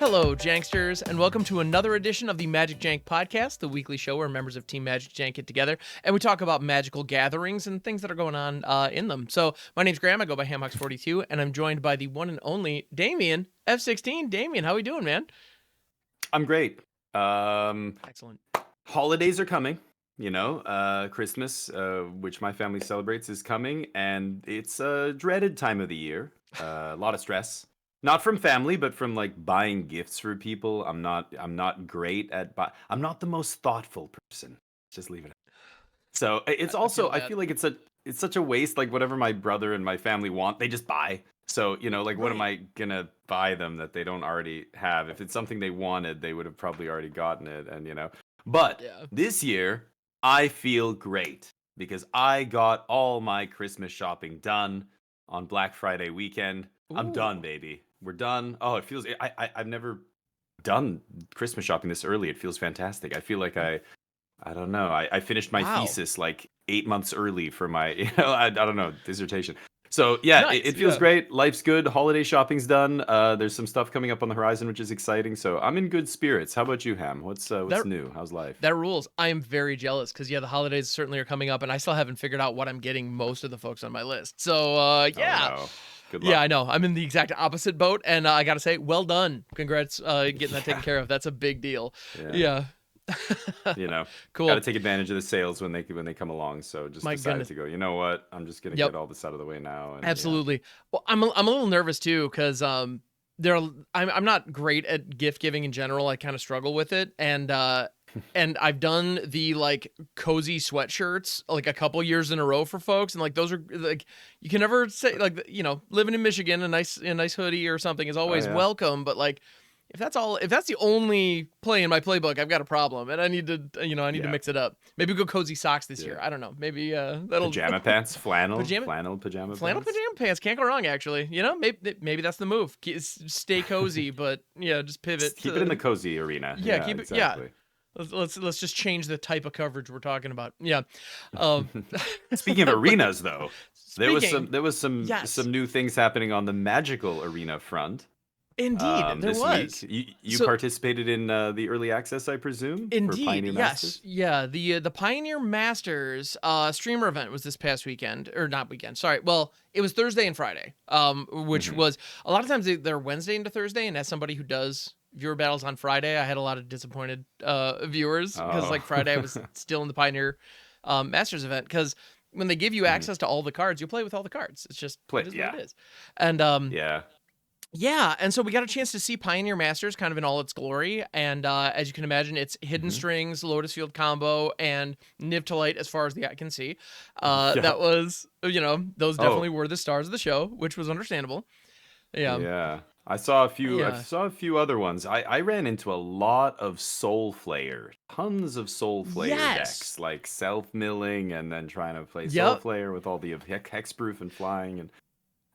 Hello, Janksters, and welcome to another edition of the MagicJank podcast, the weekly show where members of Team MagicJank get together and we talk about magical gatherings and things that are going on in them. So, my name's Graham, I go by HamHocks42, and I'm joined by the one and only DamienF16. Damien, how we doing, man? I'm great. Excellent. Holidays are coming. Christmas, which my family celebrates, is coming, and it's a dreaded time of the year. A lot of stress. Not from family, but from like buying gifts for people. I'm not great at I'm not the most thoughtful person. Just leave it. So it's also I feel like it's such a waste. Like whatever my brother and my family want, they just buy. So what am I gonna buy them that they don't already have? If it's something they wanted, they would have probably already gotten it. And but this year I feel great because I got all my Christmas shopping done on Black Friday weekend. Ooh. I'm done, baby. We're done. Oh, it feels. I've never done Christmas shopping this early. It feels fantastic. I feel like I don't know. I finished my thesis like 8 months early for my I don't know, dissertation. So yeah, nice. it feels great. Life's good. Holiday shopping's done. There's some stuff coming up on the horizon, which is exciting. So I'm in good spirits. How about you, Ham? What's new? How's life? That rules. I am very jealous because the holidays certainly are coming up, and I still haven't figured out what I'm getting most of the folks on my list. So yeah. Oh, no. Good luck. Yeah, I know. I'm in the exact opposite boat, and I gotta say, well done. Congrats, getting that taken care of. That's a big deal. Yeah. Cool. Got to take advantage of the sales when they come along. So just decided to go. You know what? I'm just gonna get all this out of the way now. And, absolutely. Well, I'm a little nervous too because I'm not great at gift giving in general. I kind of struggle with it, and and I've done the like cozy sweatshirts like a couple years in a row for folks, and like those are like you can never say like living in Michigan, a nice hoodie or something is always welcome, but like if that's the only play in my playbook, I've got a problem, and I need to mix it up. Maybe go cozy socks this year. I don't know. Maybe that'll pajama pants, flannel pajama pants. Can't go wrong, actually. Maybe that's the move. Stay cozy, but just pivot. Keep it in the cozy arena. Yeah, keep it. Exactly. Yeah. Let's just change the type of coverage we're talking about. Yeah. Speaking of arenas, though, there was some new things happening on the magical arena front. Indeed, there was. Week. You participated in the early access, I presume. Indeed, yes, yeah. The Pioneer Masters streamer event was this past weekend, or not weekend. Sorry, well, it was Thursday and Friday. Which was a lot of times they're Wednesday into Thursday, and as somebody who does viewer battles on Friday, I had a lot of disappointed viewers because like Friday I was still in the Pioneer Masters event because when they give you access to all the cards, you play with all the cards. It's just what it is. And yeah, and so we got a chance to see Pioneer Masters kind of in all its glory, and as you can imagine, it's Hidden Strings, Lotus Field combo, and Niv to Light as far as the eye can see. That was, those definitely were the stars of the show, which was understandable. Yeah. I saw a few other ones. I ran into a lot of Soul Flayer, tons of Soul Flayer decks, like self-milling and then trying to play Soul Flayer with all the hexproof and flying and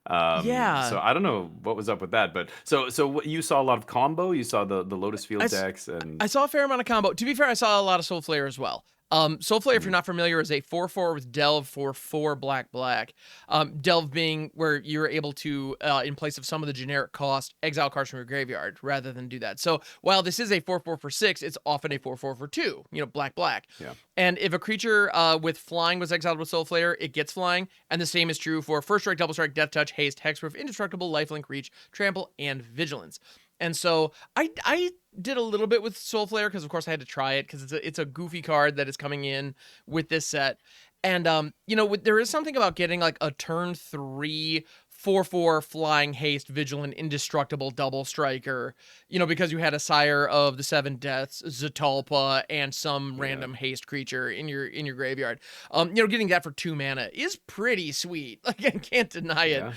so I don't know what was up with that, but so what, you saw a lot of combo. You saw the Lotus Field decks, and I saw a fair amount of combo. To be fair, I saw a lot of Soul Flayer as well. Soul Flayer, if you're not familiar, is a 4/4 with Delve for 4 black. Delve being where you're able to, in place of some of the generic cost, exile cards from your graveyard rather than do that. So while this is a 4/4 for 6, it's often a 4/4 for 2. Black. Yeah. And if a creature with flying was exiled with Soul Flayer, it gets flying, and the same is true for First Strike, Double Strike, Death Touch, Haste, Hexproof, Indestructible, Lifelink, Reach, Trample, and Vigilance. And so I did a little bit with Soul Flayer because, of course, I had to try it because it's a goofy card that is coming in with this set. And, there is something about getting like a turn 3 4/4 flying haste vigilant indestructible double striker, because you had a Sire of the 7 Deaths, Zatalpa, and some random haste creature in your graveyard. Getting that for 2 mana is pretty sweet. Like, I can't deny it.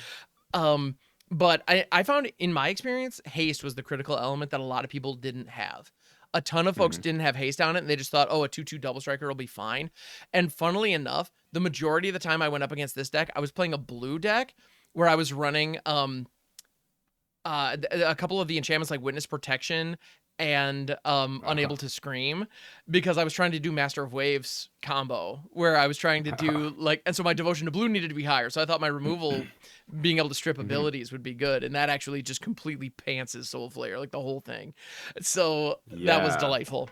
But I found, in my experience, haste was the critical element that a lot of people didn't have. A ton of folks didn't have haste on it, and they just thought, a 2/2 double striker will be fine. And funnily enough, the majority of the time I went up against this deck, I was playing a blue deck where I was running a couple of the enchantments like Witness Protection and Uh-huh. unable to scream because I was trying to do Master of Waves combo where I was trying to do like, and so my devotion to blue needed to be higher. So I thought my removal, being able to strip Mhm. abilities would be good, and that actually just completely pantses Soul Flare, like the whole thing. So that was Yeah. delightful.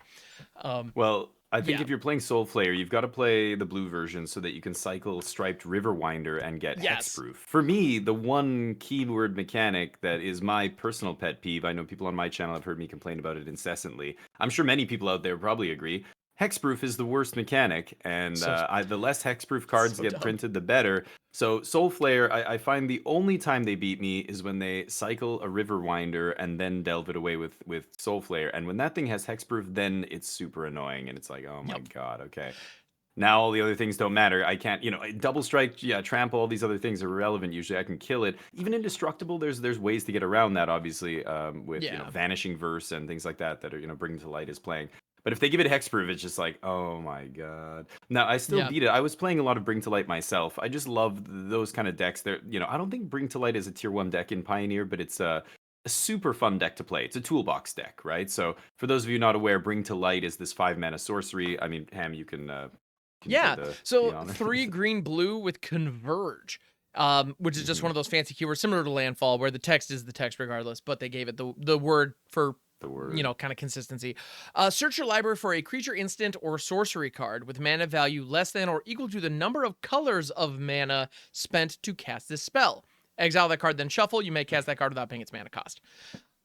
Um, Well, I think yeah. if you're playing Soul Flare, you've got to play the blue version so that you can cycle Striped Riverwinder and get Yes. hexproof. For me, the one keyword mechanic that is my personal pet peeve, I know people on my channel have heard me complain about it incessantly. I'm sure many people out there probably agree. Hexproof is the worst mechanic, and So the less hexproof cards so get dumb. printed, the better. So Soul Flare, I find the only time they beat me is when they cycle a Riverwinder and then delve it away with Soul Flare. And when that thing has hexproof, then it's super annoying, and it's like, oh my Yep. god, okay. Now all the other things don't matter. I can't, double strike, yeah, trample, all these other things are irrelevant. Usually I can kill it. Even indestructible, there's ways to get around that, obviously, with Yeah. vanishing verse and things like that that are bringing to light is playing. But if they give it hexproof, it's just like, oh my god. Now I still Yeah. beat it. I was playing a lot of Bring to Light myself. I just love those kind of decks. They're, I don't think Bring to Light is a tier 1 deck in Pioneer, but it's a super fun deck to play. It's a toolbox deck, right? So for those of you not aware, Bring to Light is this 5 mana sorcery. I mean, Ham, can you take Yeah. the So honor? 3 green blue with converge, which is just Hmm. one of those fancy keywords similar to landfall, where the text is the text regardless, but they gave it the word for The word. kind of consistency. Search your library for a creature instant or sorcery card with mana value less than or equal to the number of colors of mana spent to cast this spell. Exile that card, then shuffle. You may cast that card without paying its mana cost.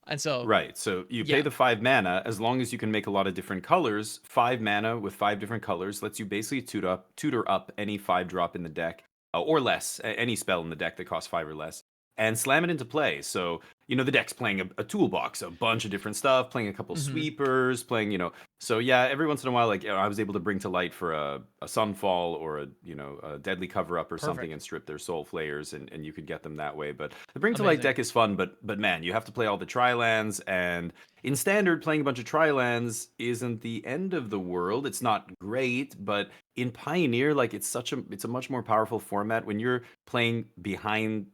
And so, Right. So you pay yeah. the 5 mana as long as you can make a lot of different colors. 5 mana with 5 different colors lets you basically tutor up any 5 drop in the deck, or less, any spell in the deck that costs 5 or less, and slam it into play. So the deck's playing a toolbox, a bunch of different stuff, playing a couple Hmm. sweepers, playing. So yeah, every once in a while, like I was able to bring to light for a Sunfall or a Deadly Cover Up or something Perfect. and strip their Soul Flayers, and you could get them that way. But the Bring to Light Amazing. deck is fun, but man, you have to play all the tri-lands, and in Standard, playing a bunch of tri-lands isn't the end of the world. It's not great, but in Pioneer, like it's a much more powerful format when you're playing behind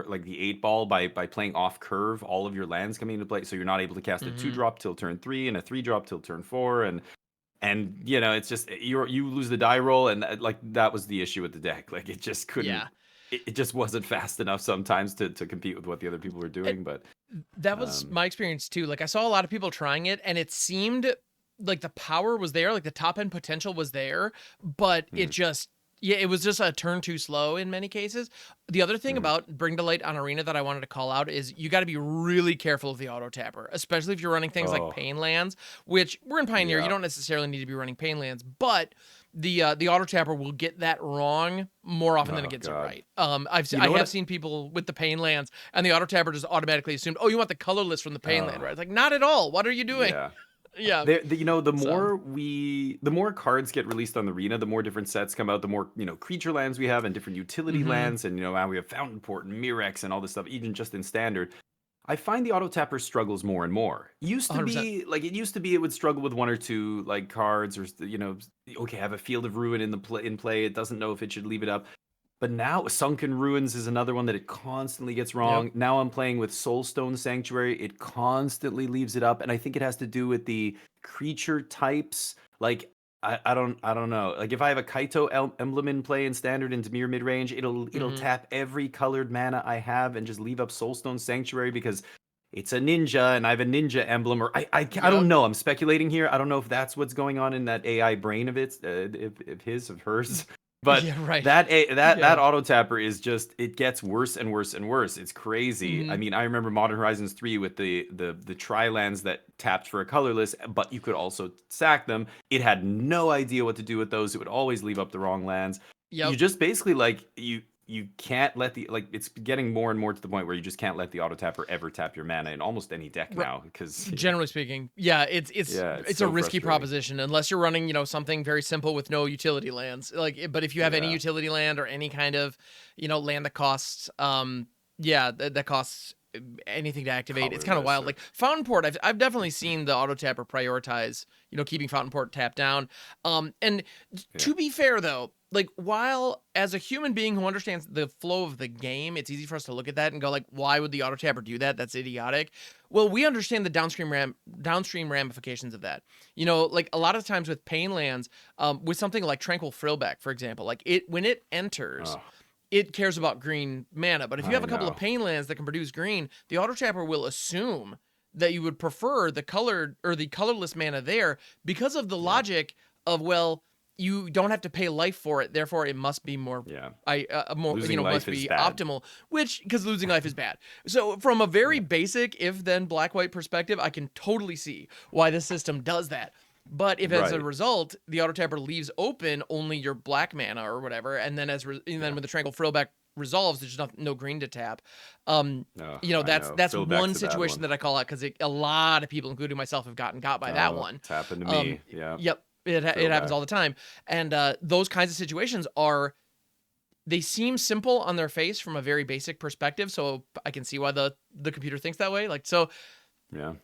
like the 8 ball by playing off curve, all of your lands coming into play, so you're not able to cast a two Hmm. drop till turn 3 and a 3 drop till turn 4, and it's just you lose the die roll, and like that was the issue with the deck. Like it just couldn't. Yeah. It just wasn't fast enough sometimes to compete with what the other people were doing. But That was um, my experience too. Like I saw a lot of people trying it and it seemed like the power was there, like the top end potential was there, but it mhm, just yeah, it was just a turn too slow in many cases. The other thing mhm. about Bring to Light on Arena that I wanted to call out is you got to be really careful of the auto tapper, especially if you're running things like Oh Pain Lands, which we're in Pioneer, you yeah. don't necessarily need to be running Pain Lands, but the auto tapper will get that wrong more often than it Oh gets it god. right. You I know have what? seen people with the Pain Lands and the auto tapper just automatically assumed, oh, you want the colorless from the Pain Land, right? Oh It's like not at all. What are you doing? yeah. Yeah. The So more cards get released on the arena, the more different sets come out, the more creature lands we have and different utility mm-hmm. lands, and now we have Fountain Port and Mirex and all this stuff, even just in standard. I find the auto tapper struggles more and more. Used to 100%. be like it would struggle with one or two like cards, or okay, I have a Field of Ruin in play. It doesn't know if it should leave it up. But now Sunken Ruins is another one that it constantly gets Yep. wrong. Now I'm playing with Soulstone Sanctuary. It constantly leaves it up, and I think it has to do with the creature types. Like I don't know. Like if I have a Kaito emblem in play in standard into mirror mid range, it'll Mm-hmm. tap every colored mana I have and just leave up Soulstone Sanctuary because it's a ninja and I have a ninja emblem, or I don't Yep. know. I'm speculating here. I don't know if that's what's going on in that AI brain of its, if his, of hers. But Yeah, right. that Yeah. auto tapper is just, it gets worse and worse and worse. It's crazy. I Mm-hmm. mean, I remember Modern Horizons 3 with the tri-lands that tapped for a colorless, but you could also sack them. It had no idea what to do with those. It would always leave up the wrong lands. You Yep. just basically like you can't let the, like, it's getting more and more to the point where you just can't let the auto tapper ever tap your mana in almost any deck Right. now, because Generally speaking, yeah, yeah, it's it's a so risky frustrating. proposition unless you're running, something very simple with no utility lands. But if you have any Yeah. utility land or any kind of, land that costs, yeah, that costs anything to activate. It's kind of Colorless wild. or- Like Fountain Port, I've definitely seen the auto tapper prioritize, keeping Fountain Port tapped down. And to be fair though, like while as a human being who understands the flow of the game, it's easy for us to look at that and go like, why would the auto tapper do that? That's idiotic. Well, we understand the downstream ramifications of that. Like a lot of times with pain lands, with something like Tranquil Frillback, for example, like when it enters. Oh, It cares about green mana, but if you have I a couple of know. pain lands that can produce green, the auto tapper will assume that you would prefer the colored or the colorless mana there because of the logic of, well, you don't have to pay life for it, therefore it must be more Yeah. more Losing must life is be bad. optimal, which because losing life is bad. So from a very basic if then black white perspective, I can totally see why the system does that. But if as a Right. result the auto tapper leaves open only your black mana or whatever, and then then when the Tranquil Frillback resolves, there's no green to tap. No, I know. That's Frillback's one a bad situation one. that I call out because a lot of people, including myself, have gotten got by that Oh, one. it's happened to Um, me. Yeah. yep, it happens Frillback. all the time, and those kinds of situations they seem simple on their face from a very basic perspective, so I can see why the computer thinks that way. Like so, Yeah.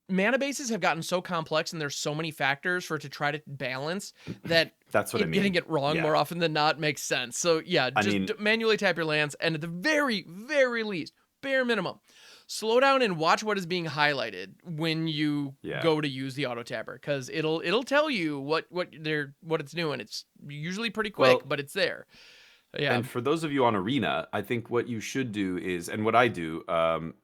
mana bases have gotten so complex and there's so many factors for it to try to balance that That's what I mean. getting it wrong Yeah. more often than not makes sense. So yeah, I just mean- manually tap your lands, and at the very, very least, bare minimum, slow down and watch what is being highlighted when you Yeah. go to use the auto tapper, because it'll tell you what it's doing. It's usually pretty quick, Well, but it's there. Yeah. And for those of you on Arena, I think what you should do is, and what I do,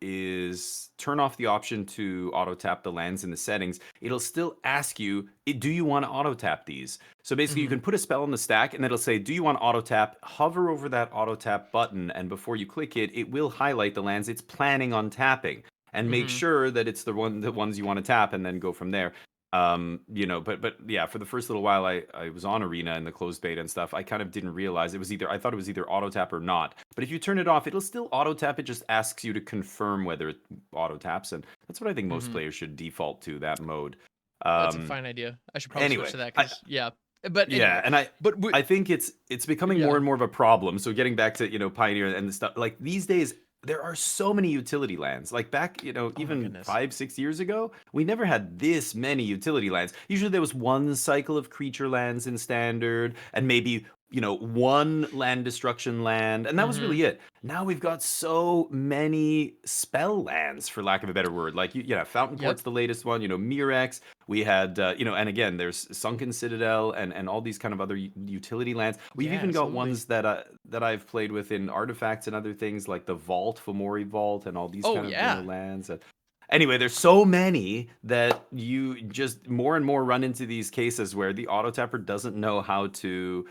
is turn off the option to auto tap the lands in the settings. It'll still ask you, do you want to auto tap these? So basically, you Mhm. can put a spell in the stack, and it'll say, do you want to auto tap? Hover over that auto tap button, and before you click it, it will highlight the lands it's planning on tapping, and make Mhm. sure that it's the ones you want to tap, and then go from there. But yeah, for the first little while I was on Arena in the closed beta and stuff, I kind of didn't realize I thought it was either auto tap or not. But if you turn it off, it'll still auto tap. It just asks you to confirm whether it auto taps, and that's what I think most Mhm. players should default to, that mode. That's a fine idea. I should probably switch Anyway, to that because yeah. But yeah, anyway, and but I think it's becoming yeah. more and more of a problem. So getting back to, Pioneer and the stuff, like these days there are so many utility lands. Like back, Oh my even goodness. 5-6 years ago, we never had this many utility lands. Usually there was one cycle of creature lands in standard, and maybe, one land destruction land, and that was Mhm. really it. Now we've got so many spell lands, for lack of a better word. Like, Fountain Yep. Port's the latest one, Mirex. We had, and again, there's Sunken Citadel and all these kind of other utility lands. We've Yeah, even got absolutely. ones that I've played with in artifacts and other things, like the Vault, Fomori Vault, and all these Oh kind of, yeah. lands. Anyway, there's so many that you just more and more run into these cases where the auto tapper doesn't know how to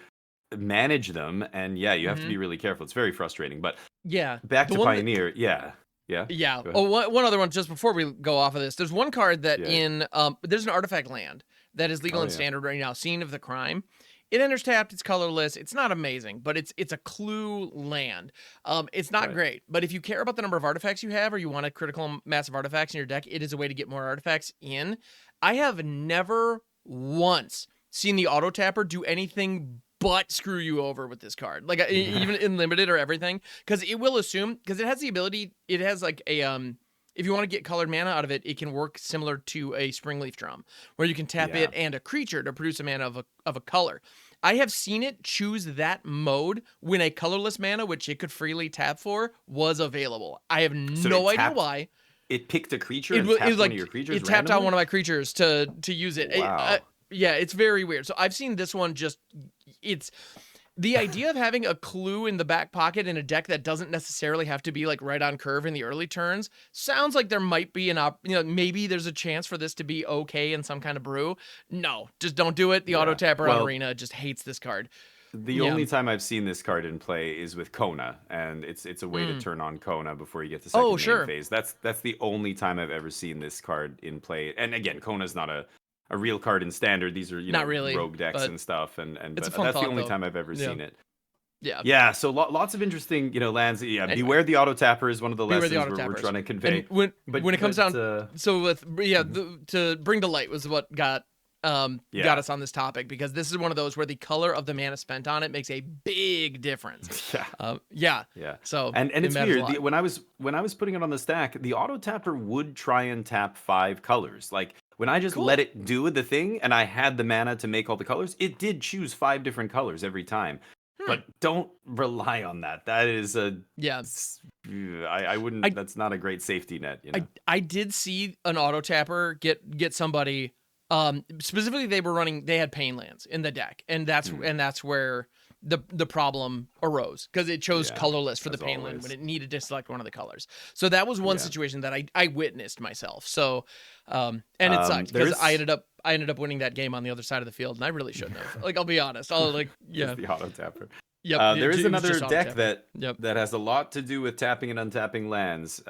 manage them, and yeah, you have to Mhm. be really careful. It's very frustrating. But Yeah. back The to one that Pioneer, yeah, Yeah. go ahead. Oh, one other one just before we go off of this. There's one card that Yeah. there's an artifact land that is legal Oh in yeah, standard right now, Scene of the Crime. It enters tapped, it's colorless, it's not amazing, but it's a clue land. It's not right. great, but if you care about the number of artifacts you have or you want a critical mass of artifacts in your deck, it is a way to get more artifacts in. I have never once seen the auto tapper do anything but screw you over with this card, like even in limited or everything, because it will assume, because it has the ability, it has like a if you want to get colored mana out of it, it can work similar to a Springleaf Drum, where you can tap Yeah. it and a creature to produce a mana of a color. I have seen it choose that mode when a colorless mana, which it could freely tap for, was available. I have So no idea why. it picked a creature It and was tapped one like of your creatures it tapped out randomly? one of my creatures to use it. Wow. Yeah, it's very weird. So I've seen this one just it's the idea of having a clue in the back pocket in a deck that doesn't necessarily have to be like right on curve in the early turns sounds like there might be maybe there's a chance for this to be okay in some kind of brew. No, just don't do it. The auto Yeah. tapper on Well, Arena just hates this card. the Yeah. only time I've seen this card in play is with Kona, and it's a way to Mm. turn on Kona before you get to Oh, second sure. main phase. That's the only time I've ever seen this card in play. And again, Kona's not a real card in standard. These are, Not really, rogue decks but and stuff, and it's a but fun that's the thought only though. time I've ever Yeah. seen it. Yeah. Yeah, so lots of interesting, lands. Yeah, Anyway. beware the auto tapper is one of the Beware lessons the auto we're tappers. trying to convey. And when it comes down, so with Mhm. to bring to light was what got got Yeah. us on this topic, because this is one of those where the color of the mana spent on it makes a big difference. Yeah. Yeah. Yeah. So And it it's matters a weird. lot. When I was putting it on the stack, the auto tapper would try and tap 5 colors. Like when I just let Cool. it do the thing and I had the mana to make all the colors, it did choose 5 different colors every time. Hmm. But don't rely on that. That is Yeah. I wouldn't. I That's not a great safety net, you know. I did see an auto tapper get somebody. Specifically, they had pain lands in the deck, and Hmm. that's where the problem arose, because it chose Yeah, colorless for the as pain land when always. it needed to select one of the colors. So that was one Yeah. situation that I witnessed myself. So, and it sucked There because is I ended up winning that game on the other side of the field, and I really shouldn't have. Like, I'll be honest. I'll like, just yeah, the auto tapper. yep. There is It was another just auto deck tapping. Yep. that has a lot to do with tapping and untapping lands.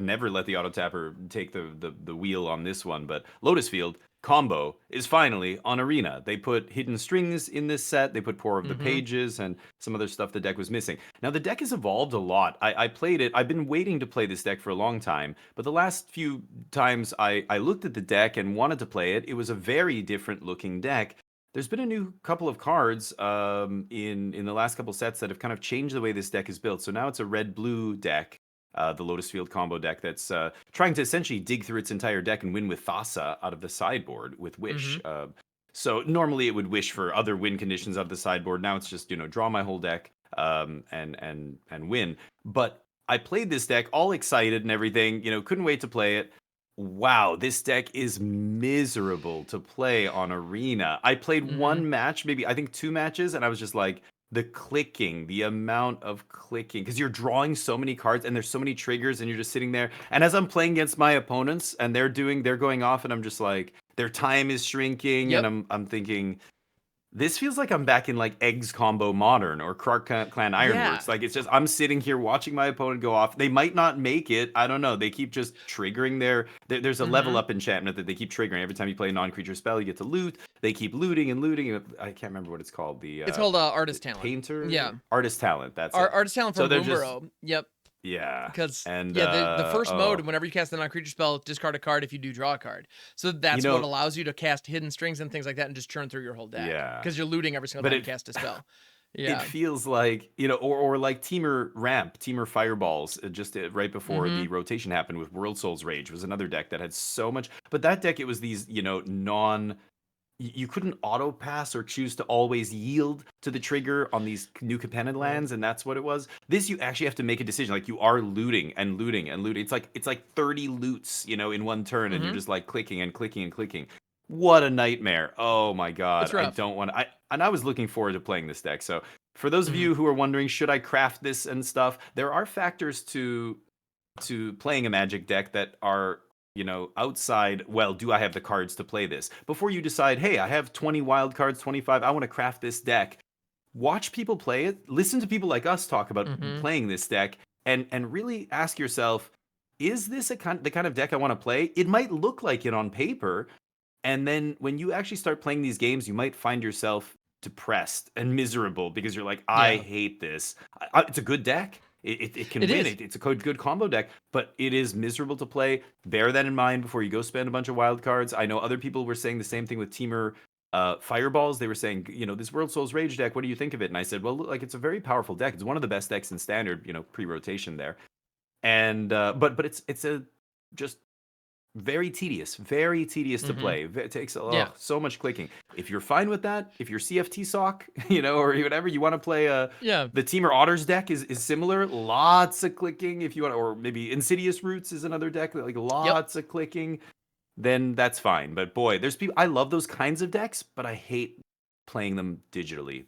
Never let the auto tapper take the wheel on this one, but Lotus Field combo is finally on Arena. They put Hidden Strings in this set. They put Pour of the Mm-hmm. Pages and some other stuff the deck was missing. Now the deck has evolved a lot. I played it. I've been waiting to play this deck for a long time, but the last few times I looked at the deck and wanted to play it, it was a very different looking deck. There's been a new couple of cards in the last couple sets that have kind of changed the way this deck is built. So now it's a red-blue deck, the Lotus Field combo deck that's trying to essentially dig through its entire deck and win with Thassa out of the sideboard with Mm-hmm. Wish. So normally it would wish for other win conditions out of the sideboard. Now it's just draw my whole deck and win. But I played this deck all excited and everything. Couldn't wait to play it. Wow, this deck is miserable to play on Arena. I played Mm-hmm. one match, maybe I think 2 matches, and I was just like, the clicking, the amount of clicking, because you're drawing so many cards and there's so many triggers, and you're just sitting there. And as I'm playing against my opponents and they're going off, and I'm just like, their time is shrinking, and Yep. I'm thinking, this feels like I'm back in like Eggs Combo Modern or Clan Yeah. Ironworks. Like it's just I'm sitting here watching my opponent go off. They might not make it. I don't know. They keep just triggering there's a level Mm-hmm. up enchantment that they keep triggering. Every time you play a non-creature spell, you get to loot. They keep looting and looting. I can't remember what it's called. It's called artist talent. Yeah. Painter Artist Talent. That's it. Artist talent So from they're just Boomburrow. Yep. yeah. Because And yeah, the first mode, oh, whenever you cast a non-creature spell, discard a card if you do draw a card. So you that's what know, allows you to cast hidden strings and things like that and just churn through your whole deck. yeah. Because you're looting every single But time you it cast a spell. it Yeah. feels like or like Teamer Fireballs just right before Mm-hmm. the rotation happened with World Souls Rage was another deck that had so much. But that deck, it was these non you couldn't auto pass or choose to always yield to the trigger on these new Capenna Right. lands, and that's what it was. This, you actually have to make a decision. Like you are looting and looting and looting. It's like 30 loots in one turn, and you're Mm-hmm. just like clicking and clicking and clicking. What a nightmare. Oh my god. It's I rough. don't want I was looking forward to playing this deck. So for those of Mm-hmm. you who are wondering, should I craft this and stuff, there are factors to playing a Magic deck that are outside. Well, do I have the cards to play this? Before you decide, hey, I have 20 wild cards, 25, I want to craft this deck. Watch people play it. Listen to people like us talk about Mm-hmm. playing this deck, and really ask yourself, is this the kind of deck I want to play? It might look like it on paper, and then when you actually start playing these games, you might find yourself depressed and miserable because you're like, I Yeah. hate this. It's a good deck. It can It win. is. It's a good combo deck, but it is miserable to play. Bear that in mind before you go spend a bunch of wild cards. I know other people were saying the same thing with Teamer Fireballs. They were saying, this World Souls Rage deck, what do you think of it? And I said, well, like, it's a very powerful deck. It's one of the best decks in Standard, pre-rotation there. And but it's a just very tedious to Mm-hmm. play. It takes Yeah. so much clicking. If you're fine with that, if you're CFT sock, or whatever, you want to play Yeah. the Teamer Otters deck is similar. Lots of clicking. If you want, or maybe Insidious Roots is another deck that like Yep. lots of clicking. Then that's fine. But boy, there's people. I love those kinds of decks, but I hate playing them digitally.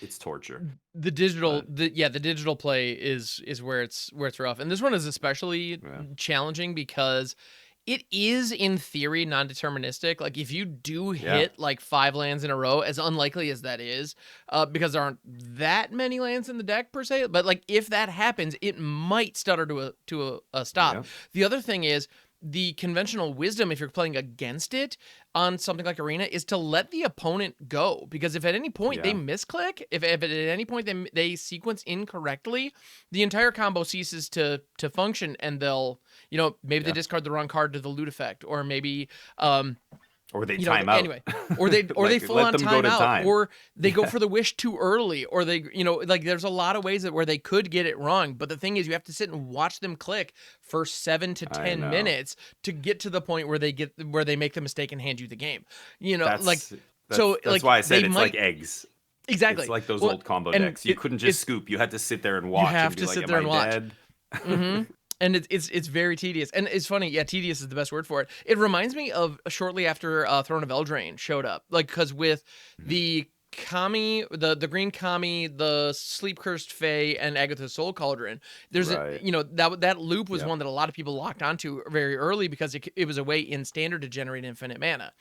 It's torture. The But digital play is where it's rough. And this one is especially yeah, challenging because it is in theory non-deterministic. Like if you do yeah, hit like 5 lands in a row, as unlikely as that is, because there aren't that many lands in the deck per se, but like if that happens, it might stutter to a stop. yeah, The other thing is the conventional wisdom, if you're playing against it on something like Arena, is to let the opponent go, because if at any point they yeah, misclick, if at any point they sequence incorrectly, the entire combo ceases to function, and they'll maybe they yeah. discard the wrong card to the loot effect, or maybe um Or they you know, time out. anyway, or they Like, full let on them go time to out, time. or they go Yeah. for the wish too early, or they, you know, like there's a lot of ways that where they could get it wrong. But the thing is, you have to sit and watch them click for 7 to I 10 know. minutes to get to the point where they make the mistake and hand you the game. You know, like That's so that's like why I they said it's like might eggs. It's exactly. like those Well, old combo and decks. You couldn't just it's scoop. You had to sit there and you watch and have be to like, sit "Am there I and watch. dead?" And it's very tedious, and it's funny. Yeah, tedious is the best word for it. It reminds me of shortly after Throne of Eldraine showed up, like because with Mhm. the Kami, the green Kami, the Sleep Cursed Fae, and Agatha's Soul Cauldron. There's a Right. you know that loop was Yep. one that a lot of people locked onto very early because it was a way in Standard to generate infinite mana.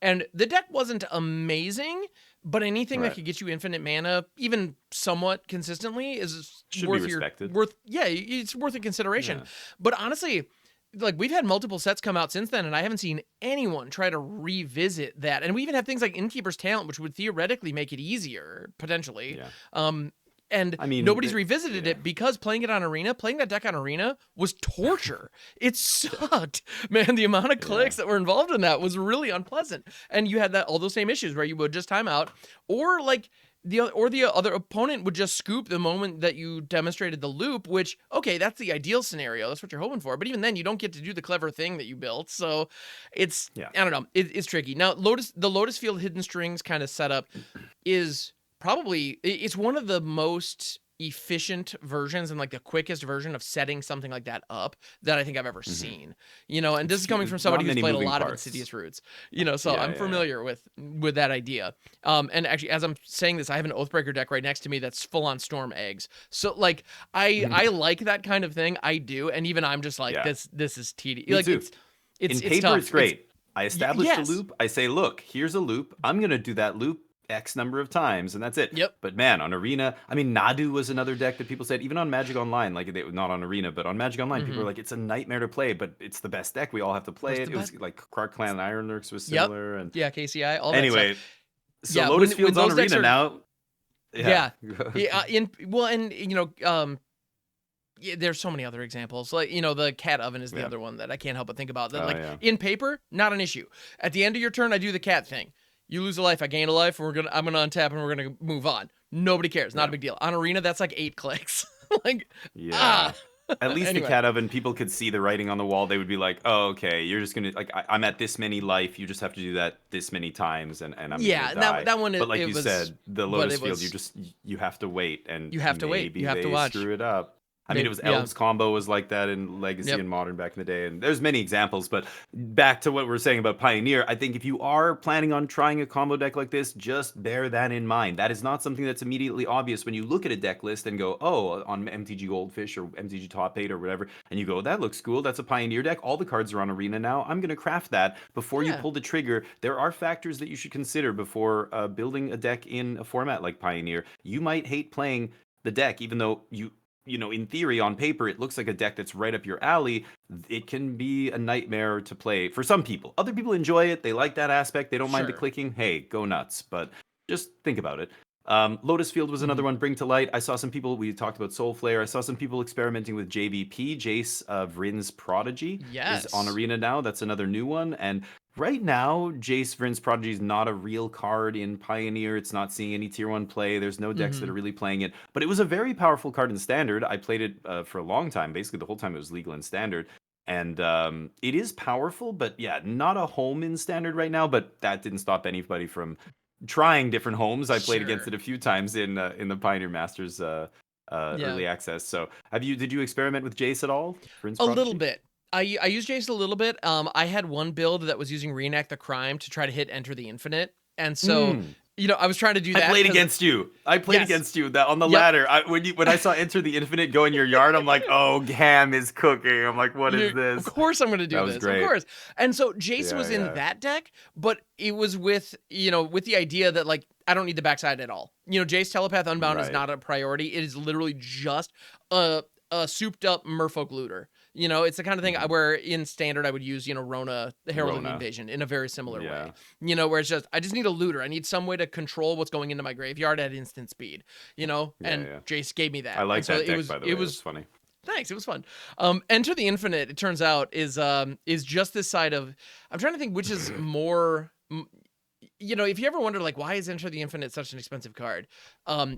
And the deck wasn't amazing, but anything that Right. could get you infinite mana, even somewhat consistently, is Should be respected. yeah, it's worth a consideration. Yeah. But honestly, like we've had multiple sets come out since then, and I haven't seen anyone try to revisit that. And we even have things like Innkeeper's Talent, which would theoretically make it easier, potentially. Yeah. Um, and I mean, nobody's revisited yeah. it because playing that deck on Arena was torture. It sucked, man. The amount of clicks that were involved in that was really unpleasant. And you had all those same issues where you would just time out, or like the other opponent would just scoop the moment that you demonstrated the loop. Which, okay, that's the ideal scenario. That's what you're hoping for. But even then, you don't get to do the clever thing that you built. So it's Yeah. I don't know. It's tricky. Now, the Lotus Field Hidden Strings kind of setup is probably it's one of the most efficient versions and like the quickest version of setting something like that up that I think I've ever seen. You know, and this is coming from somebody Not who's many played a moving lot of parts. Insidious Roots. You know, so Yeah, I'm yeah, familiar with that idea. And actually, as I'm saying this, I have an Oathbreaker deck right next to me that's full on Storm Eggs. So like I like that kind of thing. I do, and even I'm just like Yeah. this is tedious. Me Like too. it's In paper, tough. it's great. I established a Yes. loop. I say, look, here's a loop. I'm gonna do that loop X number of times, and that's it. Yep. But man, on Arena, I mean, Nadu was another deck that people said, even on Magic Online, like not on Arena, but on Magic Online, people were like, it's a nightmare to play, but it's the best deck. We all have to play it. It was like Clark Clan and Iron Lurks was Yep. similar, and Yeah, KCI, all that anyway, stuff. so Yeah, Lotus when Field's on those decks Arena are now. yeah. Yeah, and you know, yeah, there's so many other examples. Like, you know, the cat oven is the other one that I can't help but think about. That, Oh, like, yeah. in paper, not an issue. At the end of your turn, I do the cat thing. You lose a life, I gain a life, and I'm gonna untap and we're gonna move on. Nobody cares. Not a big deal. On Arena, that's like 8 clicks. Like, Yeah. At least Anyway. the cat oven, people could see the writing on the wall. They would be like, "Oh, okay, you're just gonna like I'm at this many life. You just have to do that this many times, and I'm Yeah, gonna die." that one. But like it you was, said, the but Lotus it Field, was, you have to wait, and You have to wait. maybe You have to they watch. screw it up. I mean, it was yeah. Elves combo was like that in Legacy Yep. and Modern back in the day, and there's many examples. But back to what we're saying about Pioneer, I think if you are planning on trying a combo deck like this, just bear that in mind. That is not something that's immediately obvious when you look at a deck list and go, oh, on MTG Goldfish or MTG Top 8 or whatever, and you go, that looks cool. That's a Pioneer deck. All the cards are on Arena now. I'm going to craft that. Before you Yeah. pull the trigger, there are factors that you should consider before building a deck in a format like Pioneer. You might hate playing the deck, even though you know, in theory, on paper, it looks like a deck that's right up your alley. It can be a nightmare to play for some people. Other people enjoy it. They like that aspect. They don't mind the Sure. clicking. Hey, go nuts. But just think about it. Lotus Field was another one. Bring to Light. I saw some people, we talked about Soul Flare. I saw some people experimenting with JVP, Jace Vryn's Prodigy. Yes. Is on Arena now. That's another new one. And right now, Jace Vryn's Prodigy is not a real card in Pioneer. It's not seeing any tier 1 play. There's no decks that are really playing it. But it was a very powerful card in Standard. I played it for a long time. Basically, the whole time it was legal in Standard. And it is powerful, but yeah, not a home in Standard right now. But that didn't stop anybody from trying different homes. I played against Sure. it a few times in the Pioneer Masters early access. So did you experiment with Jace at all? A little bit. I used Jace a little bit. I had one build that was using Reenact the Crime to try to hit Enter the Infinite. And so, you know, I was trying to do that. I played against you. I played Yes. against you that on the Yep. ladder. When I saw Enter the Infinite go in your yard, I'm like, oh, Ham is cooking. I'm like, what is this? Of course I'm going to do That was this. great. Of course. And so Jace Yeah, was in yeah. that deck, but it was with, you know, with the idea that like I don't need the backside at all. You know, Jace Telepath Unbound is Right. not a priority. It is literally just a souped up merfolk looter. You know, it's the kind of thing where in Standard I would use, you know, Rona, the Herald of the Rona. Invasion, in a very similar Yeah. way. You know, where it's just, I just need a looter. I need some way to control what's going into my graveyard at instant speed, you know? Yeah, and yeah. Jace gave me that. I like And so that deck, it was, by the it way. was It's funny. Thanks. It was fun. Enter the Infinite, it turns out, is just this side of, I'm trying to think which is more if you ever wonder like why is Enter the Infinite such an expensive card,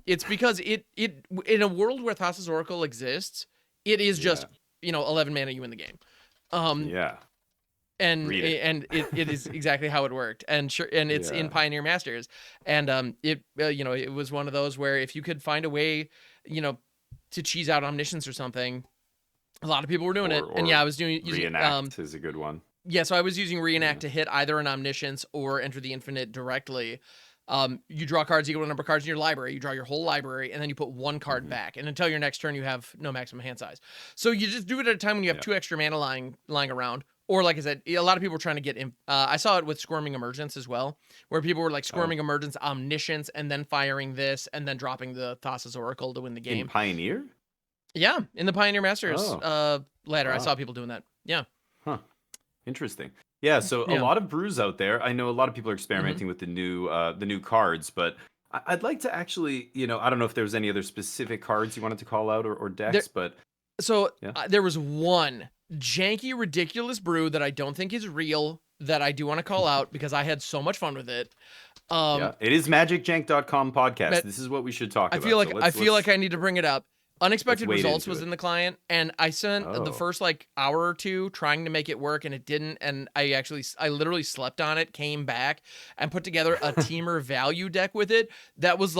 it's because it in a world where Thassa's Oracle exists, it is just 11 mana you win the game. Yeah. And Read it. it is exactly how it worked, and it's in Pioneer Masters, and it was one of those where if you could find a way, to cheese out Omniscience or something, a lot of people were doing it, and I was using Reenact is a good one. Yeah, so I was using Reenact to hit either an Omniscience or Enter the Infinite directly. You draw cards, you get a number of cards in your library, you draw your whole library, and then you put one card back. And until your next turn, you have no maximum hand size. So you just do it at a time when you have 2 extra mana lying around. Or like I said, a lot of people were trying to get in. I saw it with Squirming Emergence as well, where people were like Squirming Emergence, Omniscience, and then firing this, and then dropping the Thassa's Oracle to win the game. In Pioneer? Yeah, in the Pioneer Masters ladder. I saw people doing that. Yeah. Huh. Interesting. Yeah, so a lot of brews out there. I know a lot of people are experimenting with the new cards, but I'd like to actually, I don't know if there was any other specific cards you wanted to call out or decks, but... So there was one janky, ridiculous brew that I don't think is real that I do want to call out because I had so much fun with it. It is MagicJank.com podcast. This is what we should talk about. I feel like I need to bring it up. Unexpected Results was in the client, and I spent the first hour or two trying to make it work, and it didn't. And I literally slept on it, came back, and put together a Teamer value deck with it that was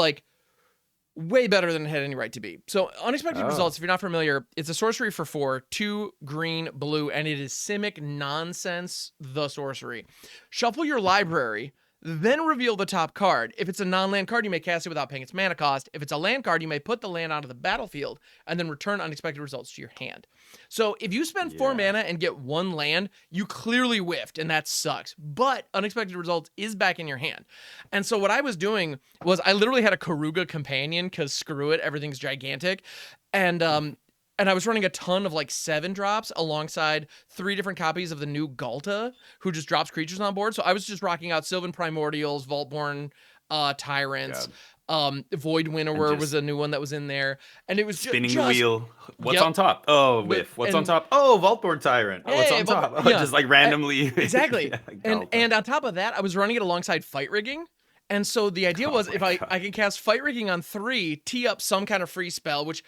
way better than it had any right to be. So Unexpected Results, if you're not familiar, it's a sorcery for 4, 2 green, blue, and it is Simic Nonsense, the sorcery. Shuffle your library, then reveal the top card. If it's a non-land card, you may cast it without paying its mana cost. If it's a land card, you may put the land onto the battlefield and then return Unexpected Results to your hand. So if you spend 4 mana and get 1 land, you clearly whiffed, and that sucks. But Unexpected Results is back in your hand. And so what I was doing was I literally had a Karuga companion, because screw it, everything's gigantic. And I was running a ton of 7 drops alongside 3 different copies of the new Galta, who just drops creatures on board. So I was just rocking out Sylvan Primordials, Vaultborn Tyrants, Void Winnower was a new one that was in there. And it was spinning the wheel. What's on top? Oh, whiff. What's on top? Oh, Vaultborn Tyrant. Oh, what's on top? Oh, just randomly. Exactly. And on top of that, I was running it alongside Fight Rigging. And so the idea was if I can cast Fight Rigging on 3, tee up some kind of free spell, which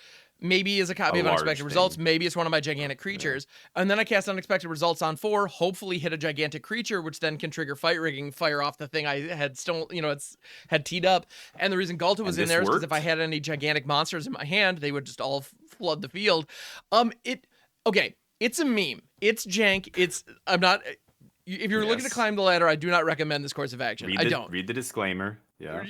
maybe is a copy of Unexpected Results, maybe it's one of my gigantic creatures, and then I cast Unexpected Results on 4, hopefully hit a gigantic creature, which then can trigger Fight Rigging, fire off the thing I had had teed up. And the reason Galta was in there is because if I had any gigantic monsters in my hand, they would just all flood the field. It's a meme. It's jank. I'm not. If you're looking to climb the ladder, I do not recommend this course of action. I don't. Read the disclaimer. Yeah.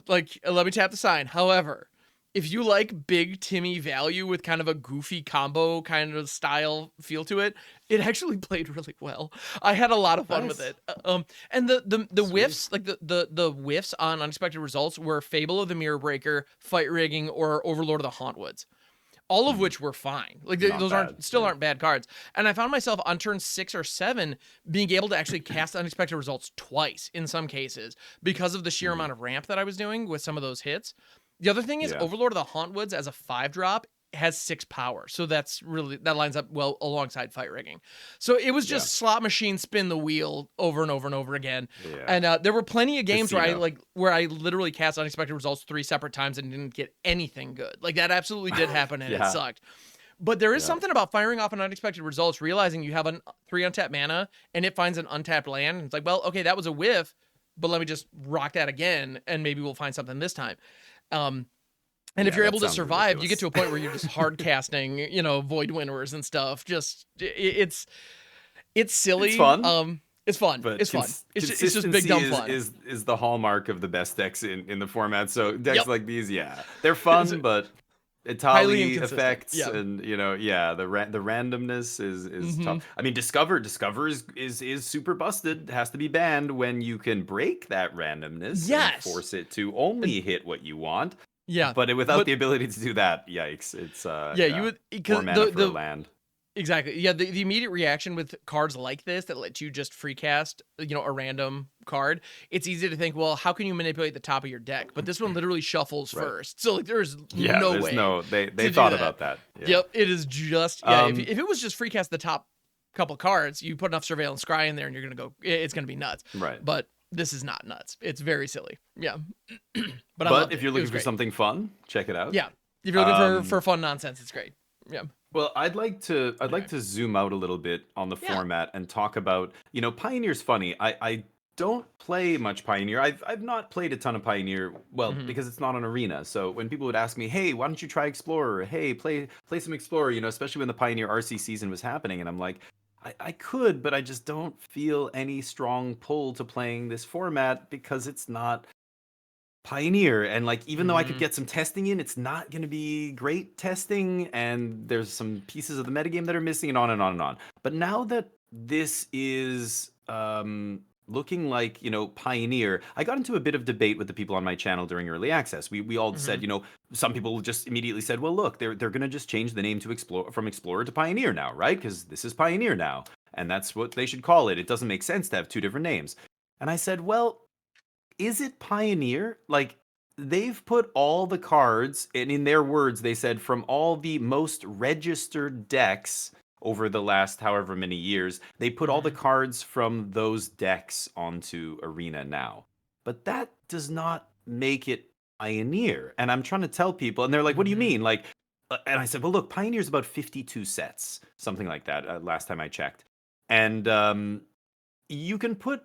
Let me tap the sign. However, if you like big Timmy value with kind of a goofy combo kind of style feel to it, it actually played really well. I had a lot of fun with it. And the whiffs, the whiffs on Unexpected Results were Fable of the Mirror Breaker, Fight Rigging, or Overlord of the Hauntwoods. All of which were fine. Those aren't bad cards. And I found myself on turn 6 or 7 being able to actually cast Unexpected Results twice in some cases because of the sheer amount of ramp that I was doing with some of those hits. The other thing is Overlord of the Hauntwoods as a 5-drop has 6 power. So that lines up well alongside Fight Rigging. So it was just slot machine spin the wheel over and over and over again. Yeah. And there were plenty of games where I literally cast Unexpected Results 3 separate times and didn't get anything good. That absolutely did happen and it sucked. But there is something about firing off an Unexpected Results, realizing you have 3 untapped mana and it finds an untapped land. And it's okay, that was a whiff, but let me just rock that again and maybe we'll find something this time. And if you're able to survive, you get to a point where you're just hard casting, Void Winnowers and stuff. Just it's silly. It's fun. It's fun. But it's fun. It's just big dumb fun. Is the hallmark of the best decks in the format. So decks like these, they're fun, but Itali effects and the randomness is tough. I mean, Discover is super busted. It has to be banned when you can break that randomness and force it to only hit what you want. Yeah, but without the ability to do that, yikes! It's you would because the land. Exactly. Yeah, the immediate reaction with cards like this that let you just free cast, a random card, it's easy to think, well, how can you manipulate the top of your deck? But this one literally shuffles first. So there's no way. They thought about that. Yeah. Yep, it is just if it was just free cast the top couple cards, you put enough Surveillance Scry in there and you're going to go, it's going to be nuts. Right. But this is not nuts. It's very silly. Yeah. But I But loved if it. you're It was looking for great. something fun, check it out. Yeah. If you're looking for Um, fun nonsense, it's great. Yeah. well, I'd like Anyway. to zoom out a little bit on the Yeah. format and talk about, Pioneer's funny. I don't play much Pioneer. I've not played a ton of Pioneer, well, Hmm. because it's not an arena. So when people would ask me, "Hey, why don't you try Explorer? Hey, play some Explorer," especially when the Pioneer RC season was happening, and I'm like, I could, but I just don't feel any strong pull to playing this format because it's not Pioneer. And like, even though I could Hmm. get some testing in, it's not going to be great testing, and there's some pieces of the metagame that are missing, and on and on and on. But now that this is looking like, Pioneer, I got into a bit of debate with the people on my channel during early access. We all Hmm. said, some people just immediately said, well, look, they're going to just change the name to Explore from Explorer to Pioneer now, right? Because this is Pioneer now, and that's what they should call it. It doesn't make sense to have two different names. And I said, well, is it Pioneer? Like, they've put all the cards, and in their words, they said from all the most registered decks over the last however many years, they put all the Hmm. cards from those decks onto Arena now. But that does not make it Pioneer. And I'm trying to tell people, and they're like, what do you Hmm. mean? Like, and I said, well, look, Pioneer's about 52 sets, something like that, last time I checked. And you can put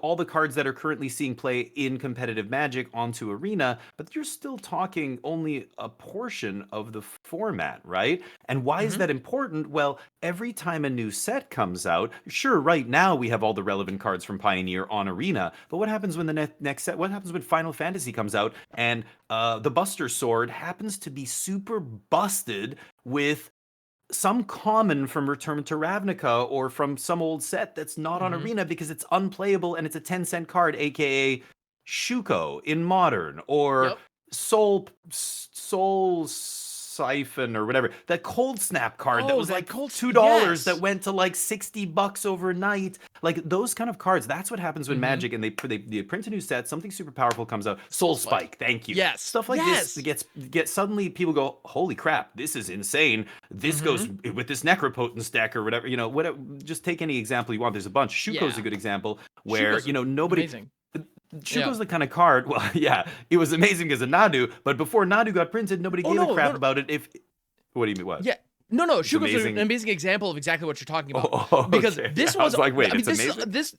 all the cards that are currently seeing play in competitive Magic onto Arena, but you're still talking only a portion of the format, right? And why is Hmm. that important? Well, every time a new set comes out, sure, right now we have all the relevant cards from Pioneer on Arena, but what happens when the next set, what happens when Final Fantasy comes out and the Buster Sword happens to be super busted with some common from Return to Ravnica or from some old set that's not on Hmm. Arena because it's unplayable and it's a 10-cent card, aka Shuko in Modern, or Yep. Soul Siphon or whatever. That Cold Snap card that Oh, was that like Colts. $2 that Yes. went to like $60 overnight. Like those kind of cards, that's what happens when Hmm. Magic and they print a new set, something super powerful comes out. Soul Soul Spike. Spike, thank you. Yes. Stuff like this Yes. get suddenly people go, holy crap, this is insane. This Hmm. goes with this Necropotence deck or whatever. Just take any example you want. There's a bunch. Shuko's a Yeah. good example where Shuko's nobody. amazing. Yeah. Shuko's the kind of card. Well, yeah, it was amazing because of Nadu, but before Nadu got printed, nobody Oh gave a no, crap no, about it. If What do you mean? What? yeah. No, no, It's Shugo's an amazing. amazing example of exactly what you're talking about. Oh, Because okay. this I was, was like, wait, I mean, it's amazing. this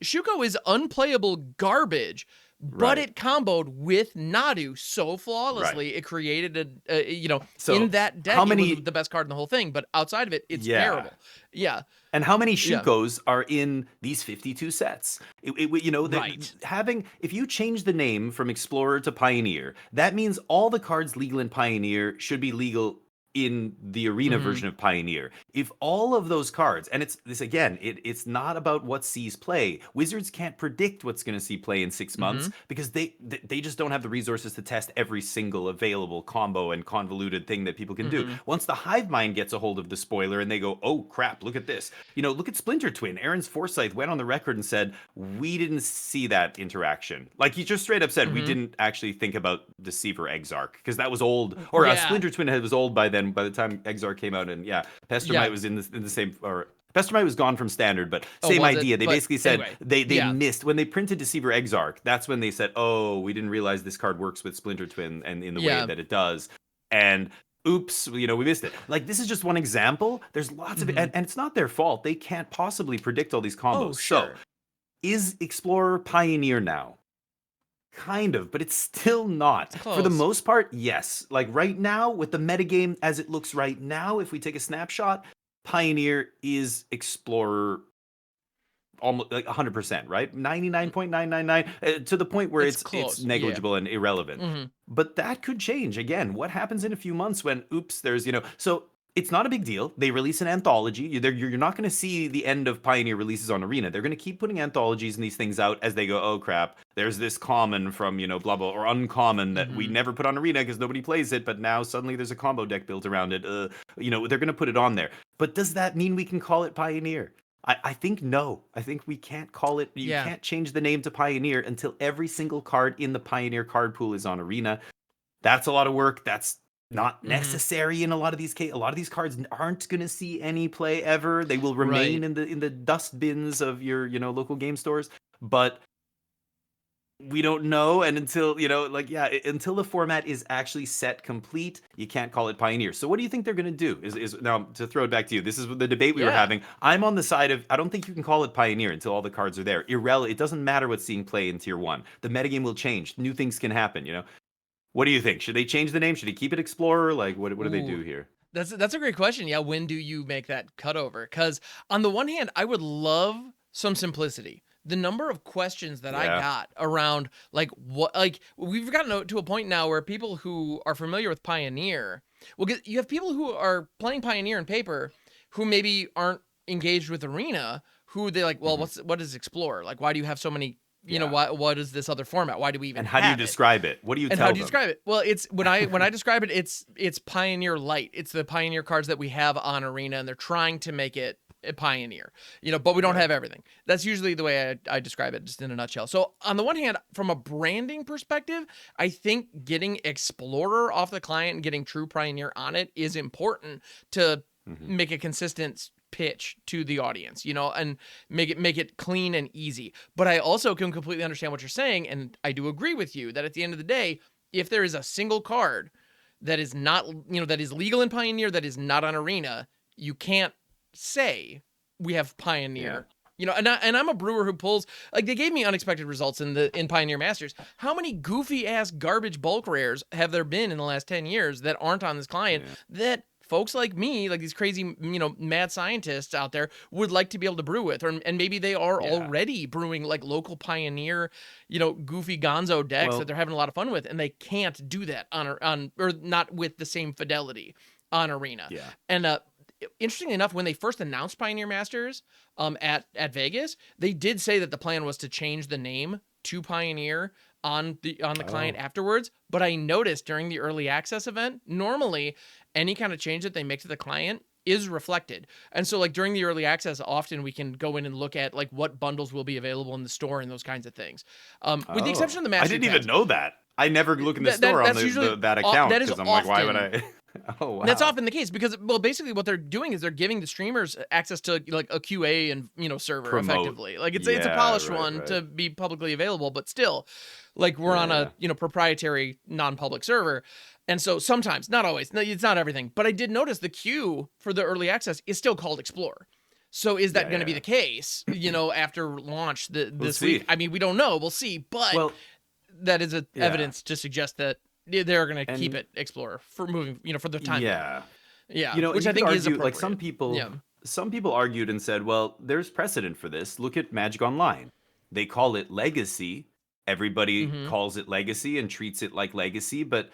Shuko is unplayable garbage, but Right, it comboed with Nadu so right. flawlessly. It created in So that how deck, it was many? the best card in the whole thing. But outside of it, it's Yeah. terrible. Yeah, And how many yeah, Shukos are in these 52 sets? right. Having, if you change the name from Explorer to Pioneer, that means all the cards legal in Pioneer should be legal in the arena Hmm. version of Pioneer. If all of those cards, and it's this again, it's not about what sees play. Wizards can't predict what's going to see play in 6 months Hmm. because they just don't have the resources to test every single available combo and convoluted thing that people can do. Hmm. Once the hive mind gets a hold of the spoiler and they go, oh crap, look at this. Look at Splinter Twin. Aaron's Forsyth went on the record and said, we didn't see that interaction. Like he just straight up said, we Hmm. didn't actually think about Deceiver Exarch because that was old, or Yeah, Splinter Twin was old by then, by the time Exarch came out. And yeah, Pestermite yeah. was in the same, or Pestermite was gone from standard, but Oh, same was it? idea. They But basically said anyway, they yeah, missed when they printed Deceiver Exarch. That's when they said, oh, we didn't realize this card works with Splinter Twin and in the way yeah. that it does. And oops, we missed it. Like this is just one example. There's lots of it, Hmm. and it's not their fault. They can't possibly predict all these Oh, combos. So, sure. is Explorer Pioneer now? Kind of, but it's still not. It's For the close. most part, yes. Like right now, with the metagame as it looks right now, if we take a snapshot, Pioneer is Explorer almost like 100%, right? 99.999 to the point where It's it's close. Yeah. negligible and irrelevant. Hmm. But that could change again. What happens in a few months when oops, there's so it's not a big deal. They release an anthology. You're not going to see the end of Pioneer releases on Arena. They're going to keep putting anthologies and these things out as they go, oh crap, there's this common from, blah, blah, or uncommon that we Hmm. never put on Arena because nobody plays it, but now suddenly there's a combo deck built around it. They're going to put it on there. But does that mean we can call it Pioneer? I think no. I think we can't call it, you Yeah. can't change the name to Pioneer until every single card in the Pioneer card pool is on Arena. That's a lot of work. That's not Mhm. necessary in a lot of these cases. A lot of these cards aren't going to see any play ever. They will remain Right. in the dust bins of your, local game stores. But we don't know, and until, like, yeah, until the format is actually set complete, you can't call it Pioneer. So what do you think they're going to do? Is now, to throw it back to you, this is the debate we were Yeah. having. I'm on the side of, I don't think you can call it Pioneer until all the cards are there. It doesn't matter what's seeing play in tier 1. The metagame will change. New things can happen. What do you think? Should they change the name? Should they keep it Explorer? Like, what do they Ooh. do here? That's a great question. Yeah, when do you make that cutover? Because on the one hand, I would love some simplicity. The number of questions that I Yeah. got around like what like we've gotten to a point now where people who are familiar with Pioneer, well, you have people who are playing Pioneer in paper who maybe aren't engaged with Arena, who they like, well, Hmm. what is Explorer? Like, why do you have so many? Yeah. What is this other format? Why do we even And how do you have it? describe it? What do you And how tell do you them? describe it? Well, it's when I describe it, it's Pioneer Light. It's the Pioneer cards that we have on Arena, and they're trying to make it a Pioneer, but we don't Right. have everything. That's usually the way I describe it, just in a nutshell. So on the one hand, from a branding perspective, I think getting Explorer off the client and getting true Pioneer on it is important to Hmm. make a consistent pitch to the audience, and make it clean and easy. But I also can completely understand what you're saying, and I do agree with you that at the end of the day, if there is a single card that is not, that is legal in Pioneer that is not on Arena, you can't say we have Yeah. Pioneer. And I'm a brewer who pulls, like, they gave me unexpected results in Pioneer Masters. How many goofy ass garbage bulk rares have there been in the last 10 years that aren't on this client Yeah. that folks like me, like these crazy, mad scientists out there, would like to be able to brew with, and maybe they are Yeah. already brewing like local Pioneer, goofy Gonzo decks that Well, they're having a lot of fun with, and they can't do that on or not with the same fidelity on Arena. yeah. And interestingly enough, when they first announced Pioneer Masters at Vegas, they did say that the plan was to change the name to Pioneer on the client Oh. afterwards. But I noticed during the early access event, normally any kind of change that they make to the client is reflected. And so like during the early access, often we can go in and look at like what bundles will be available in the store and those kinds of things. With the exception Oh. of the I mastery didn't even packs. know that. I never look in the That, store that on that's usually that account that is because I'm like, why would often I? Oh, that's wow. often the case because, well, basically what they're doing is they're giving the streamers access to like a QA and server Promote. effectively. Like it's a Yeah, polished right, one right. to be publicly available, but still, like we're Yeah, on yeah. a proprietary non-public server, and so sometimes, not always, no, it's not everything, but I did notice the queue for the early access is still called Explorer. So is that Yeah, going to be yeah. the case? After launch We'll this week? see. I mean, we don't know. We'll see, but Well, that is a yeah. evidence to suggest that they're going to keep And it Explorer for moving, for the time being. yeah. Yeah, And which you I could think is argue, like, some appropriate. people Yeah. some people argued and said, well, there's precedent for this. Look at Magic Online. They call it Legacy. Everybody Mhm. calls it Legacy and treats it like Legacy, but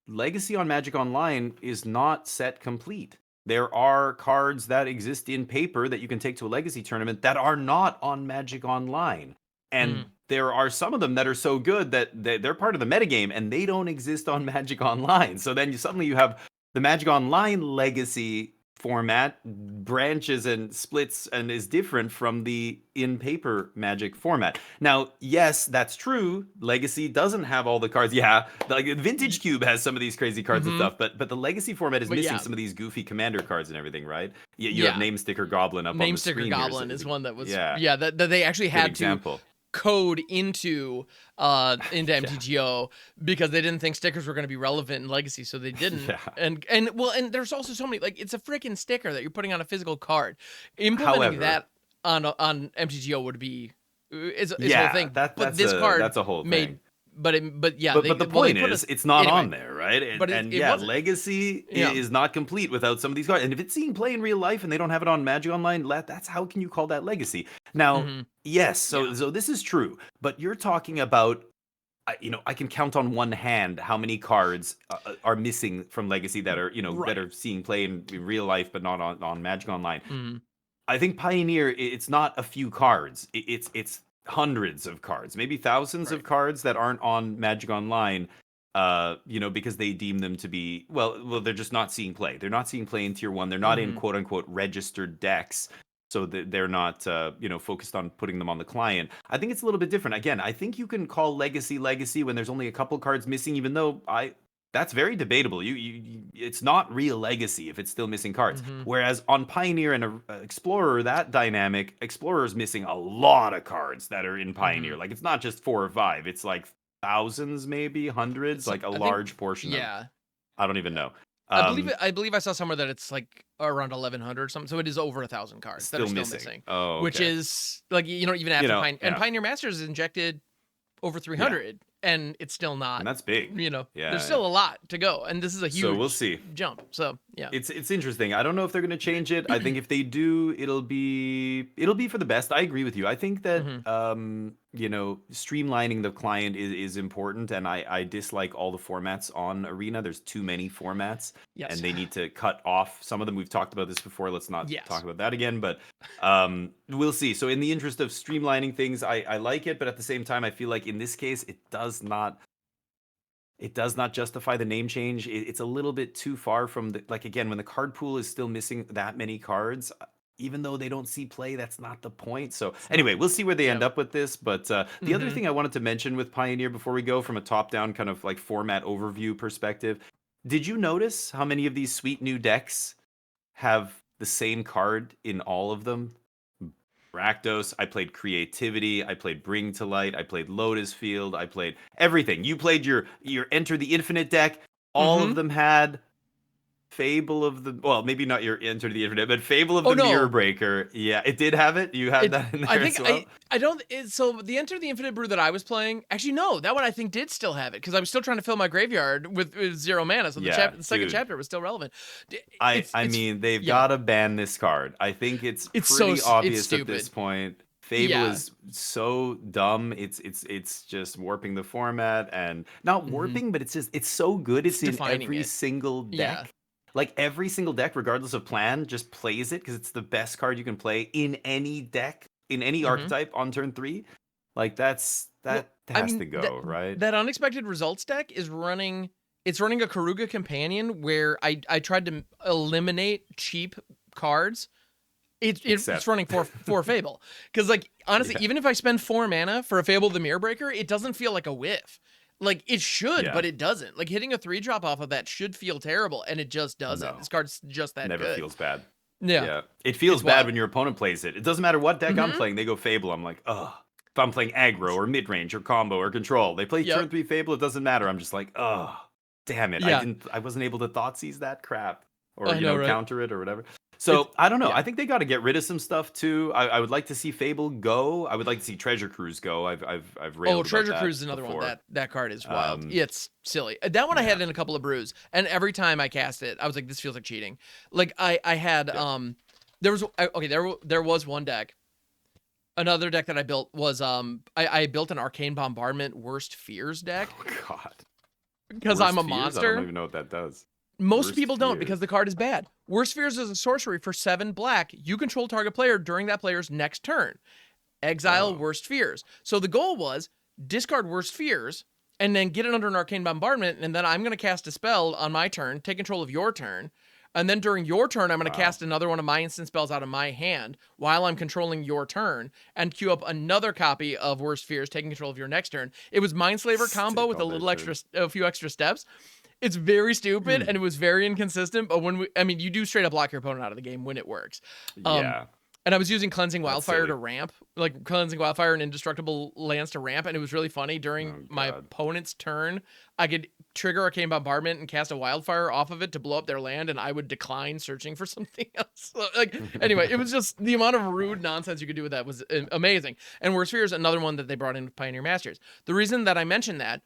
Legacy on Magic Online is not set complete. There are cards that exist in paper that you can take to a Legacy tournament that are not on Magic Online. And Mhm. there are some of them that are so good that they're part of the metagame and they don't exist on Magic Online. So then suddenly you have the Magic Online Legacy format branches and splits and is different from the in paper Magic format. Now, yes, that's true. Legacy doesn't have all the cards. Yeah, like Vintage Cube has some of these crazy cards and Mhm. stuff, but the Legacy format is But missing yeah. some of these goofy commander cards and everything, right? You have Yeah. Name Sticker Goblin up on Name the sticker screen here. goblin is one that was, Yeah, yeah, that they actually good had to example. code into Yeah, MTGO because they didn't think stickers were going to be relevant in Legacy, so they didn't. yeah. And there's also so many, like, it's a freaking sticker that you're putting on a physical card. Implementing However, that on MTGO would be is a whole yeah, thing. But that's this a card whole thing. made but yeah, But the they point put is, us it's not anyway. on there, right? But And it yeah, wasn't. Legacy Yeah. is not complete without some of these cards. And if it's seeing play in real life and they don't have it on Magic Online, that's how can you call that Legacy? Now, Mhm. yes, Yeah. so this is true, but you're talking about I can count on one hand how many cards are missing from Legacy that are that Right. are seeing play in real life but not on Magic Online. Mhm. I think Pioneer, it's not a few cards. It's hundreds of cards, maybe thousands of Right. cards that aren't on Magic Online. Because they deem them to be they're just not seeing play. They're not seeing play in tier 1. They're not in Mhm. quote unquote registered decks. So they're not focused on putting them on the client. I think it's a little bit different. Again, I think you can call Legacy Legacy when there's only a couple cards missing, even though That's very debatable. It's not real legacy if it's still missing cards. Hmm. Whereas on Pioneer and Explorer, that dynamic, Explorer is missing a lot of cards that are in Hmm. Pioneer. Like it's not just 4 or 5; it's like thousands, maybe hundreds, So like a I think, large portion of. yeah, I don't even know. I believe I saw somewhere that it's like around 1,100 or something. So it is over 1,000 cards that are Still still missing. missing, Oh, which okay. is like, even You after know, yeah, Pioneer Masters is injected over yeah, 300, and it's still and not. that's big. There's Yeah, yeah. still a lot to go, and this is a So we'll huge see. jump. So yeah. It's interesting. I don't know if they're going to change it. I think if they do, it'll be for the best. I agree with you. I think that Hmm. streamlining the client is important, and I dislike all the formats on Arena. There's too many formats, and Yes. they need to cut off some of them. We've talked about this before. Let's not talk Yes. about that again, but we'll see. So in the interest of streamlining things, I like it, but at the same time, I feel like in this case, it does not justify the name change. It's a little bit too far from the, like, again, when the card pool is still missing that many cards, even though they don't see play, that's not the point. So It's anyway, not. we'll see where they Yeah. end up with this. But the other Hmm. thing I wanted to mention with Pioneer before we go, from a top-down kind of like format overview perspective, did you notice how many of these sweet new decks have the same card in all of them? Rakdos, I played Creativity, I played Bring to Light, I played Lotus Field, I played everything. You played your Enter the Infinite deck. All Hmm. of them had Fable of the, well, maybe not your Enter the Infinite, but Fable of Oh the Mirror no. Breaker. Yeah, it did have it. You had It. that in I there think as well. I don't. So the Enter the Infinite Brew that I was playing, actually no, that one I think did still have it because I was still trying to fill my graveyard with 0 mana. So Yeah, the second dude. chapter was still relevant. I It's I it's mean, they've yeah. got to ban this card. I think it's pretty It's obvious at this stupid. point. Fable Yeah. is so dumb. It's just warping the format, and not Hmm. warping, but it's so good. It's It's in defining every it. single Yeah. deck. Like every single deck, regardless of plan, just plays it because it's the best card you can play in any deck, in any Hmm. archetype on turn 3. Like Well, that I has mean to go, right? that unexpected results deck is running. It's running a Karuga companion where I tried to eliminate cheap cards. It's Except, running for Fable because, like, honestly, yeah, even if I spend 4 mana for a Fable the Mirror Breaker, it doesn't feel like a whiff. Like it should, yeah, but it doesn't. Like hitting a 3-drop off of that should feel terrible, and it just doesn't. no. This card's just that Never good. feels bad. Yeah, Yeah. It it's feels bad wild. when your opponent plays it. It doesn't matter what deck I'm Mm-hmm. playing, they go Fable. I'm like, ugh. If I'm playing aggro or mid range or combo or control, they play Yep. turn 3 Fable, it doesn't matter. I'm just like, ugh, damn it. Yeah. I wasn't able to thought seize that crap, or I know, right? counter it or whatever. It's So I don't know. yeah. I think they got to get rid of some stuff too. I would like to see Fable go. I would like to see Treasure Cruise go. I've Oh, railed about Treasure that Cruise is another one. before. That card is wild. Um, It's silly. That one I yeah, had in a couple of brews, and every time I cast it, I was like, this feels like cheating. Like I had yeah. there was okay, there was one deck. Another deck that I built was I built an Arcane Bombardment Worst Fears deck Oh God. because I'm Worst a fears? I don't monster. even know what that does. Most Worst people don't fears. because the card is bad. Worst Fears is a sorcery for 7 black. You control target player during that player's next turn. Exile Oh. Worst Fears. So the goal was discard Worst Fears and then get it under an Arcane Bombardment, and then I'm going to cast a spell on my turn, take control of your turn, and then during your turn, I'm going to Wow. cast another one of my instant spells out of my hand while I'm controlling your turn and queue up another copy of Worst Fears, taking control of your next turn. It was Mindslaver combo Take with all their turn. a few extra steps. It's very stupid Hmm. and it was very inconsistent, but you do straight up lock your opponent out of the game when it works. Um, Yeah, and I was using Cleansing that's Wildfire to silly. ramp, like Cleansing Wildfire and Indestructible Lands to ramp, and it was really funny. During Oh my God. opponent's turn, I could trigger Arcane Bombardment and cast a Wildfire off of it to blow up their land, and I would decline searching for something else. So, like, anyway, it was just the amount of rude nonsense you could do with that was amazing. And Worst Fear is another one that they brought in with Pioneer Masters. The reason that I mentioned that,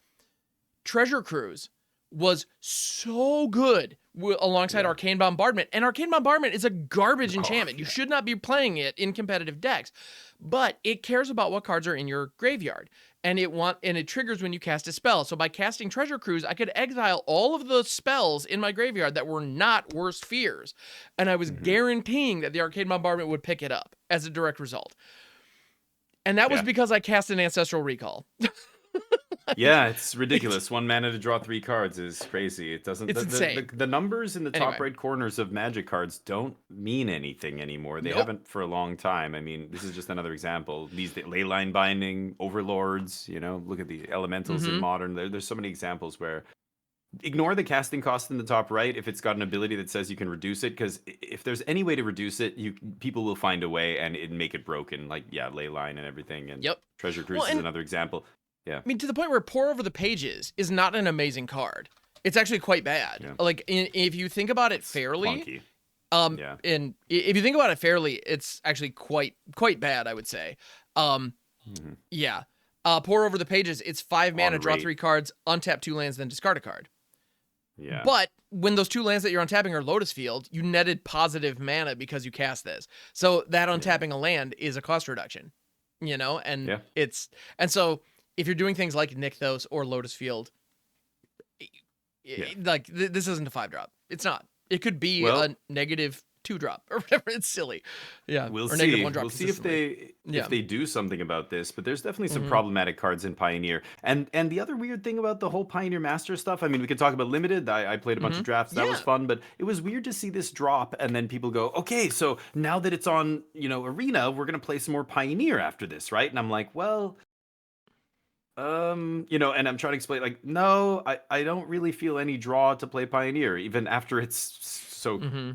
Treasure Cruise was so good alongside Yeah. Arcane Bombardment. And Arcane Bombardment is a garbage Oh enchantment. You yeah. should not be playing it in competitive decks. But it cares about what cards are in your graveyard. And it triggers when you cast a spell. So by casting Treasure Cruise, I could exile all of the spells in my graveyard that were not Worst Fears. And I was Hmm. guaranteeing that the Arcane Bombardment would pick it up as a direct result. And that was Yeah. because I cast an Ancestral Recall. Yeah, it's It's ridiculous. 1 mana to draw 3 cards is crazy. It doesn't. it's insane. The numbers in the top Anyway, right corners of Magic cards don't mean anything anymore. They nope. haven't for a long time. I mean, this is just another example. These leyline binding overlords. Look at the elementals in Mm-hmm. modern. There's so many examples where ignore the casting cost in the top right if it's got an ability that says you can reduce it, because if there's any way to reduce it, people will find a way and make it broken. Like, yeah, Leyline and everything, and Yep. Treasure Well, Cruise is and another example. Yeah. I mean, to the point where Pour Over the Pages is not an amazing card. It's actually quite bad. Yeah. Like, if you think about it It's fairly, clunky. Yeah. and if you think about it fairly, it's actually quite bad, I would say. Yeah. Pour Over the Pages, it's 5 mana, draw rate. 3 cards, untap 2 lands, then discard a card. Yeah. But when those 2 lands that you're untapping are Lotus Field, you netted positive mana because you cast this. So that untapping a land is a cost reduction, you know? And and so if you're doing things like Nykthos or Lotus Field, like this isn't a 5-drop. It's not. It could be a negative 2-drop or whatever. It's silly. Yeah. We'll or see. -1 drop We'll see if they do something about this. But there's definitely some problematic cards in Pioneer. And the other weird thing about the whole Pioneer Master stuff, I mean, we could talk about Limited. I played a bunch of drafts. That was fun. But it was weird to see this drop, and then people go, okay, so now that it's on, Arena, we're gonna play some more Pioneer after this, right? And I'm like, well, and I'm trying to explain, like, no, I don't really feel any draw to play Pioneer, even after it's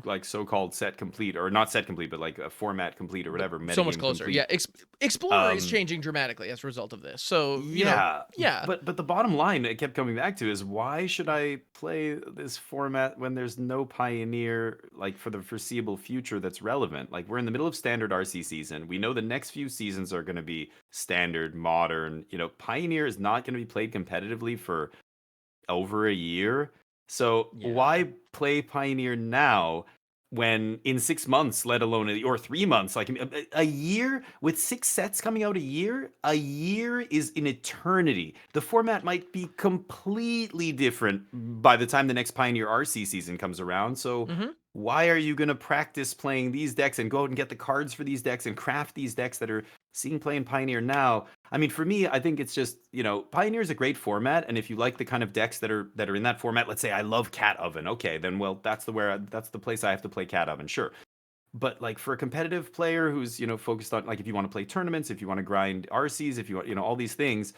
like so-called set complete, or not set complete, but like a format complete or whatever. So much closer. Complete. Yeah. Explorer is changing dramatically as a result of this. So, yeah. But the bottom line it kept coming back to is, why should I play this format when there's no Pioneer, like, for the foreseeable future that's relevant? Like, we're in the middle of standard RC season. We know the next few seasons are going to be standard, modern. Pioneer is not going to be played competitively for over a year. So why play Pioneer now when in 6 months, let alone or 3 months, like a year with 6 sets coming out a year is an eternity. The format might be completely different by the time the next Pioneer RC season comes around. So why are you going to practice playing these decks and go out and get the cards for these decks and craft these decks that are seeing play in Pioneer now? I mean, for me, I think it's just, Pioneer is a great format, and if you like the kind of decks that are in that format, let's say I love Cat Oven, okay, then that's the place I have to play Cat Oven, sure. But like for a competitive player who's focused on, like, if you want to play tournaments, if you want to grind RCs, if you want all these things,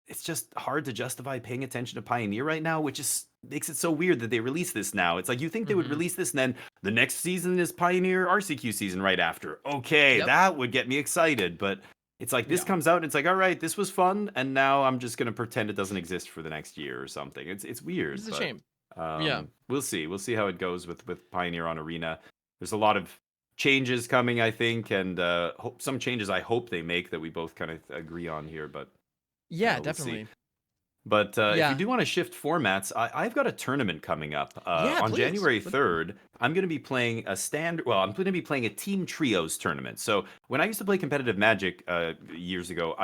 it's just hard to justify paying attention to Pioneer right now, which is makes it so weird that they release this now. It's like, you think they would release this and then the next season is Pioneer RCQ season right after. Okay, that would get me excited, but it's like this comes out and it's like, all right, this was fun, and now I'm just going to pretend it doesn't exist for the next year or something. It's weird. It's a shame. We'll see. We'll see how it goes with Pioneer on Arena. There's a lot of changes coming, I think, and some changes I hope they make that we both kind of agree on here, but yeah, we'll definitely. see. But if you do want to shift formats, I've got a tournament coming up on please. January 3rd. I'm going to be playing I'm going to be playing a team trios tournament. So when I used to play competitive Magic years ago,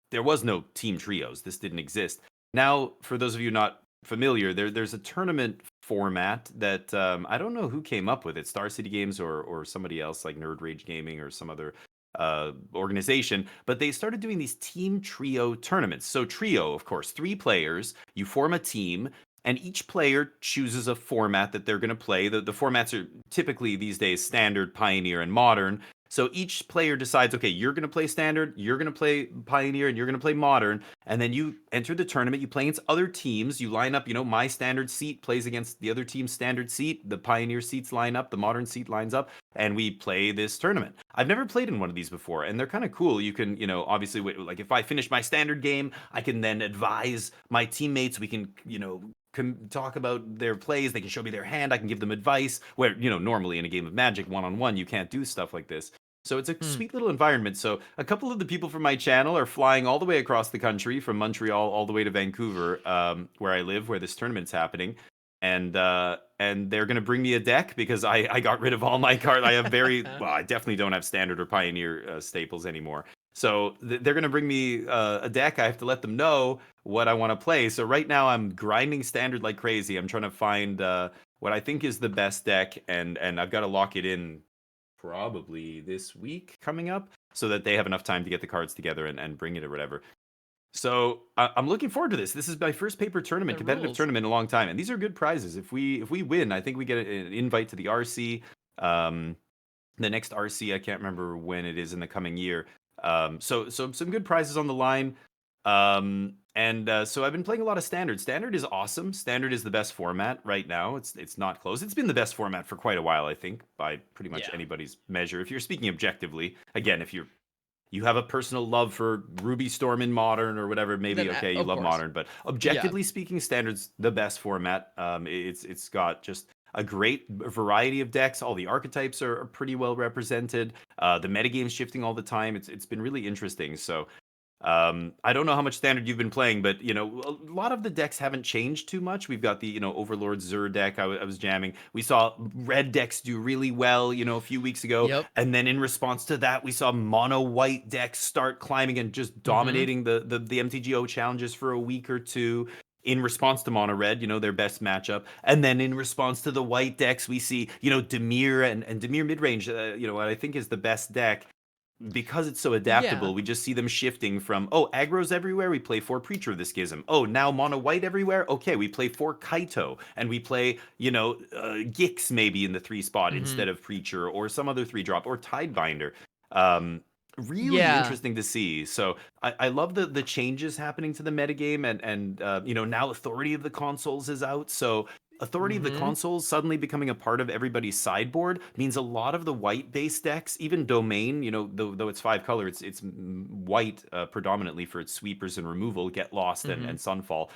there was no team trios. This didn't exist. Now, for those of you not familiar, there's a tournament format that I don't know who came up with it, Star City Games or somebody else, like Nerd Rage Gaming or some other organization, but they started doing these team trio tournaments. So trio, of course, 3 players, you form a team, and each player chooses a format that they're going to play. The formats are typically these days standard, Pioneer, and modern. So each player decides, okay, you're going to play standard, you're going to play Pioneer, and you're going to play modern. And then you enter the tournament, you play against other teams, you line up, my standard seat plays against the other team's standard seat, the Pioneer seats line up, the modern seat lines up, and we play this tournament. I've never played in one of these before, and they're kind of cool. You can, obviously, like if I finish my standard game, I can then advise my teammates. We can, talk about their plays. They can show me their hand. I can give them advice, where, normally in a game of Magic, one-on-one, you can't do stuff like this. So it's a sweet little environment. So a couple of the people from my channel are flying all the way across the country, from Montreal all the way to Vancouver, where I live, where this tournament's happening. And they're going to bring me a deck, because I got rid of all my cards. I have I definitely don't have standard or Pioneer staples anymore. So they're going to bring me a deck. I have to let them know what I want to play. So right now I'm grinding standard like crazy. I'm trying to find what I think is the best deck, and I've got to lock it in probably this week coming up, so that they have enough time to get the cards together and bring it or whatever. So I'm looking forward to this. This is my first paper tournament, competitive tournament in a long time, and these are good prizes. If we win, I think we get an invite to the RC. The next RC, I can't remember when it is in the coming year. So some good prizes on the line. And so I've been playing a lot of Standard. Standard is awesome. Standard is the best format right now. It's not close. It's been the best format for quite a while, I think, by pretty much Yeah. anybody's measure. If you're speaking objectively, again, if you have a personal love for Ruby Storm in Modern or whatever, maybe Then okay, you of love course. Modern, but Yeah. objectively speaking, Standard's the best format. It's got just a great variety of decks. All the archetypes are pretty well represented. The metagame's shifting all the time. It's been really interesting. So I don't know how much Standard you've been playing, but a lot of the decks haven't changed too much. We've got the Overlord Zur deck. I was jamming. We saw red decks do really well, a few weeks ago, Yep. and then in response to that, we saw mono white decks start climbing and just Mhm. dominating the MTGO challenges for a week or two. In response to mono red, their best matchup, and then in response to the white decks, we see Dimir and Dimir midrange, what I think is the best deck because it's so Yeah. adaptable. We just see them shifting from, oh, aggro's everywhere, we play 4 Preacher of the Schism. Oh, now mono white everywhere, okay, we play 4 Kaito, and we play, Gix maybe in the 3 spot Mhm. instead of Preacher, or some other 3 drop, or Tidebinder. Um, really Yeah. interesting to see. So I love the changes happening to the metagame, and now Authority of the Consoles is out, so Authority of the Mhm. Consoles suddenly becoming a part of everybody's sideboard means a lot of the white-based decks, even Domain, though it's 5 color, it's white predominantly for its sweepers and removal, Get Lost and Mhm. Sunfall.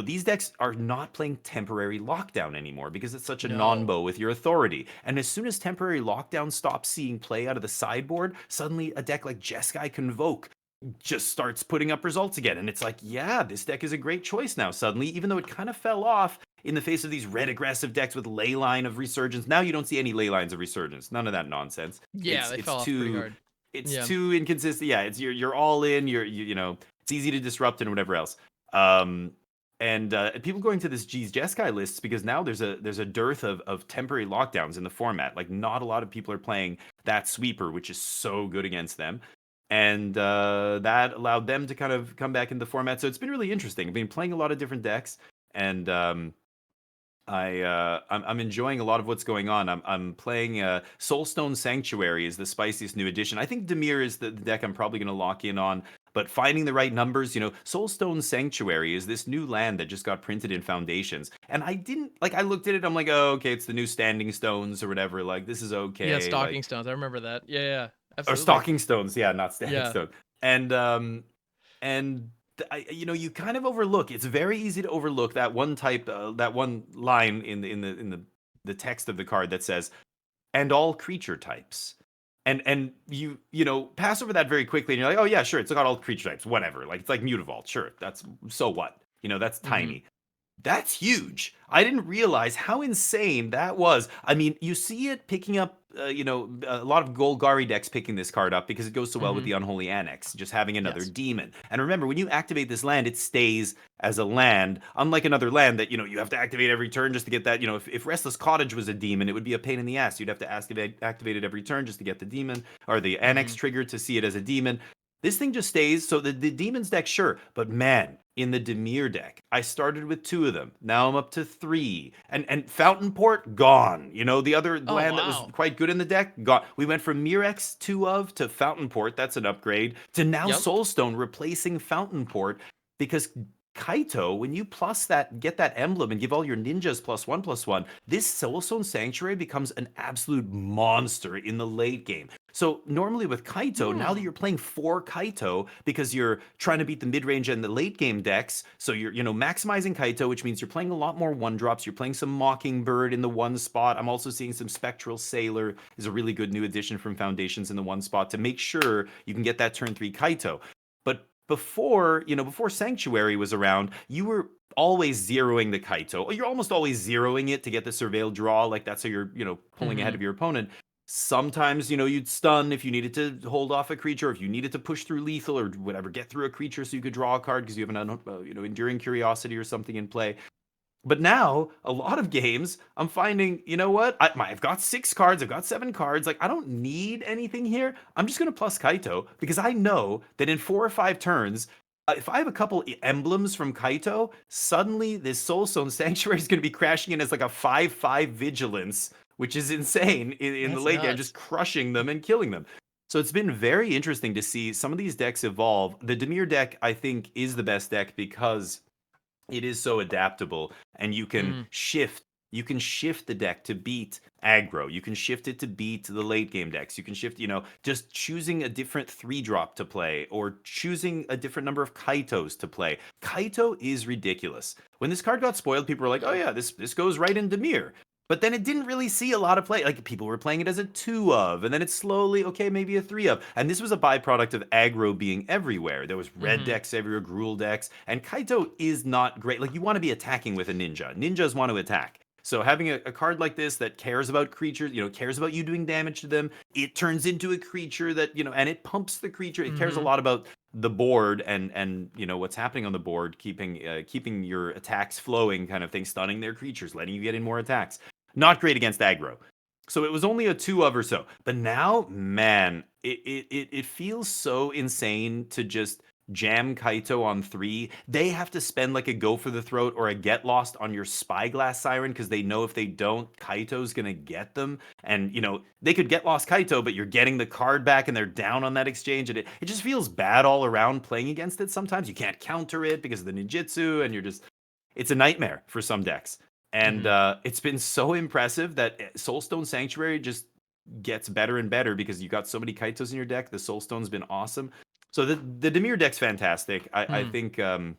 These decks are not playing Temporary Lockdown anymore because it's such a No. non-bow with your Authority. And as soon as Temporary Lockdown stops seeing play out of the sideboard, suddenly a deck like Jeskai Convoke just starts putting up results again. And it's like, yeah, this deck is a great choice now, suddenly, even though it kind of fell off in the face of these red aggressive decks with Leyline of Resurgence. Now you don't see any Leylines of Resurgence. None of that nonsense. Yeah, It's they it's fell off pretty too hard. it's Yeah. too inconsistent. Yeah, it's you're all in. It's easy to disrupt and whatever else. Um, and people going to this G's Jeskai lists because now there's a dearth of temporary lockdowns in the format. Like not a lot of people are playing that sweeper, which is so good against them. And that allowed them to kind of come back into the format. So it's been really interesting. I've been playing a lot of different decks, and I'm enjoying a lot of what's going on. I'm playing Soulstone Sanctuary is the spiciest new addition. I think Dimir is the deck I'm probably going to lock in on. But finding the right numbers, Soulstone Sanctuary is this new land that just got printed in Foundations, and I didn't like. I looked at it, I'm like, oh, okay, it's the new Standing Stones or whatever. Like this is Yeah, okay. Like Stalking Stones. I remember that. Yeah, yeah. or Absolutely. Stalking Stones, yeah, not Standing Yeah. Stone. And you kind of overlook. It's very easy to overlook that one type, that one line in the text of the card that says, "and all creature types." And you pass over that very quickly, and you're like, oh yeah, sure, it's got all creature types, whatever. Like it's like Mutavault, sure, that's so what, that's Mhm. tiny. That's huge. I didn't realize how insane that was. I mean, you see it picking up, a lot of Golgari decks picking this card up because it goes so well with Mhm. the Unholy Annex, just having another Yes. demon. And remember, when you activate this land, it stays as a land, unlike another land that, you have to activate every turn just to get that. If Restless Cottage was a demon, it would be a pain in the ass. You'd have to activate it every turn just to get the demon, or the Annex Mhm. trigger to see it as a demon. This thing just stays. So the demons deck, sure, but man, in the Dimir deck, I started with 2 of them. Now I'm up to 3, and Fountain Port gone. The other Oh, land that was wow. quite good in the deck gone. We went from Mirex 2 of to Fountain Port. That's an upgrade to now Yep. Soulstone replacing Fountain Port because. Kaito, when you get that emblem and give all your ninjas +1/+1, this Soulstone Sanctuary becomes an absolute monster in the late game. So normally with Kaito, now that Hmm. you're playing 4 Kaito because you're trying to beat the mid-range and the late game decks, so you're maximizing Kaito, which means you're playing a lot more 1-drops. You're playing some Mockingbird in the 1 spot. I'm also seeing some Spectral Sailor is a really good new addition from Foundations in the 1 spot to make sure you can get that turn 3 Kaito. But before Sanctuary was around, you were always zeroing the Kaito. You're almost always zeroing it to get the surveil draw. Like that's how you're, pulling ahead Mhm. of your opponent. Sometimes, you'd stun if you needed to hold off a creature, if you needed to push through lethal or whatever, get through a creature so you could draw a card because you have an, enduring curiosity or something in play. But now, a lot of games, I'm finding, you know what? I've got 6 cards, I've got 7 cards. Like, I don't need anything here. I'm just going to plus Kaito because I know that in 4 or 5 turns, if I have a couple emblems from Kaito, suddenly this Soulstone Sanctuary is going to be crashing in as like a 5/5 Vigilance, which is insane in the That's late game, just nuts. crushing them and killing them. So it's been very interesting to see some of these decks evolve. The Dimir deck, I think, is the best deck because it is so adaptable, and Mm, you can shift the deck to beat aggro. You can shift it to beat the late game decks. You can shift, just choosing a different 3-drop to play, or choosing a different number of Kaitos to play. Kaito is ridiculous. When this card got spoiled, people were like, oh yeah, this goes right into Dimir. But then it didn't really see a lot of play. Like, people were playing it as a 2 of, and then it's slowly, okay, maybe a 3 of. And this was a byproduct of aggro being everywhere. There was red mm-hmm. decks everywhere, Gruul decks, and Kaito is not great. Like, you want to be attacking with a ninja. Ninjas want to attack. So having a card like this that cares about creatures, cares about you doing damage to them, it turns into a creature that, and it pumps the creature. It cares a Mm-hmm. lot about the board and what's happening on the board, keeping your attacks flowing, kind of thing, stunning their creatures, letting you get in more attacks. Not great against aggro. So it was only a 2 of or so. But now, man, it feels so insane to just jam Kaito on 3. They have to spend like a go for the throat or a get lost on your Spyglass Siren, because they know if they don't, Kaito's gonna get them. And they could get lost Kaito, but you're getting the card back and they're down on that exchange, and it just feels bad all around playing against it. Sometimes you can't counter it because of the ninjutsu, and it's a nightmare for some decks. And Mm-hmm. it's been so impressive that Soulstone Sanctuary just gets better and better because you got so many Kaitos in your deck. The Soulstone's been awesome. So the Dimir deck's fantastic. I Mm. think I'm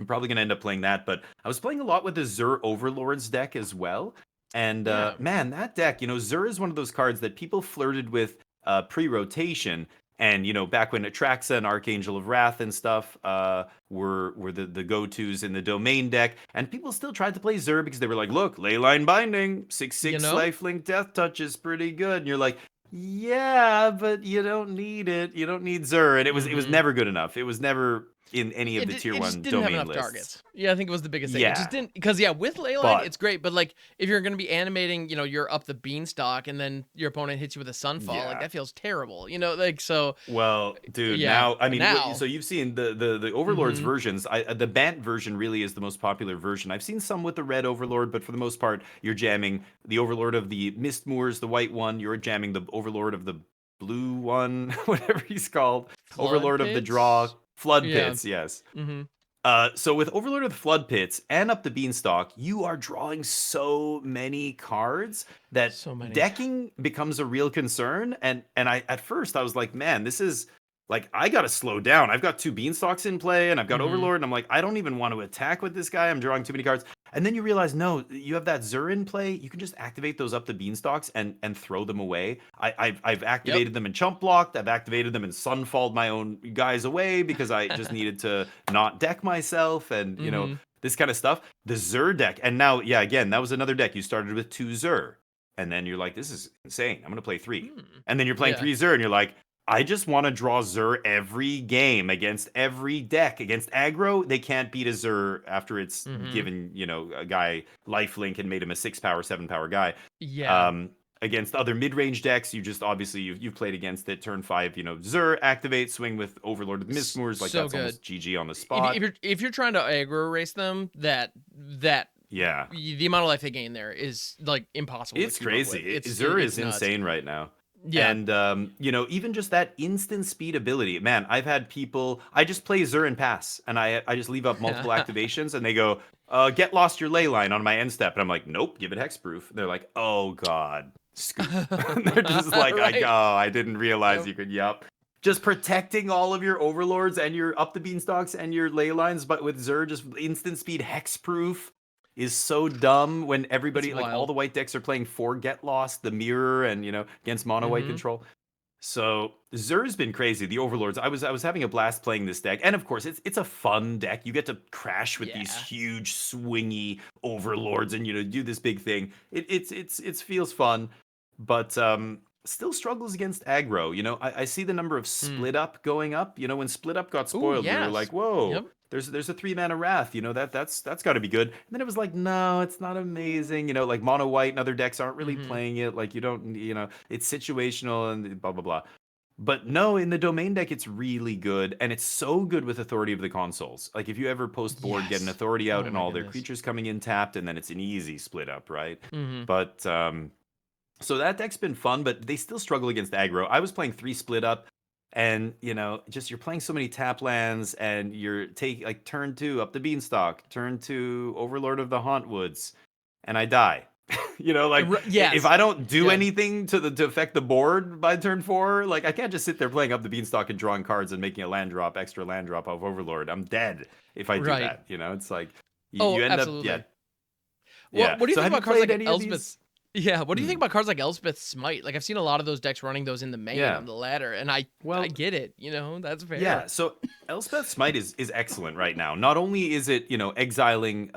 probably going to end up playing that. But I was playing a lot with the Zur Overlords deck as well. And Yeah. man, that deck, Zur is one of those cards that people flirted with pre-rotation. And back when Atraxa and Archangel of Wrath and stuff were the go-tos in the domain deck, and people still tried to play Zur because they were like, look, Leyline Binding, 6/6 You know? lifelink Death Touch is pretty good. And you're like, yeah, but you don't need it. You don't need Zur. And it was Mm-hmm. never good enough. It was never in any of the tier It just 1 didn't have domain enough lists. targets. Yeah, I think it was the biggest thing. It just Yeah, didn't, because yeah, with Leyline but it's great, but like if you're gonna be animating, you're up the beanstalk and then your opponent hits you with a sunfall, like yeah. that feels terrible. Like so. Well, dude, Yeah, now I but mean, so now. you've seen the Overlord's Mm-hmm. versions. The Bant version really is the most popular version. I've seen some with the red Overlord, but for the most part, you're jamming the Overlord of the Mist Moors, the white one. You're jamming the Overlord of the blue one, whatever he's called, Flood Overlord of the Draw, pits. Flood Yeah. Pits. Yes. Mm-hmm. So with Overlord of the Flood Pits and Up the Beanstalk, you are drawing so many cards that So many. decking becomes a real concern. And I at first I was like, man, this is like, I gotta slow down. I've got 2 Beanstalks in play, and I've got Mm-hmm. Overlord, and I'm like, I don't even want to attack with this guy. I'm drawing too many cards. And then you realize, no, you have that Zur in play. You can just activate those Up the Beanstalks and throw them away. I've Yep. activated them and chump blocked. I've activated them and sunfalled my own guys away because I just needed to not deck myself, and Mm-hmm. this kind of stuff. The Zur deck, and now, yeah, again, that was another deck. You started with 2 Zur, and then you're like, this is insane. I'm gonna play 3, Hmm. and then you're playing Yeah. 3 Zur, and you're like, I just want to draw Zur every game against every deck. Against aggro, they can't beat a Zur after it's Mm-hmm. given, a guy lifelink and made him a 6-power, 7-power guy. Yeah. Um, Against other mid-range decks, you just obviously you've played against it. Turn 5, Zur, activate, swing with Overlord of the Mistmoors, like So that's good. almost GG on the If spot. you're trying to aggro race them, that Yeah, the amount of life they gain there is like impossible to it's keep up crazy. with. Zur It's is nuts. insane right now. Yeah. And even just that instant speed ability, man. I've had people. I just play Zur and pass, and I just leave up multiple activations, and they go, "Get lost your ley line on my end step," and I'm like, "Nope, give it hexproof." They're like, "Oh God, scoop." They're just like, Right. I didn't realize Yep. you could." Yep. Just protecting all of your overlords and your up the beanstalks and your ley lines, but with Zur, just instant speed hexproof is so dumb when It's everybody, like all wild. the white decks, are playing for Get Lost, the Mirror, and against mono white Mm-hmm. control. So Zur's been crazy. The Overlords. I was having a blast playing this deck, and of course it's a fun deck. You get to crash with these Yeah. huge swingy Overlords, and do this big thing. It feels fun, but still struggles against aggro. I see the number of Hmm. split up going up. When split up got Oh spoiled, we were yes. like, whoa. Yep. There's a 3-mana wrath, that's got to be good. And then it was like, no, it's not amazing. Like mono white and other decks aren't really Mm-hmm. playing it. Like, you don't, it's situational and blah blah blah. But no, in the domain deck, it's really good, and it's so good with Authority of the Consoles. Like, if you ever post board, get an Yes. Authority out, Oh and my all their goodness. creatures coming in tapped, and then it's an easy split up, right? Mm-hmm. But So that deck's been fun, but they still struggle against aggro. I was playing 3 split up, and just you're playing so many tap lands, and you're like turn 2 up the Beanstalk, turn 2 Overlord of the Hauntwoods, and I die. Like if Yes. I don't do Yeah. anything to affect the board by turn 4, like I can't just sit there playing up the Beanstalk and drawing cards and making a extra land drop of Overlord. I'm dead if I do Right. that. It's like Oh, you end up, yeah, absolutely. yeah. What do you So think have you about cards played like any of Elspeth? these? Yeah, what do you think Hmm. about cards like Elspeth Smite? Like I've seen a lot of those decks running those in the main Yeah. on the ladder, and I Well, get it. That's fair. yeah, so Elspeth Smite is excellent right now. Not only is it, exiling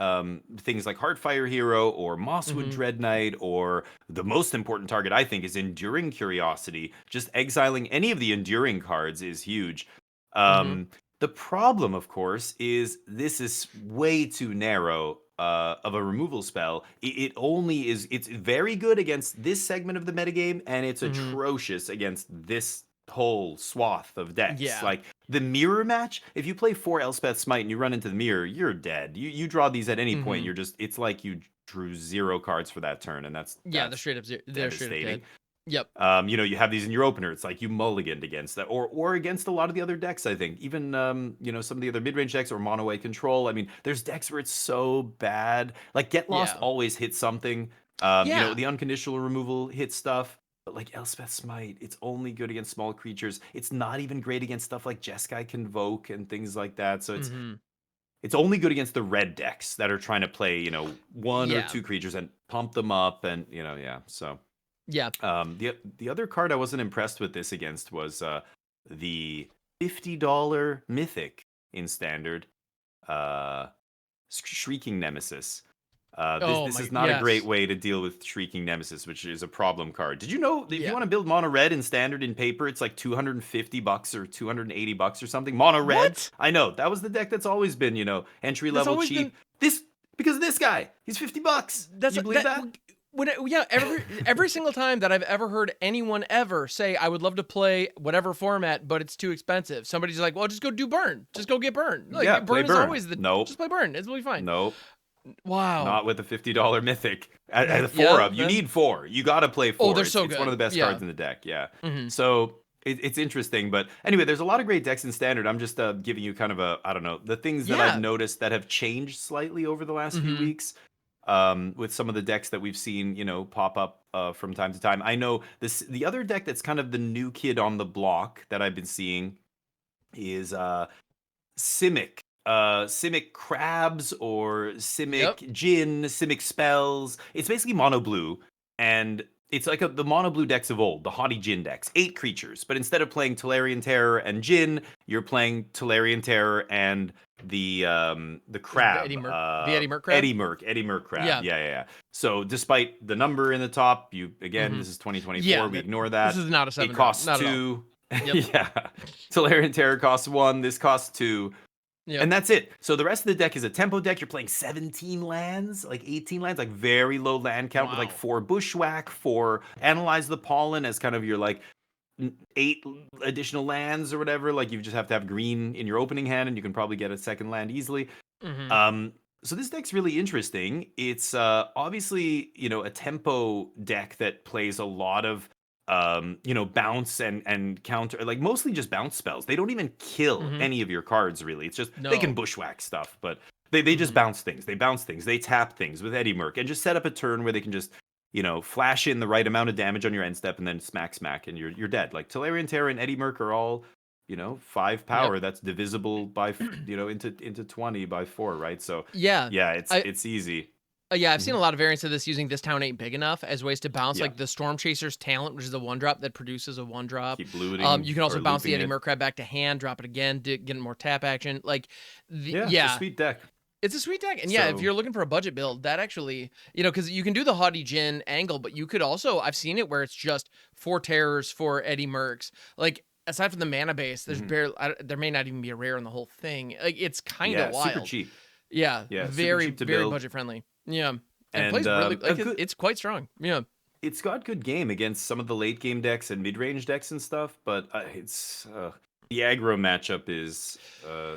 things like Heartfire Hero or Mosswood Mm-hmm. Dread Knight, or the most important target I think is Enduring Curiosity. Just exiling any of the enduring cards is huge. Mm-hmm. The problem, of course, is this is way too narrow of a removal spell. It's very good against this segment of the metagame, and it's Mm-hmm. atrocious against this whole swath of decks. Yeah. Like the mirror match, if you play 4 Elspeth Smite and you run into the mirror, you're dead. You draw these at any point, Mm-hmm. it's like you drew 0 cards for that turn, and Yeah, that's they're straight up devastating. dead. Yep. You have these in your opener. It's like you mulliganed against that, or against a lot of the other decks. I think even some of the other mid-range decks or mono white control. I mean, there's decks where it's so bad. Like Get Lost Yeah. always hits something. Yeah. The unconditional removal hits stuff. But like Elspeth Smite, it's only good against small creatures. It's not even great against stuff like Jeskai Convoke and things like that. So Mm-hmm. it's only good against the red decks that are trying to play, one or Yeah. two creatures and pump them up, and yeah. So Yeah. the other card I wasn't impressed with this against was the $50 Mythic in Standard, uh, Shrieking Nemesis. Oh This my is not a great yes. way to deal with Shrieking Nemesis, which is a problem card. Did you know that if you Yeah. want to build mono red in Standard in paper, it's like $250 or $280 or something? Mono red? What? I know that was the deck that's always been, entry That's level always been cheap. This because of this guy, he's $50. Can that's you believe that that? when yeah, every single time that I've ever heard anyone ever say I would love to play whatever format, but it's too expensive. Somebody's like, "Well, just go do burn. Just go get burn." Yeah, Like play burn is burn. always the Nope. just play burn. It's really fine. Nope. Wow. Not with a $50 mythic. At That a four yeah, of. You that need 4. You got to play oh, 4. they're It's so it's one of good. the best Yeah. cards in the deck. Yeah. Mhm. So it's interesting, but anyway, there's a lot of great decks in Standard. I'm just giving you kind of I don't know, the things that I've Yeah. noticed that have changed slightly over the last few Mhm. weeks. With some of the decks that we've seen, pop up from time to time. I know the other deck that's kind of the new kid on the block that I've been seeing is Simic. Simic Crabs or Yep. Simic Gin, Simic Spells. It's basically mono blue, and it's like the mono blue decks of old, the Haughty Gin decks. 8 creatures, but instead of playing Tolarian Terror and Gin, you're playing Tolarian Terror and the crab, The Eddie Merc crab? Eddie Merc crab. Yeah. Yeah, yeah, yeah. So despite the number in the top, Mhm. this is 2024. Yeah, We that ignore this that. is not a It 7 drop. costs Not at all. 2. Yep. Yeah. Tolarian Terror costs 1. This costs 2. Yep. And that's it. So the rest of the deck is a tempo deck. You're playing 17 lands, like 18 lands, like very low land count with like Wow. 4 Bushwhack, 4 Analyze the Pollen as kind of your like 8 additional lands or whatever. Like you just have to have green in your opening hand and you can probably get a second land easily. Mhm. So this deck's really interesting. It's obviously, a tempo deck that plays a lot of bounce and counter, like mostly just bounce spells. They don't even kill Mhm. any of your cards really. It's just they can No. bushwhack stuff, but they just Mhm. bounce things. They bounce things. They tap things with Eddie Merc and just set up a turn where they can just flash in the right amount of damage on your end step and then smack and you're dead. Like Tolarian Terror and Eddie Merc are all 5 Yep. power. That's divisible by into 20 by 4, right? So Yeah. yeah, I it's easy. yeah, I've seen Mhm. a lot of variants of this using "This Town Ain't Big Enough" as ways to bounce, Yeah, like the Storm Chaser's Talent, which is a 1 drop that produces a 1 drop. keep You looting can also or bounce the looping Eddie it. Mercrab back to hand, drop it again, get more tap action. Like, Yeah, it's a yeah, sweet deck. it's a sweet deck. And yeah, if So you're looking for a budget build, that actually, because you can do the Haughty Jin angle, but you could also, I've seen it where it's just 4 terrors for Eddie Mercs. Like, aside from the mana base, mhm. there may not even be a rare in the whole thing. Like, it's kind of Yeah, super wild. cheap. Yeah, Yeah, super very, cheap to very build, budget friendly. Yeah. And it and plays really a like good. it's quite strong. Yeah. It's got good game against some of the late game decks and mid range decks and stuff, but the aggro matchup is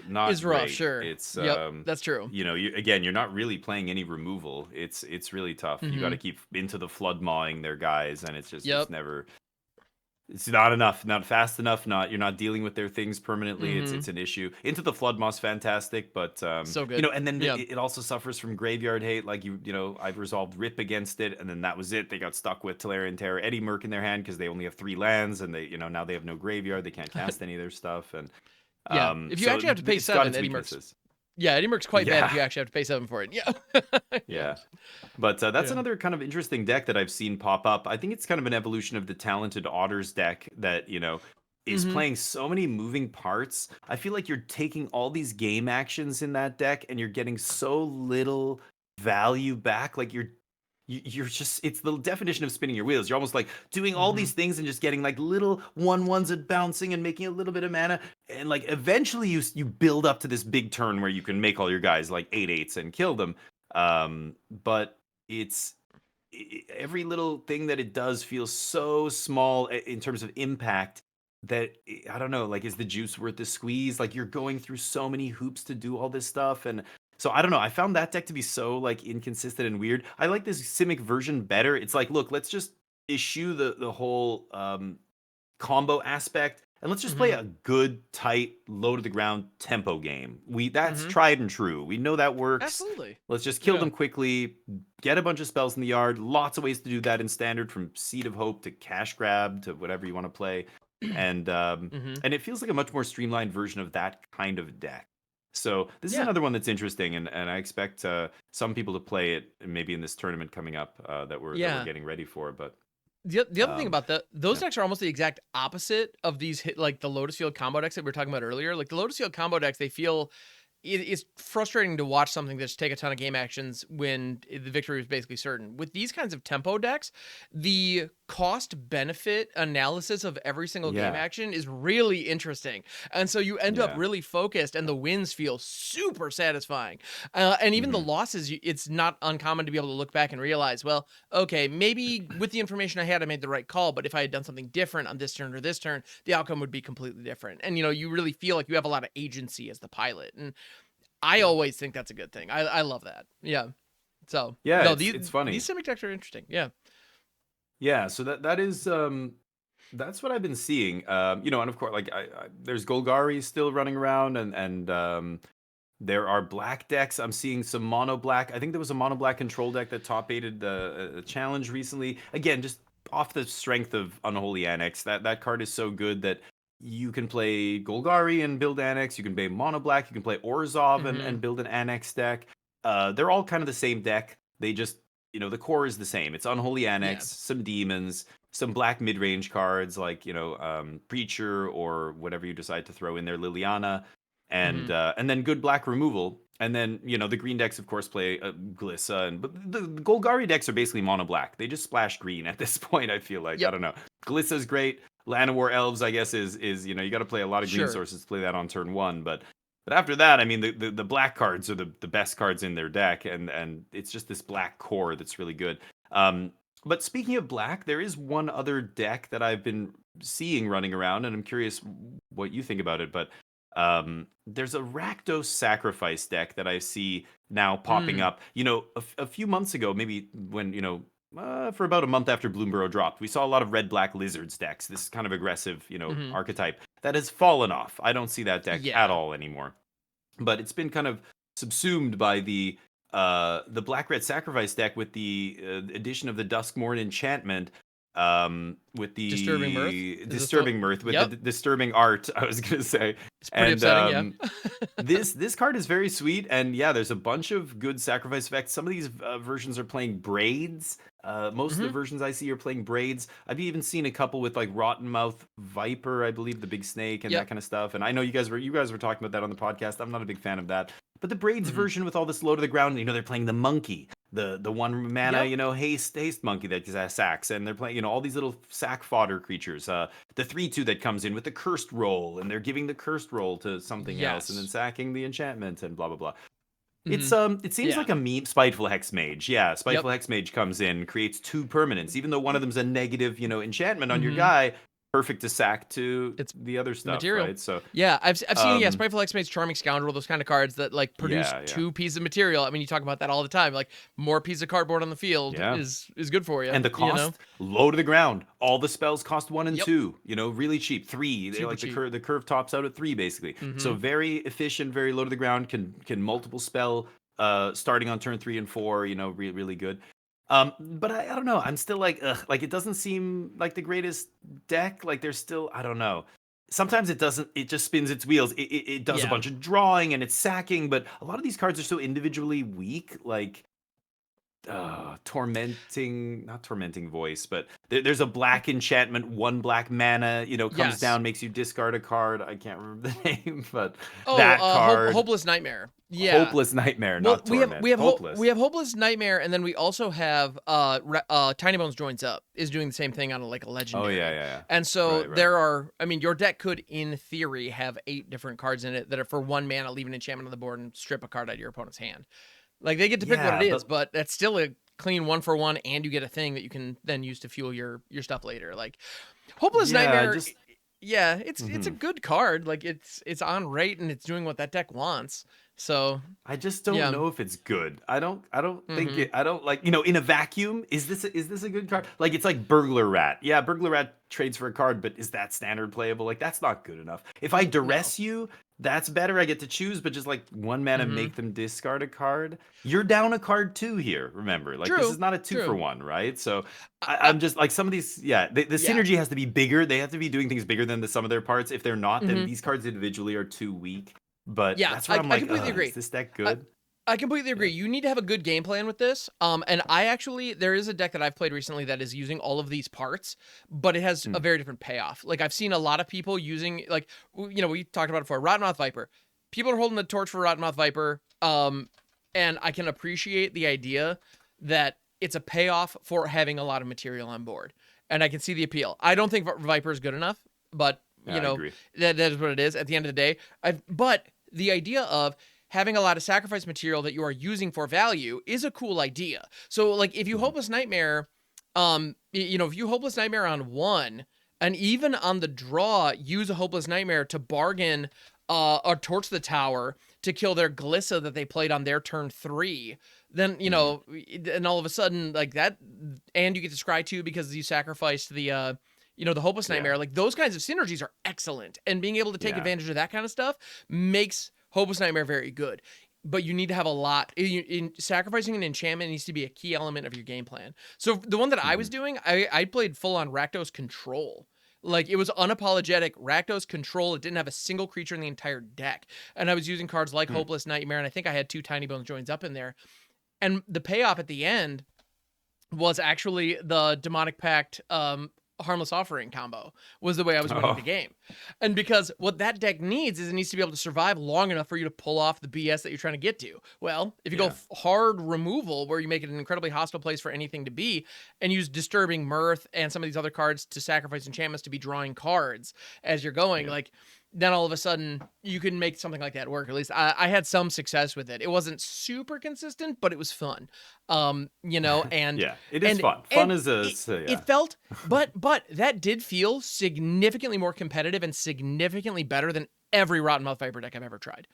not Is rough, great. sure. It's Yep, that's true. again, you're not really playing any removal. It's really tough. You got to Mhm. keep into the flood mawing their guys, and it's Yep. never it's not enough, not fast enough. Not You're not dealing with their things permanently. It's Mhm. an issue. Into the flood moss, fantastic, but So good. and then Yeah. it also suffers from graveyard hate. Like I've resolved Rip against it, and then that was it. They got stuck with Tolarian Terror, Eddie Merc in their hand because they only have 3 lands, and they now they have no graveyard. They can't cast any of their stuff, and Yeah. If you so actually have to pay it's got 7, its Eddie Merc's weaknesses. yeah, Eddie Merc's quite bad if Yeah, you actually have to pay 7 for it. Yeah. Yeah. yeah. But that's Yeah. another kind of interesting deck that I've seen pop up. I think it's kind of an evolution of the Talented Otters deck that, is Mhm. playing so many moving parts. I feel like you're taking all these game actions in that deck and you're getting so little value back. Like you're just it's the definition of spinning your wheels. You're almost like doing all Mhm. these things and just getting like little 1/1s and bouncing and making a little bit of mana, and like eventually you build up to this big turn where you can make all your guys like 8/8s and kill them. But it's every little thing that it does feels so small in terms of impact that I don't know, like, is the juice worth the squeeze? Like, you're going through so many hoops to do all this stuff, and so I don't know. I found that deck to be so like inconsistent and weird. I like this Simic version better. It's like, look, let's just issue the whole combo aspect, and let's just play Mhm. a good, tight, low to the ground tempo game. That's Mhm. tried and true. We know that works. Absolutely. Let's just kill Yeah. them quickly, get a bunch of spells in the yard. Lots of ways to do that in standard, from Seed of Hope to Cash Grab to whatever you want to play, Mhm. and it feels like a much more streamlined version of that kind of deck. So this is Yeah. another one that's interesting, and I expect some people to play it maybe in this tournament coming up that we're Yeah. getting ready for. But The other thing um, about those yeah, decks are almost the exact opposite of these like the Lotus Field combo decks that we were talking about earlier. Like the Lotus Field combo decks, they feel it's frustrating to watch something that just take a ton of game actions when the victory was basically certain. With these kinds of tempo decks, the cost benefit analysis of every single game yeah, action is really interesting. And so you end up yeah. really focused, and the wins feel super satisfying. And even the Hmm. losses, it's not uncommon to be able to look back and realize, well, okay, maybe with the information I had, I made the right call, but if I had done something different on this turn or this turn, the outcome would be completely different. And you really feel like you have a lot of agency as the pilot. And I Yeah. always think that's a good thing. I love that. Yeah. So Yeah, no, it's these funny. Simic decks are interesting. Yeah. Yeah, so that's what I've been seeing. And of course, like there's Golgari still running around, and there are black decks. I'm seeing some mono black. I think there was a mono black control deck that top aided the challenge recently. Again, just off the strength of Unholy Annex. That card is so good that you can play Golgari and build Annex. You can play mono black. You can play Orzhov and Hmm. build an Annex deck. They're all kind of the same deck. They just the core is the same. It's Unholy Yeah. Annex, some demons, some black mid-range cards like Preacher or whatever you decide to throw in there, Liliana, Hmm. and then good black removal. And then the green decks of course play Glissa, but the Golgari decks are basically mono black. They just splash green at this point. I feel like I Yep. don't know. Glissa's great. Llanowar Elves, I guess, is you got to play a lot of green Sure. sources to play that on turn one, but after that, I mean, the black cards are the best cards in their deck, and it's just this black core that's really good. But speaking of black, there is one other deck that I've been seeing running around, and I'm curious what you think about it. But there's a Rakdos Sacrifice deck that I see now popping Mm. up. A few months ago, maybe when for about a month after Bloomborough dropped, we saw a lot of red-black lizards decks. This kind of aggressive, Hmm. archetype that has fallen off. I don't see that deck at Yeah. all anymore, but it's been kind of subsumed by the black red sacrifice deck with the addition of the Duskmorn enchantment, with Disturbing Mirth. the Is this the disturbing mirth, with the Yep. disturbing art, I was gonna say. It's pretty And upsetting, yeah. this card is very sweet, and yeah, there's a bunch of good sacrifice effects. Some of these versions are playing braids. Most of the Hmm. versions I see are playing braids. I've even seen a couple with like Rotten Mouth Viper, I believe, the big snake and that Yep. kind of stuff. And I know you guys were talking about that on the podcast. I'm not a big fan of that. But the braids Hmm. version with all this low to the ground, they're playing the monkey, the one mana, Yep. haste monkey that has sacks, and they're playing all these little sack fodder creatures. The 3/2 that comes in with the cursed roll, and they're giving the cursed roll to something else, and then Yes. sacking the enchantment, and blah blah blah. Hmm. It seems Yeah. like a meme. Spiteful Hexmage, yeah, Yep. Spiteful Hexmage comes in, creates 2 permanents, even though one of them's a negative, enchantment on your Hmm. guy. perfect to sack to It's the other the stuff, material. right? So, Yeah, I've seen, yeah, um, Spiteful X-Mate's Charming Scoundrel, those kind of cards that like produce yeah, 2 pieces of material. I mean, you talk about that all the time. Like more pieces of cardboard on the field yeah. is good for you, And the you know? cost, low to the ground. All the spells cost 1 and Yep. 2, really cheap. 3, they Super like cheap. the curve tops out at 3 basically. So Mhm. very efficient, very low to the ground, can multiple spell starting on turn 3 and 4, really good. But I don't know. I'm still like, ugh, like it doesn't seem like the greatest deck. Like there's still, I don't know. Sometimes it doesn't, it just spins its wheels. It does a Yeah. bunch of drawing and it's sacking, but a lot of these cards are so individually weak. Like tormenting, not tormenting voice, but there's a black enchantment, 1 black mana, comes Yes. down, makes you discard a card. I can't remember the name, but Oh, that card, Hopeless Nightmare. Yeah. hopeless nightmare, Well, not torment, we hopeless. have Hopeless Nightmare, and then we also have Tiny Bones Joins Up is doing the same thing on like a Oh yeah, legendary. yeah, yeah. And so Right, right. there are, I mean, your deck could in theory have 8 different cards in it that are for 1 mana, leave an enchantment on the board and strip a card out of your opponent's hand. Like they get to pick what it Yeah, is, but but that's still a clean 1-for-1, and you get a thing that you can then use to fuel your stuff later. Like Hopeless yeah, I Nightmare, just yeah, it's a mhm. good card. Like it's on rate and it's doing what that deck wants. So I just don't yeah. know if it's good. I don't think Mm-hmm. it. I don't like in a vacuum. Is this a good card? Like it's like Burglar Rat. Yeah, Burglar Rat trades for a card, but is that standard playable? Like that's not good enough. If I No. duress you, that's better. I get to choose, but just like 1 mana, Mm-hmm. make them discard a card. You're down a card too here. Remember, like this is True. not a 2-for-1, right? So I'm just like some of these. Yeah, the Yeah. synergy has to be bigger. They have to be doing things bigger than the sum of their parts. If they're not, then Mm-hmm. these cards individually are too weak. But Yeah. that's where I'm I like, completely is agree. this deck I, good? I completely Yeah. agree. You need to have a good game plan with this. And I actually there is a deck that I've played recently that is using all of these parts, but it has a Mm. very different payoff. Like I've seen a lot of people using like we talked about it before, Rottenmouth Viper. People are holding the torch for Rottenmouth Viper. And I can appreciate the idea that it's a payoff for having a lot of material on board. And I can see the appeal. I don't think Viper is good enough, but Yeah, I agree. that is what it is at the end of the day. But the idea of having a lot of sacrifice material that you are using for value is a cool idea. So like if you Mhm. Hopeless Nightmare, if you Hopeless Nightmare on 1 and even on the draw use a Hopeless Nightmare to bargain or torch the tower to kill their Glissa that they played on their turn 3, then Mhm. and all of a sudden like that, and you get to scry 2 because you sacrificed the Hopeless Yeah. Nightmare. Like those kinds of synergies are excellent, and being able to take Yeah. advantage of that kind of stuff makes Hopeless Nightmare very good. But you need to have a lot. In sacrificing an enchantment needs to be a key element of your game plan. So the one that I was Mhm. doing, I played full on Rakdos Control. Like it was unapologetic Rakdos Control. It didn't have a single creature in the entire deck, and I was using cards like Hmm. Hopeless Nightmare, and I think I had 2 Tiny Bones Joins Up in there. And the payoff at the end was actually the Demonic Pact Harmless Offering combo was the way I was winning the Oh. game. And because what that deck needs is it needs to be able to survive long enough for you to pull off the BS that you're trying to get to. Well, if you go Yeah. hard removal where you make it an incredibly hostile place for anything to be and use Disturbing Mirth and some of these other cards to sacrifice enchantments to be drawing cards as you're going, Yeah. like then all of a sudden you can make something like that work. At least I had some success with it. It wasn't super consistent, but it was fun. And Yeah. It is and fun. Fun and is a it yeah. felt, but that did feel significantly more competitive and significantly better than every Rottenmouth Viper deck I've ever tried.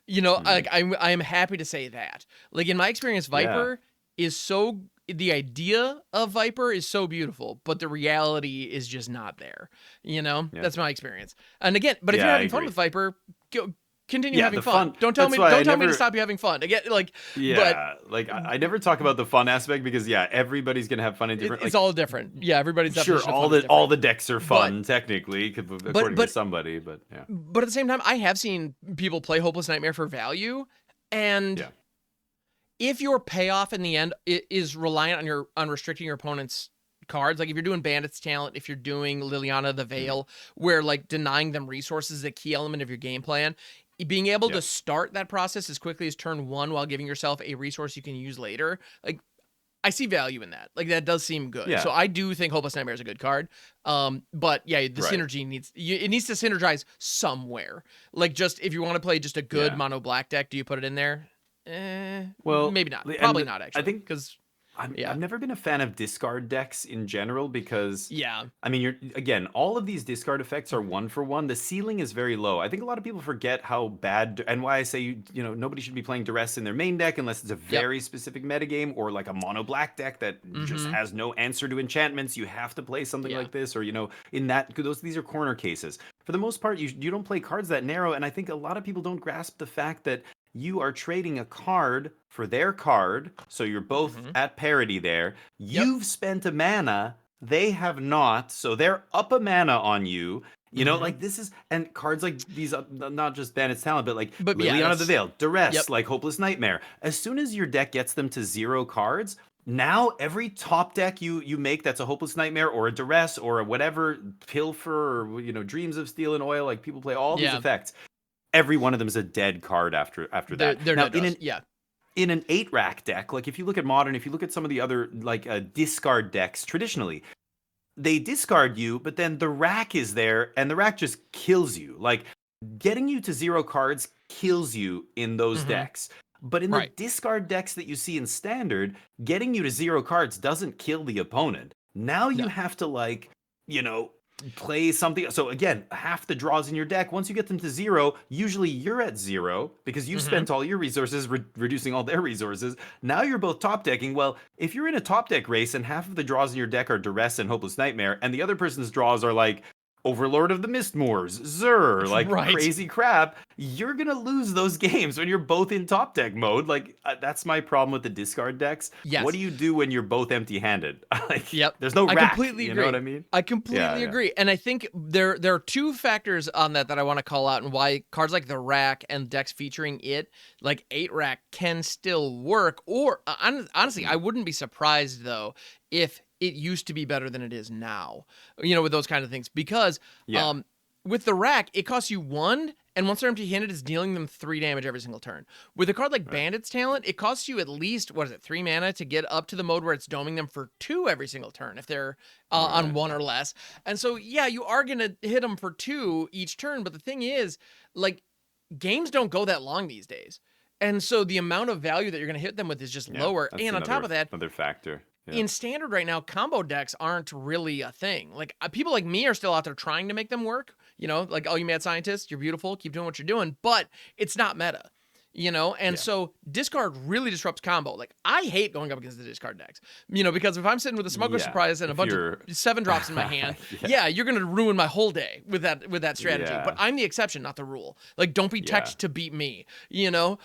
Mhm. Like I'm happy to say that. Like in my experience, Yeah. Viper is so the idea of Viper is so beautiful, but the reality is just not there. Yeah. That's my experience. And again, but if you're Yeah, I having fun agree. with Viper, go, continue Yeah, having the fun. fun that's why Don't I tell me to never stop you having fun. Again, but yeah, like I never talk about the fun aspect because yeah, everybody's gonna have fun in different it's like all different. Yeah, everybody's sure, definition of fun is all different. the decks are But fun technically, but according to but somebody, but yeah. but at the same time, I have seen people play Hopeless Nightmare for value, and Yeah. if your payoff in the end is reliant on restricting your opponent's cards, like if you're doing Bandit's Talent, if you're doing Liliana the Mhm. Veil, where like denying them resources is a key element of your game plan, being able Yeah. to start that process as quickly as turn 1 while giving yourself a resource you can use later, like I see value in that. Like that does seem good. So Yeah. I do think Hopeless Nightmare is a good card. But yeah, the Right. synergy it needs to synergize somewhere. Like just if you want to play just a good Yeah. mono black deck, do you put it in there? Well, Maybe not. and Probably not I actually, think because Yeah. I've never been a fan of discard decks in general because Yeah. I mean, you're again, all of these discard effects are one for one. The ceiling is very low. I think a lot of people forget how bad and why I say nobody should be playing duress in their main deck unless it's a Yep. very specific metagame or like a mono black deck that just Mm-hmm. has no answer to enchantments. You have to play something Yeah. like this, or in that these are corner cases. For the most part, you don't play cards that narrow, and I think a lot of people don't grasp the fact that you are trading a card for their card, so you're both Mm-hmm. at parity there. Yep. You've spent a mana, they have not, so they're up a mana on you. Mm-hmm. Like this is, and cards like these, not just Bandit's Talent, but like But yeah, Liliana of the that's Veil, Duress, yep. like Hopeless Nightmare. As soon as your deck gets them to 0 cards, now every top deck you make that's a Hopeless Nightmare or a Duress or a whatever, Pilfer or Dreams of Steel and Oil, like people play all these Yeah. effects. Every one of them is a dead card after that. They're Now dead draws. Yeah. in an 8 rack deck, like if you look at Modern, if you look at some of the other like discard decks traditionally, they discard you, but then the rack is there and the rack just kills you. Like getting you to 0 cards kills you in those Mm-hmm. decks. But in the Right. discard decks that you see in standard, getting you to 0 cards doesn't kill the opponent. Now you No. have to you know, play something. So again, half the draws in your deck, once you get them to 0, usually you're at 0 because you've Mm-hmm. spent all your resources reducing all their resources. Now you're both top decking. Well, if you're in a top deck race and half of the draws in your deck are Duress and Hopeless Nightmare, and the other person's draws are like Overlord of the Mistmoors, Zur, like Right. crazy crap, you're gonna lose those games when you're both in top deck mode. Like that's my problem with the discard decks. What Yes. do you do when you're both empty-handed? Like Yep. there's no I rack. completely You know what agree. I mean? I Yeah, completely yeah. agree. And I think there are two factors on that I want to call out and why cards like the rack and decks featuring it, like 8 rack, can still work. Or honestly, I wouldn't be surprised though if it used to be better than it is now. With those kind of things. Because Yeah. with the rack, it costs you 1, and once they're empty-handed, it's dealing them 3 damage every single turn. With a card like Right. Bandit's Talent, it costs you at least, 3 mana to get up to the mode where it's doming them for 2 every single turn if they're on Right. 1 or less. And so, yeah, you are going to hit them for 2 each turn, but the thing is, like, games don't go that long these days. And so the amount of value that you're going to hit them with is just Yeah, lower. that's And on top of that, another factor. Yeah. in standard right now, combo decks aren't really a thing. Like people like me are still out there trying to make them work. Like, oh, you mad scientist, you're beautiful, keep doing what you're doing, but it's not meta. And Yeah. so discard really disrupts combo. Like I hate going up against the discard decks, because if I'm sitting with a smuggler Yeah, surprise and a if bunch you're- of 7 drops in my hand, Yeah. yeah, you're gonna ruin my whole day with that strategy. Yeah. But I'm the exception, not the rule. Like don't be Yeah. teched to beat me.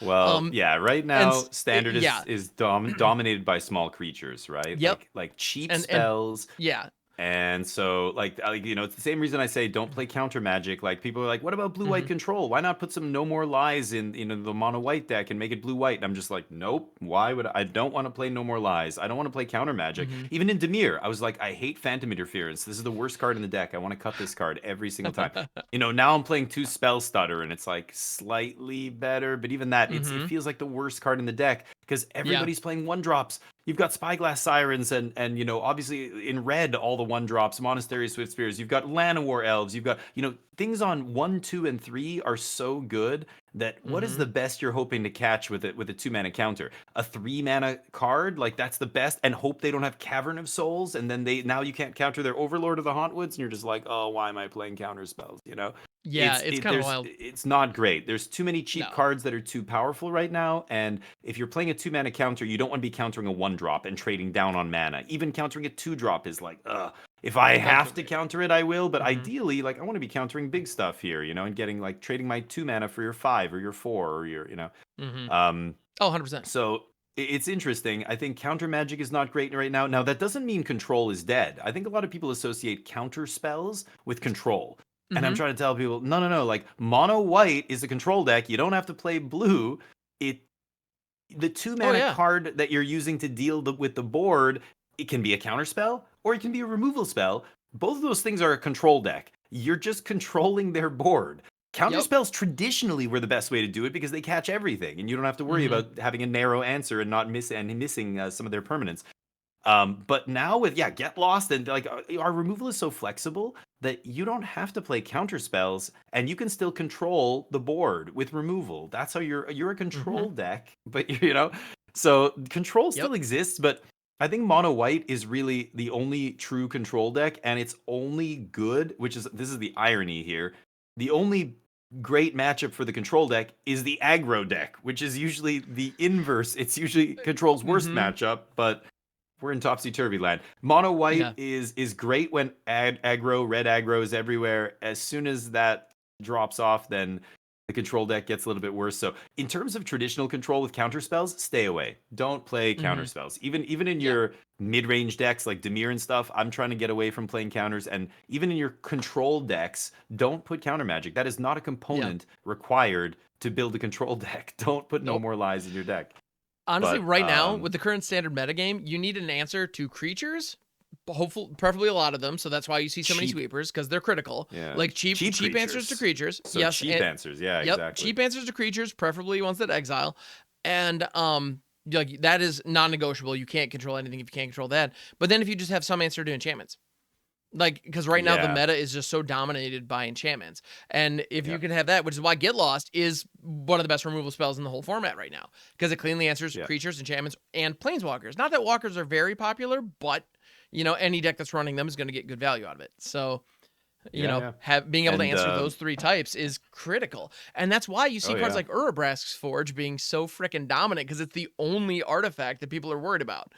Well, yeah, right now standard yeah. is dominated by small creatures, right? Yep. Like cheap And spells. yeah. And so, it's the same reason I say don't play counter magic. Like people are like, "What about blue-white Mhm. control? Why not put some no more lies in the mono white deck and make it blue-white?" And I'm just like, "Nope. Why would I don't want to play no more lies. I don't want to play counter magic." Mhm. Even in Dimir, I was like, "I hate Phantom Interference. This is the worst card in the deck. I want to cut this card every single time." Now I'm playing 2 Spell Stutter, and it's like slightly better, but even that, it Mhm. feels like the worst card in the deck because everybody's playing 1-drops. You've got Spyglass Sirens and obviously in red all the 1-drops, Monastery Swift Spears. You've got Llanowar Elves. You've got things on 1, 2, and 3 are so good that what is Mhm. the best you're hoping to catch with a 2-mana counter? A 3-mana card, like that's the best, and hope they don't have Cavern of Souls, and then now you can't counter their Overlord of the Hauntwoods, and you're just like, oh, why am I playing counter spells? Yeah, it's kind of wild. It's not great. There's too many cheap No. cards that are too powerful right now, and if you're playing a 2-mana counter, you don't want to be countering a 1-drop and trading down on mana. Even countering a 2-drop is like, ugh. If I have to counter it, I will, but Mhm. ideally, like I want to be countering big stuff here, and getting like trading my 2 mana for your 5 or your 4 or your, Mhm. um. Oh, 100%. So it's interesting. I think counter magic is not great right now. Now that doesn't mean control is dead. I think a lot of people associate counter spells with control. And I'm Mhm. trying to tell people, no. Like mono white is a control deck. You don't have to play blue. The 2-mana yeah. card that you're using to deal with the board, it can be a counter spell or it can be a removal spell. Both of those things are a control deck. You're just controlling their board. Counter Yep. spells traditionally were the best way to do it because they catch everything, and you don't have to worry Mhm. about having a narrow answer and missing some of their permanents. But now with Get Lost and like our removal is so flexible that you don't have to play counter spells and you can still control the board with removal. That's how you're a control deck, but so control still Yep. exists, but I think mono white is really the only true control deck, and it's only good, which is this is the irony here. The only great matchup for the control deck is the aggro deck, which is usually the inverse. It's usually control's worst Mm-hmm. matchup, but we're in topsy turvy land. Mono white Yeah. is great when aggro, red aggro is everywhere. As soon as that drops off, then the control deck gets a little bit worse. So in terms of traditional control with counter spells, stay away. Don't play Mm-hmm. counter spells. Even in Yeah. your mid-range decks like Dimir and stuff, I'm trying to get away from playing counters. And even in your control decks, don't put counter magic. That is not a Yeah. component required to build a control deck. Don't put no Nope. more lies in your deck. Honestly, But right now with the current standard metagame, you need an answer to creatures. Hopefully, preferably a lot of them. So that's why you see so many cheap, sweepers because they're critical. yeah, Like cheap answers to creatures. creatures. So Yes, cheap and answers, yeah, yep, exactly. cheap answers to creatures, preferably ones that exile, and like that is non-negotiable. You can't control anything if you can't control that. But then if you just have some answer to enchantments, like because right now the Yeah, meta is just so dominated by enchantments, and if you yeah, can have that, which is why Get Lost is one of the best removal spells in the whole format right now because it cleanly answers yeah. creatures, enchantments, and planeswalkers. Not that walkers are very popular, but any deck that's running them is going to get good value out of it. So Yeah, yeah. have being able to And answer those three types is critical, and that's why you see oh cards yeah. like Urabrask's Forge being so freaking dominant because it's the only artifact that people are worried about.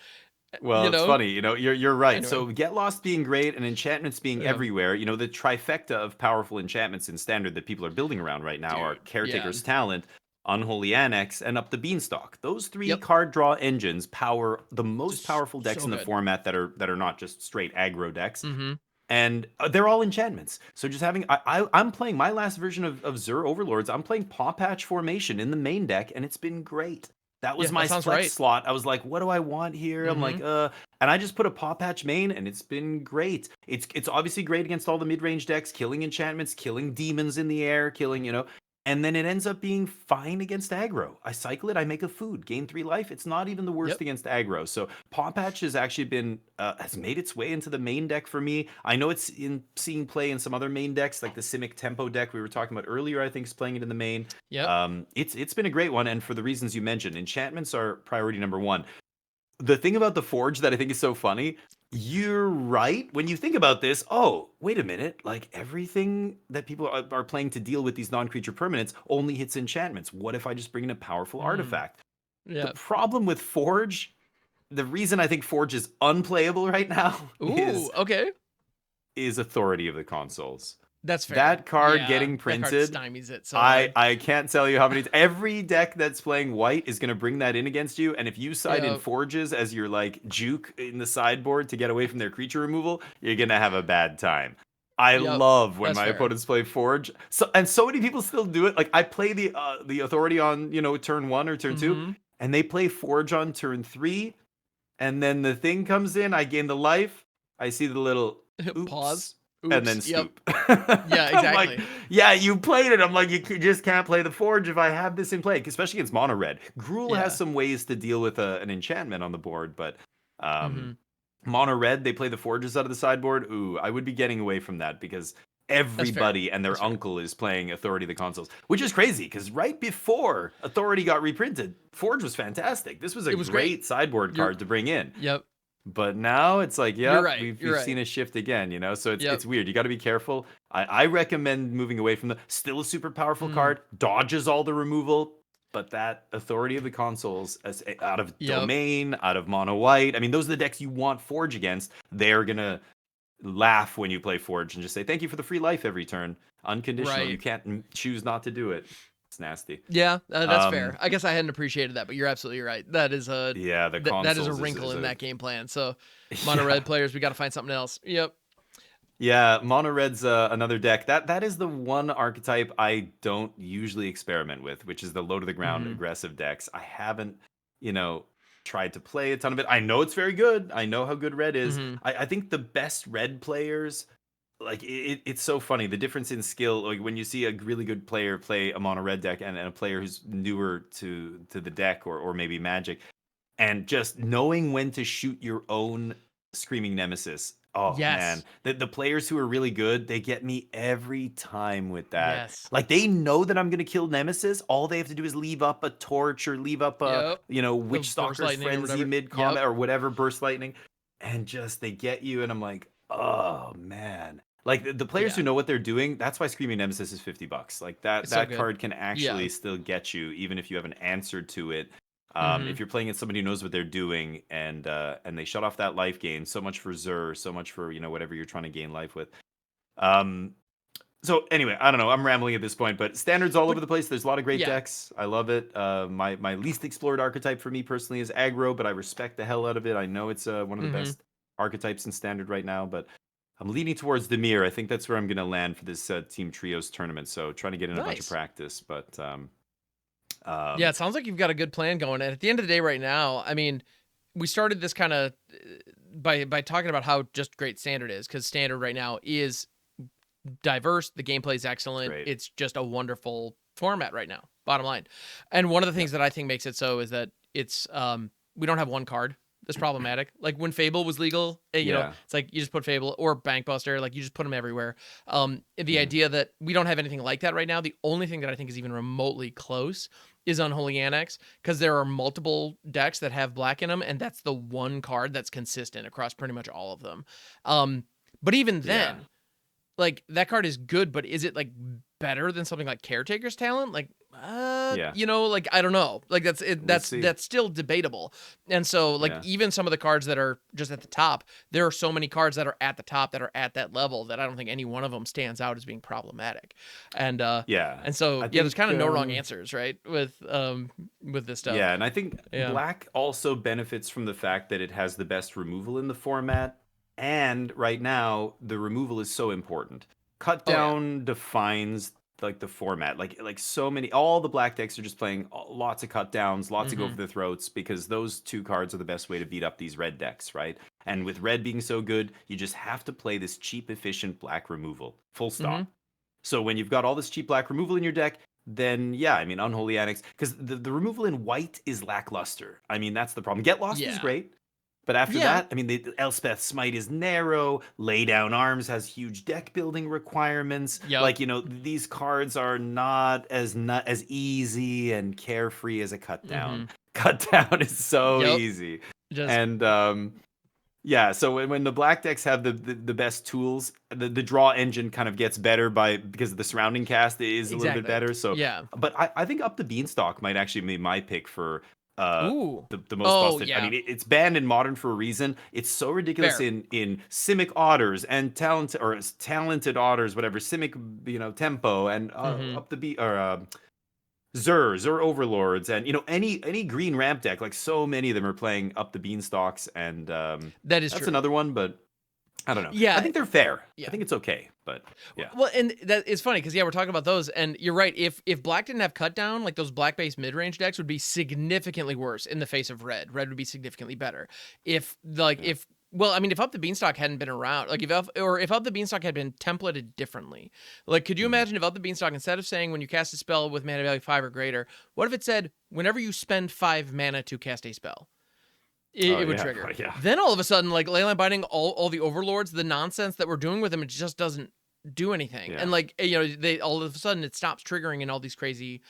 Well, You it's know. funny, you're right. Anyway, So Get Lost being great and enchantments being yeah, everywhere, the trifecta of powerful enchantments in standard that people are building around right now are dude. Yeah. Caretaker's Talent, Unholy Annex, and Up the Beanstalk. Those three Yep. card draw engines power the most Just powerful decks so in the good. format that are not just straight aggro decks. Mm-hmm. And they're all enchantments. So just having I'm playing my last version of Zur Overlords. I'm playing Paw Patch Formation in the main deck, and it's been great. That Yeah, was my that sounds flex right. slot. I was like, what do I want here? I'm Mm-hmm. like, and I just put a Paw Patch main, and it's been great. It's obviously great against all the mid-range decks, killing enchantments, killing demons in the air, killing. And then it ends up being fine against aggro. I cycle it, I make a food, gain 3 life. It's not even the worst Yep. against aggro. So Paw Patch has actually been has made its way into the main deck for me. I know it's in seeing play in some other main decks, like the Simic Tempo deck we were talking about earlier. I think is playing it in the main. Yep. It's been a great one, and for the reasons you mentioned, enchantments are priority number one. The thing about the Forge that I think is so funny, you're right. When you think about this, oh, wait a minute. Like everything that people are playing to deal with these non-creature permanents only hits enchantments. What if I just bring in a powerful Mm. artifact? The Yep. problem with Forge, the reason I think Forge is unplayable right now Ooh. Okay. is authority of the consoles. That's fair. That card Yeah. getting That card printed, stymies it so I hard. I can't tell you how many. Every deck that's playing white is going to bring that in against you, and if you side in Yep. Forges as your like juke in the sideboard to get away from their creature removal, you're gonna have a bad time. I Yep. love when That's my fair. opponents play Forge, so many people still do it. Like I play the authority on turn 1 or turn 2, Mm-hmm. and they play Forge on turn 3, and then the thing comes in, I gain the life, I see the little Pause. oops, and Oops. then Yep. scoop. Yeah. I'm like, Exactly. yeah, you played it. I'm like, just can't play the Forge if I have this in play, especially against mono red. Gruul has Yeah. some ways to deal with an enchantment on the board, but Mm-hmm. um, mono red, they play the Forges out of the sideboard. Ooh, I would be getting away from that because That's fair. everybody and their That's fair. uncle is playing Authority of the Consoles, which is crazy because right before Authority got reprinted, Forge was fantastic. This was a It was great. great sideboard You're. card to bring in. Yep. But now it's like, You're yep, right. You're we've right. seen a shift again. So it's Yep. it's weird. You got to be careful. I recommend moving away from the still a super powerful Mm. card, dodges all the removal, but that authority of the consoles out of Yep. domain, out of mono white. I mean, those are the decks you want Forge against. They're gonna laugh when you play Forge and just say thank you for the free life every turn, unconditional. You Right. can't choose not to do it. It's nasty. Yeah. That's fair. Um, I guess I hadn't appreciated that, but you're absolutely right. That is a yeah, the that is a consoles wrinkle is in a that game plan. So, mono yeah. red players, we got to find something else. Yep. Yeah, mono red's another deck. That is the one archetype I don't usually experiment with, which is the low to the ground Mm-hmm. aggressive decks. I haven't, you know, tried to play a ton of it. I know it's very good. I know how good red is. Mm-hmm. I think the best red players, like it's so funny the difference in skill. Like when you see a really good player play a mono red deck and a player who's newer to the deck or maybe Magic, and just knowing when to shoot your own screaming nemesis. Oh man, Yes. the players who are really good, they get me every time with that. Yes. Like they know that I'm gonna kill Nemesis. All they have to do is leave up a torch or leave up a, Yep. The Witch burst Stalker's lightning or Frenzy whatever. mid Yep. combat or whatever, burst lightning, and just they get you, and I'm like, oh man. Like the players Yeah. who know what they're doing, that's why Screaming Nemesis is $50. Like that It's so that good. card can Yeah. actually still get you, even if you haven't answered to it. Mm-hmm. If you're playing against somebody who knows what they're doing and they shut off that life gain, so much for Zur, so much for whatever you're trying to gain life with. Um, so anyway, I don't know. I'm rambling at this point, but standards all But over the place. There's a lot of great yeah. decks. I love it. My least explored archetype for me personally is aggro, but I respect the hell out of it. I know it's one of the Mm-hmm. best archetypes in standard right now, but I'm leaning towards Demir. I think that's where I'm going to land for this Team Trios tournament. So trying to get in a bunch of Nice. practice, but Yeah, um, it sounds like you've got a good plan going. And at the end of the day, right now, I mean, we started this kind of by talking about how just great standard is, because standard right now is diverse. The gameplay is it's excellent. great. It's just a wonderful format right now. Bottom line, and one of the Yeah. things that I think makes it so is that it's we don't have one card that's problematic. Like when Fable was legal, Yeah. it's like you just put Fable or Bankbuster, like you just put them everywhere. The Mhm. idea that we don't have anything like that right now, the only thing that I think is even remotely close is Unholy Annex, because there are multiple decks that have black in them, and that's the one card that's consistent across pretty much all of them. But even Yeah. then, like that card is good, but is it like better than something like Caretaker's Talent? Like, Yeah. like I don't know. Like that's it. Let's see. That's still debatable. And so, like Yeah. even some of the cards that are just at the top, there are so many cards that are at the top that are at that level that I don't think any one of them stands out as being problematic. And Yeah. and so I yeah, there's think kind of no wrong answers, right? With this stuff. yeah, and I think Yeah. black also benefits from the fact that it has the best removal in the format. And right now, the removal is so important. Cut Oh yeah. down defines like the format. Like so many all the black decks are just playing lots of cut downs, lots of go Mm-hmm. for the throats because those two cards are the best way to beat up these red decks, right? And with red being so good, you just have to play this cheap efficient black removal. Full Mm-hmm. stop. So when you've got all this cheap black removal in your deck, then yeah, I mean Unholy Annex, because the removal in white is lackluster. I mean that's the problem. Get Lost is Yeah. great, but after Yeah. that, I mean the Elspeth Smite is narrow. Lay Down Arms has huge deck building requirements. Yep. Like these cards are not as easy and carefree as a cut Mm-hmm. down. Cut down is so Yep. easy, Just and yeah, so when the black decks have the best tools, the draw engine kind of gets better because the surrounding cast is a little bit exactly. better. So, Yeah. but I think Up the Beanstalk might actually be my pick for Ooh. the most Oh busted. I yeah. mean, it's banned in modern for a reason. It's so ridiculous Fair. in Simic Otters and talented Otters, whatever Simic Tempo and Mm-hmm. Up the Beat or Zur Overlords, and any green ramp deck, like so many of them are playing Up the Beanstalks, and That is that's true. another one, but I don't know. I Yeah. think they're fair. I Yeah. think it's okay, but yeah, Well, and that is funny because yeah, we're talking about those, and you're right. If black didn't have cut down, like those black based mid range decks would be significantly worse in the face of red. Red would be significantly better. If like yeah. if well, I mean, if Up the Beanstalk hadn't been around, like if Up the Beanstalk had been templated differently, like could you Mhm. imagine if Up the Beanstalk, instead of saying when you cast a spell with mana value 5 or greater, what if it said whenever you spend 5 mana to cast a spell? Oh It would yeah, trigger. yeah, Then all of a sudden, like Leyline Binding, all the overlords, the nonsense that we're doing with them, it just doesn't do anything. yeah. And like they all of a sudden it stops triggering in all these crazy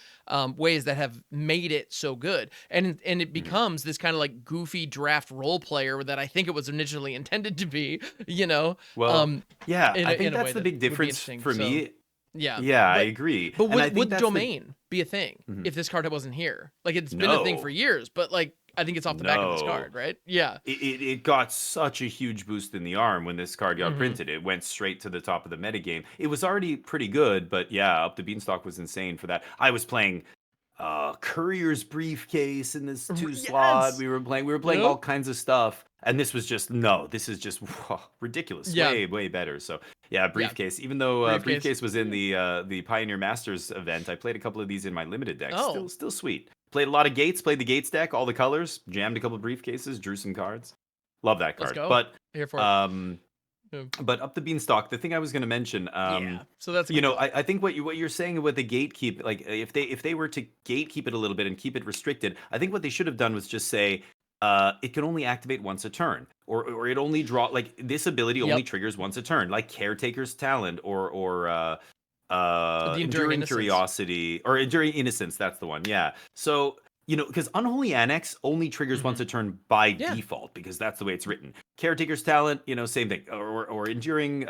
ways that have made it so good. And it Mhm. becomes this kind of like goofy draft role player that I think it was initially intended to be. You know, Well, um, yeah, I in think a way that's the that big would be difference interesting. for So me. yeah, Yeah, I but agree, but and I think would that's the domain be a thing Mhm. if this card wasn't here? Like it's been a thing for No, years, but like I think it's off the back of this no. card, right? Yeah. It got such a huge boost in the arm when this card got Mm-hmm. printed. It went straight to the top of the metagame. It was already pretty good, but yeah, Up the Beanstalk was insane for that. I was playing Courier's Briefcase in this two slot. Yes. We were playing Yep. all kinds of stuff, and this was just no, this is just ridiculous. Yeah. Way better. So yeah, Yeah. Briefcase. Even though Briefcase. Briefcase was in the Pioneer Masters event, I played a couple of these in my limited deck. Oh, Still sweet. Played a lot of Gates. Played the Gates deck, all the colors. Jammed a couple of Briefcases. Drew some cards. Love that let's card. go. But Here for it. um, Yeah. but Up the Beanstalk. The thing I was going to mention. Yeah. So that's a good call. I think what you're saying with the gatekeep, like if they were to gatekeep it a little bit and keep it restricted, I think what they should have done was just say it can only activate once a turn, or it only draw like this ability only Yep. triggers once a turn, like Caretaker's Talent The Enduring Enduring Innocence. Curiosity or Enduring Innocence. That's the one. Yeah. So because Unholy Annex only triggers once a turn by Yeah. default because that's the way it's written. Caretaker's Talent, same thing, or Enduring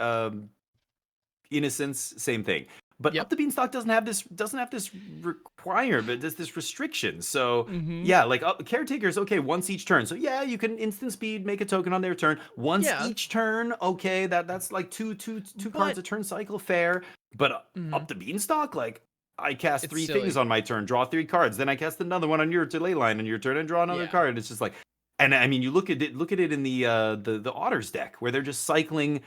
Innocence, same thing. But Up Yep. the Beanstalk doesn't have this requirement, this restriction. So Mm-hmm. yeah, like caretakers, okay, once each turn. So yeah, you can instant speed, make a token on their turn once Yeah. each turn. Okay, that's like two cards But a turn cycle, fair. But mhm, Up the Beanstalk, like I cast it's 3 things silly. on my turn, draw 3 cards, then I cast another one on your delay line on your turn and draw another Yeah. card. And it's just like, and I mean, you look at it in the Otters deck where they're just cycling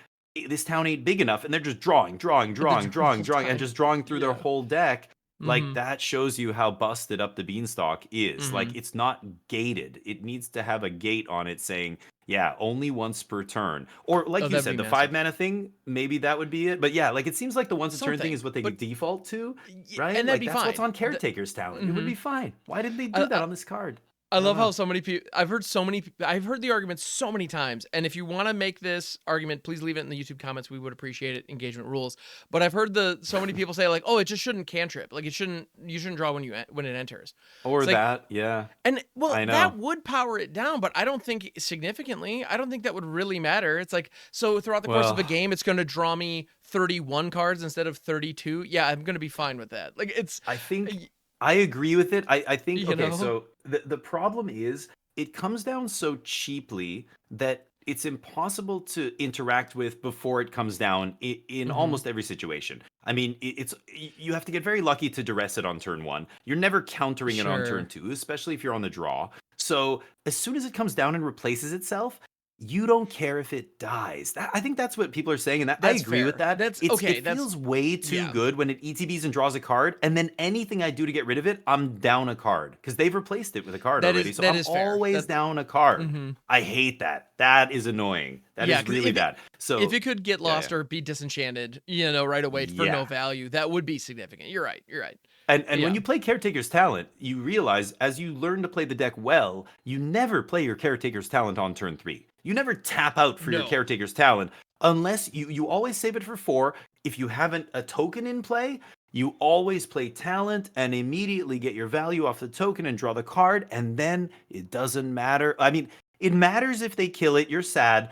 this town ain't big enough, and they're just drawing, The whole and time. just drawing through their Yeah. whole deck. Like Mm-hmm. that shows you how busted Up the Beanstalk is. Mm-hmm. Like it's not gated. It needs to have a gate on it saying, yeah, only once per turn. Or Oh, like you that'd be said, the five massive. mana thing, maybe that would be it. But yeah, like it seems like the once a turn thing Something. is what they But default to, right? and that'd Like be that's what's fine. on Caretaker's Talent. It would Mm-hmm. be fine. Why didn't they I, do that I on this card? I I don't love how know. so many people. I've heard the argument so many times. And if you want to make this argument, please leave it in the YouTube comments. We would appreciate it. Engagement rules. But I've heard so many people say like, "Oh, it just shouldn't cantrip. Like you shouldn't draw when it enters." Or It's like, that, yeah. and well, I know. that would power it down, but I don't think significantly. I don't think that would really matter. It's like, so throughout the course of Well, a game, it's going to draw me 31 cards instead of 32. Yeah, I'm going to be fine with that. Like it's, I think y- I agree with it. I think you okay, know, so the problem is it comes down so cheaply that it's impossible to interact with before it comes down in hmm almost every situation. I mean, you have to get very lucky to duress it on turn 1. You're never countering it on turn sure, 2, especially if you're on the draw. So, as soon as it comes down and replaces itself, you don't care if it dies. I think that's what people are saying, and I that's agree with fair. that. That's okay. It That's feels way too yeah, good when it ETBs and draws a card, and then anything I do to get rid of it, I'm down a card because they've replaced it with a card already. So that I'm is fair. always down a card. Hmm I hate that. That is annoying. That Yeah, is because really bad. if So it could get yeah, yeah, lost or be disenchanted, right away for no yeah. value, that would be significant. You're right. You're right. And when Yeah. you play Caretaker's Talent, you realize as you learn to play the deck well, you never play your Caretaker's Talent on turn 3. You never tap out for your No. Caretaker's Talent unless you always save it for 4. If you haven't a token in play, you always play Talent and immediately get your value off the token and draw the card, and then it doesn't matter. I mean, it matters if they kill it, you're sad,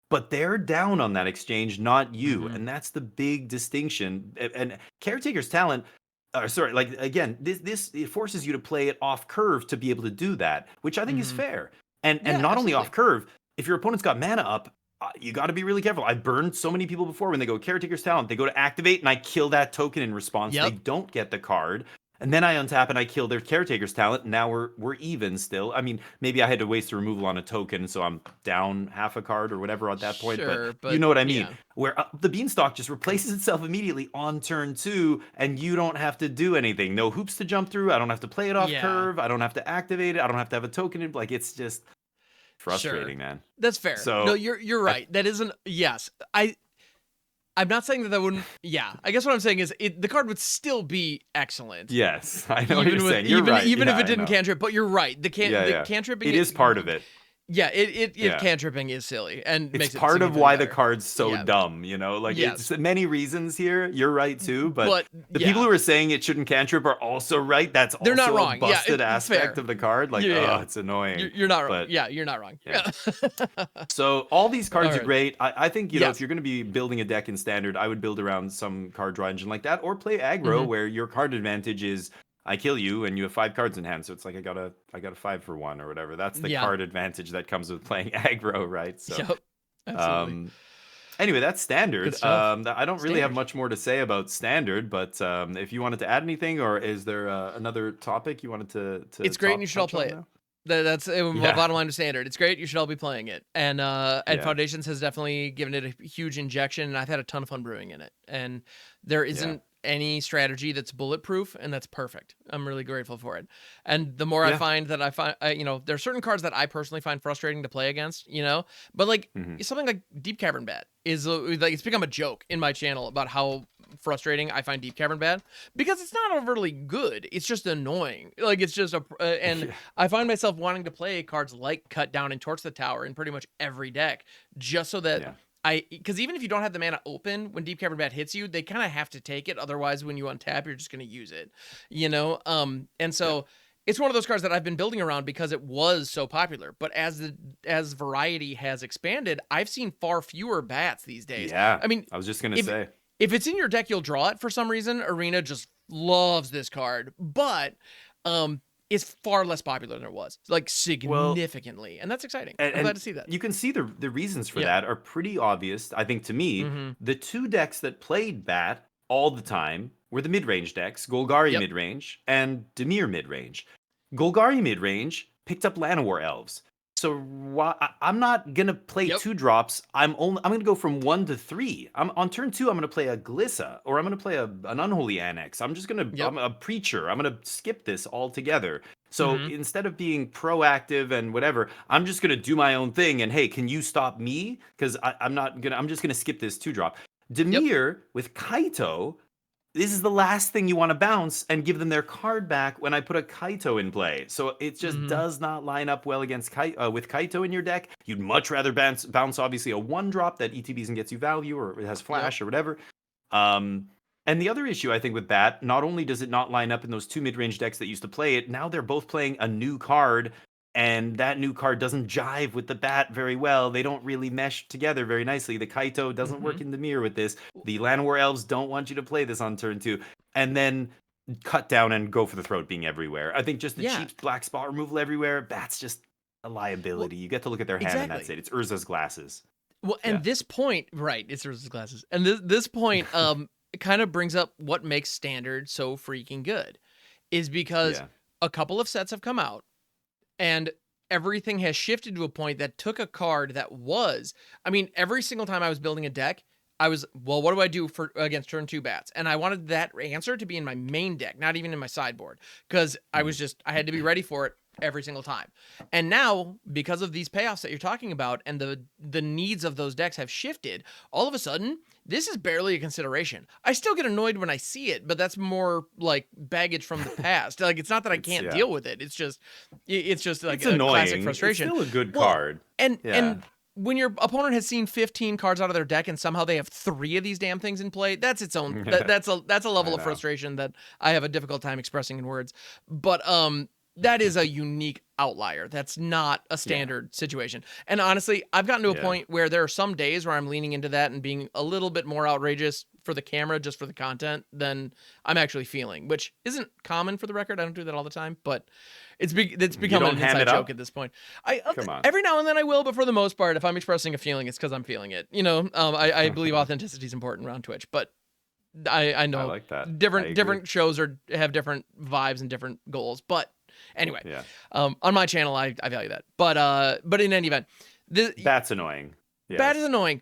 but they're down on that exchange, not you. hmm And that's the big distinction. And Caretaker's Talent sorry, like again, this it forces you to play it off curve to be able to do that, which I think is hmm fair. And Yeah, not only off absolutely. curve, if your opponent's got mana up, you got to be really careful. I burned so many people before when they go Caretaker's Talent, they go to activate and I kill that token in response. They Yep. don't get the card. And then I untap and I kill their Caretaker's Talent. Now we're even still. I mean, maybe I had to waste a removal on a token, so I'm down half a card or whatever at that point. But Sure, you but know what I mean. yeah. Where the Beanstalk just replaces itself immediately on turn 2, and you don't have to do anything. No hoops to jump through. I don't have to play it off Yeah. curve. I don't have to activate it. I don't have to have a token in. Like it's just Sure. frustrating, man. That's fair. No, So you're I right. That isn't yes. I'm not saying that that wouldn't yeah. I guess what I'm saying is the card would still be excellent. yes, I know what you're saying. You're right. Even Yeah, if it I didn't know. cantrip, but you're right. Yeah, The yeah. cantripping It is part of it. yeah, it Yeah. cantripping is silly and It's makes it part of significantly why the better. card's so Yeah. dumb. Like it's Yes. many reasons here. You're right too, but But the people yeah. who are saying it shouldn't cantrip are also right. That's They're not also a wrong. Yeah, busted it's fair. aspect of the card. Like, Yeah, yeah, oh, yeah. it's annoying. You're not wrong. But Yeah, you're not wrong. yeah. Yeah. So all these cards are Alright. great. I think if Yes. you're going to be building a deck in standard, I would build around some card draw engine like that, or play aggro Mhm. where your card advantage is I kill you and you have 5 cards in hand, so it's like I got a 5 for 1 or whatever. That's the Yeah. card advantage that comes with playing aggro, right? So Yep. Absolutely. um, anyway, that's Good standard. stuff. I don't really have Standard. much more to say about standard, but if you wanted to add anything, or is there another topic you wanted to It's great and you should all touch on play it. now? That's my Yeah, bottom line to standard. It's great. You should all be playing it. And yeah, Foundations has definitely given it a huge injection, and I've had a ton of fun brewing in it. And there yeah, isn't any strategy that's bulletproof, and that's perfect. I'm really grateful for it. And the more I yeah. find that there are certain cards that I personally find frustrating to play against, but like hmm something like Deep Cavern Bat is like it's become a joke in my channel about how frustrating I find Deep Cavern Bat, because it's not overly good. It's just annoying. Like, it's just and Yeah. I find myself wanting to play cards like Cut Down and Torch the Tower in pretty much every deck, just so that Yeah. because even if you don't have the mana open, when Deep Cavern Bat hits you, they kind of have to take it. Otherwise, when you untap, you're just going to use it, and so it's one of those cards that I've been building around because it was so popular. But as variety has expanded, I've seen far fewer bats these days. Yeah. I mean, I was just gonna say. if it's in your deck, you'll draw it for some reason. Arena just loves this card, but it's far less popular than it was, like Well, significantly, and that's exciting. I'm and glad to see that. you can see the reasons for Yeah. that are pretty obvious. I think to me, Mm-hmm. the two decks that played Bat all the time were the mid-range decks, Golgari Yep. mid-range and Dimir mid-range. Golgari mid-range picked up Llanowar elves. So I'm not gonna play Yep. 2 drops. I'm gonna go from 1 to 3. I'm on turn 2. I'm gonna play a Glissa, or I'm gonna play an Unholy Annex. I'm Yep. a Preacher. I'm gonna skip this altogether. So Mm-hmm. instead of being proactive and whatever, I'm just gonna do my own thing. And hey, can you stop me? Because I'm just gonna skip this 2 drop. Yep. Demir with Kaito, this is the last thing you want to bounce and give them their card back when I put a Kaito in play. So it just Mm-hmm. does not line up well against with Kaito in your deck. You'd much rather bounce obviously a 1-drop that ETBs and gets you value, or it has flash or whatever. And the other issue I think with Bat, not only does it not line up in those 2 mid-range decks that used to play it, now they're both playing a new card, and that new card doesn't jive with the Bat very well. They don't really mesh together very nicely. The Kaito doesn't work in the mirror with this. The Llanowar elves don't want you to play this on turn 2. And then Cut Down and Go for the Throat being everywhere. I think just the Yeah. cheap black spot removal everywhere, Bat's just a Well, liability. You get to look at their hand and that's exactly. it. It's Urza's glasses. Well, Yeah. and this point, right? It's Urza's glasses, and this point, it kind of brings up what makes Standard so freaking good, is because Yeah. a couple of sets have come out, and everything has shifted to a point that took a card that was, I mean, every single time I was building a deck, I was, well, what do I do for against turn 2 bats? And I wanted that answer to be in my main deck, not even in my sideboard, because I had to be ready for it every single time. And now, because of these payoffs that you're talking about, and the needs of those decks have shifted, all of a sudden, this is barely a consideration. I still get annoyed when I see it, but that's more like baggage from the past. Like, it's not that I can't deal with it. It's just like It's a annoying. classic frustration. It's still a good Well, card. And Yeah. when your opponent has seen 15 cards out of their deck and somehow they have 3 of these damn things in play, that's its own that's a level I of know. frustration that I have a difficult time expressing in words. But that is a unique outlier. That's not a standard situation. And honestly, I've gotten to a point where there are some days where I'm leaning into that and being a little bit more outrageous for the camera, just for the content, than I'm actually feeling, which isn't common for the record. I don't do that all the time, but it's become don't an ham inside it up? joke at this point. Come on. Every now and then I will, but for the most part, if I'm expressing a feeling, it's because I'm feeling it. I believe authenticity is important around Twitch, but I know I like that. I different agree. shows have different vibes and different goals. But anyway, Yeah. on my channel, I value that. But in any event, Bat's annoying. Bat Yes. is annoying,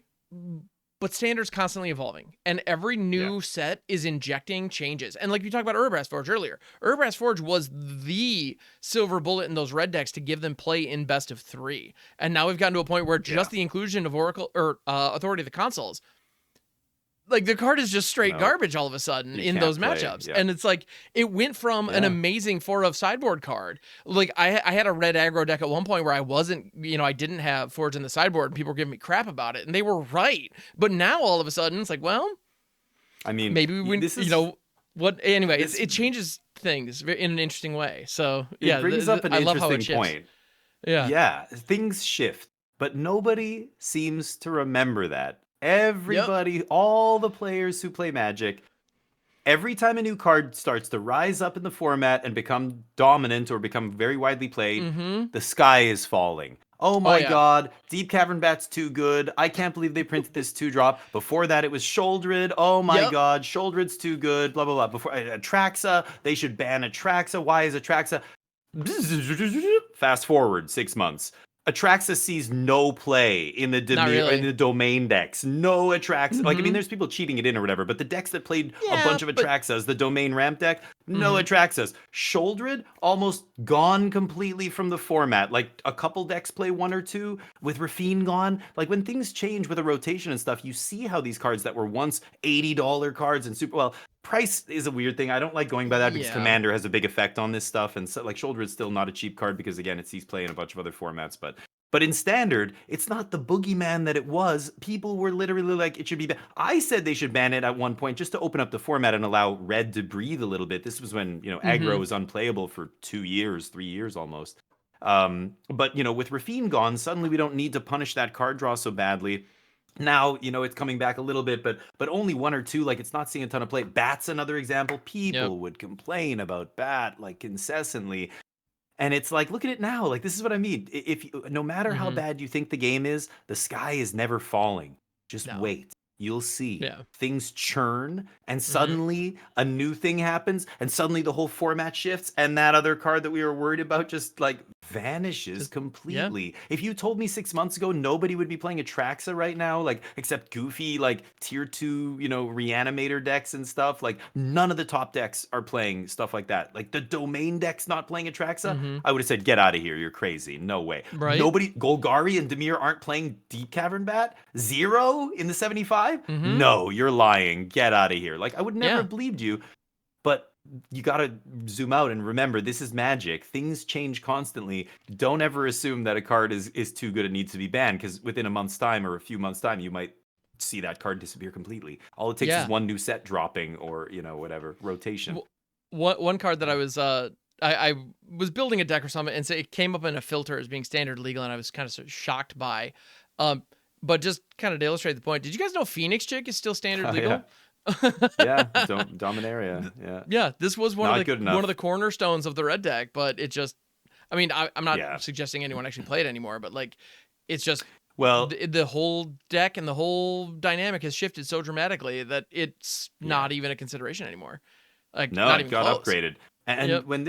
but Standard's constantly evolving, and every new set is injecting changes. And like you talked about Urbrass Forge earlier, Urbrass Forge was the silver bullet in those red decks to give them play in best of 3. And now we've gotten to a point where just the inclusion of Oracle or Authority of the Consoles, like, the card is just straight garbage all of a sudden You in can't those play, matchups. yeah. And it's like, it went from an amazing 4 of sideboard card. Like, I had a red aggro deck at one point where I wasn't, I didn't have Forge in the sideboard, and people were giving me crap about it, and they were right. But now all of a sudden, it's like, well, I mean, maybe we, this is, anyway, this- it changes things in an interesting way. So, it brings up an I love how it interesting shifts. point. Yeah. Yeah, things shift, but nobody seems to remember that. Everybody, all the players who play Magic, every time a new card starts to rise up in the format and become dominant or become very widely played, the sky is falling. Oh my god, Deep Cavern Bat's too good. I can't believe they printed this 2-drop. Before that, it was Sholdred. Oh my god, Sholdred's too good. Blah, blah, blah. Before Atraxa, they should ban Atraxa. Why is Atraxa? Fast forward 6 months. Atraxa sees no play in the Not in really. the domain decks. No Atraxa. Like, I mean, Mm-hmm. there's people cheating it in or whatever, but the decks that played a Yeah, bunch of but Atraxas, the domain ramp deck, no mm-hmm. Atraxas. Shouldered, almost gone completely from the format. Like, a couple decks play one or two, with Rafine gone. Like, when things change with a rotation and stuff, you see how these cards that were once $80 cards and super, well, price is a weird thing. I don't like going by that because Yeah. Commander has a big effect on this stuff, and so, like, Shoulder is still not a cheap card because again, it sees play in a bunch of other formats. But in Standard, it's not the boogeyman that it was. People were literally like, it should be banned. I said they should ban it at one point just to open up the format and allow Red to breathe a little bit. This was when, aggro Mm-hmm. was unplayable for 2 years, 3 years almost. But with Rafine gone, suddenly we don't need to punish that card draw so badly. Now, it's coming back a little bit, but only one or two. Like, it's not seeing a ton of play. Bat's another example. Yep. People would complain about Bat like incessantly. And it's like, look at it now. Like, this is what I mean. If no matter how Mm-hmm. bad you think the game is, the sky is never falling. Just No. wait. You'll see. Yeah. Things churn, and Mm-hmm. suddenly a new thing happens, and suddenly the whole format shifts, and that other card that we were worried about just like vanishes Just yeah. completely. If you told me 6 months ago nobody would be playing Atraxa right now, like except goofy like tier 2, reanimator decks and stuff, like none of the top decks are playing stuff like that. Like the domain deck's not playing Atraxa, Mm-hmm. I would have said, get out of here. You're crazy. No way. Right. Nobody, Golgari and Demir aren't playing Deep Cavern Bat? Zero in the 75? Mm-hmm. No, you're lying. Get out of here. Like, I would never Yeah. have believed you, but you got to zoom out and remember this is Magic. Things change constantly. Don't ever assume that a card is too good, it needs to be banned, because within a month's time or a few months' time, you might see that card disappear completely. All it takes is Yeah. one new set dropping or, whatever, rotation. One card that I was I was building a deck or something, and so it came up in a filter as being standard legal, and I was kind of shocked by. But just kind of to illustrate the point, did you guys know Phoenix Chick is still standard Oh, yeah. legal? Yeah, Dominaria. Yeah. Yeah, this was Not good one of enough. the cornerstones of the red deck, but it just, I mean, I'm not Yeah. suggesting anyone actually play it anymore, but like, it's just Well, the whole deck and the whole dynamic has shifted so dramatically that it's yeah. not even a consideration anymore. Like, No, not it even got close. upgraded. And Yep. when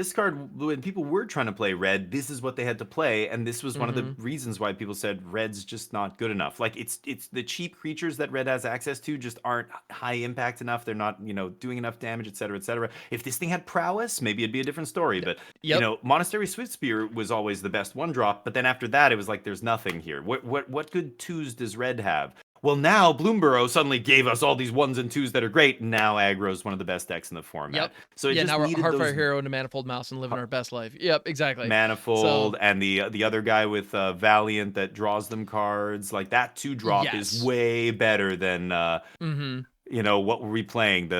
when people were trying to play red, this is what they had to play, and this was one of the Mm-hmm. reasons why people said red's just not good enough. Like, it's the cheap creatures that red has access to just aren't high impact enough. They're not, doing enough damage, etc., etc. If this thing had prowess, maybe it'd be a different story. But Yep. Monastery Swiftspear was always the best one drop, but then after that, it was like there's nothing here. What good twos does red have? Well, now Bloomborough suddenly gave us all these ones and twos that are great. Now aggro is one of the best decks in the format. Yep. So it Yeah, just now we're needed Heartfire those Hero and a Manifold Mouse and living our best life. Yep, exactly. So, Manifold, and the other guy with Valiant that draws them cards. Like, that 2-drop is yes. way better than Mm-hmm. what were we playing?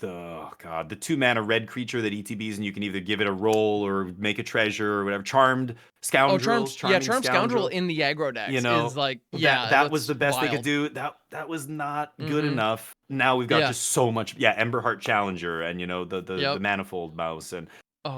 Oh god, the 2-mana red creature that ETBs, and you can either give it a roll or make a treasure or whatever. Charmed Oh, Scoundrels, Charming Charm Scoundrel Scoundrel. in the aggro You decks is know, like, that yeah, that was that's the best they could wild. do. That was not good Mm-hmm. enough. Now we've got Yeah. just so much. Yeah, Emberheart Challenger, and the Yep. Manifold Mouse, and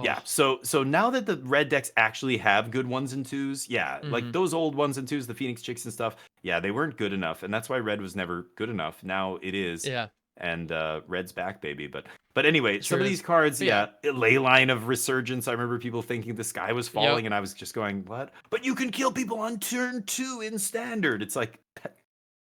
yeah. Oh. So now that the red decks actually have good ones and twos, yeah, like Mm-hmm. those old ones and twos, the Phoenix Chicks and stuff, yeah, they weren't good enough, and that's why red was never good enough. Now it is, Yeah. and red's back, baby. But anyway, It some sure of is. these cards, But yeah. yeah, Leyline of Resurgence. I remember people thinking the sky was Yep. falling, and I was just going, what? But you can kill people on turn 2 in Standard. It's like,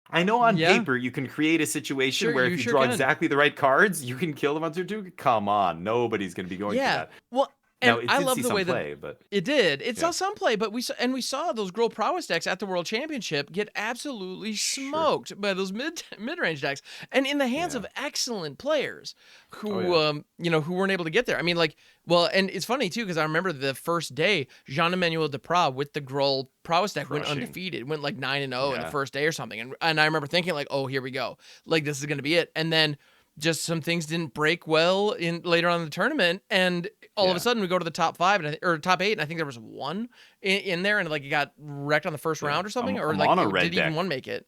I know on Yeah. paper you can create a situation Sure, where you if you sure draw can. exactly the right cards, you can kill them on turn 2. Come on, nobody's going to be going for Yeah. that. Well, Now, and it I did love see the some way that play, but it did. It yeah, saw some play, but we saw those Grow Prowess decks at the World Championship get absolutely sure. smoked by those mid range decks, and in the hands Yeah. of excellent players Oh, who yeah. who weren't able to get there. I mean, like, well, and it's funny too because I remember the first day Jean-Emmanuel Deprat with the Grohl Prowess deck went Crushing. undefeated, went like 9-0 in the Yeah. first day or something, and I remember thinking like, oh, here we go, like this is gonna be it, and then just some things didn't break well in later on in the tournament, and all of a Yeah. sudden we go to the top 5 or top 8, and I think there was one in there, and like it got wrecked on the first Yeah. round or something, A or like mono red did even deck. one make it?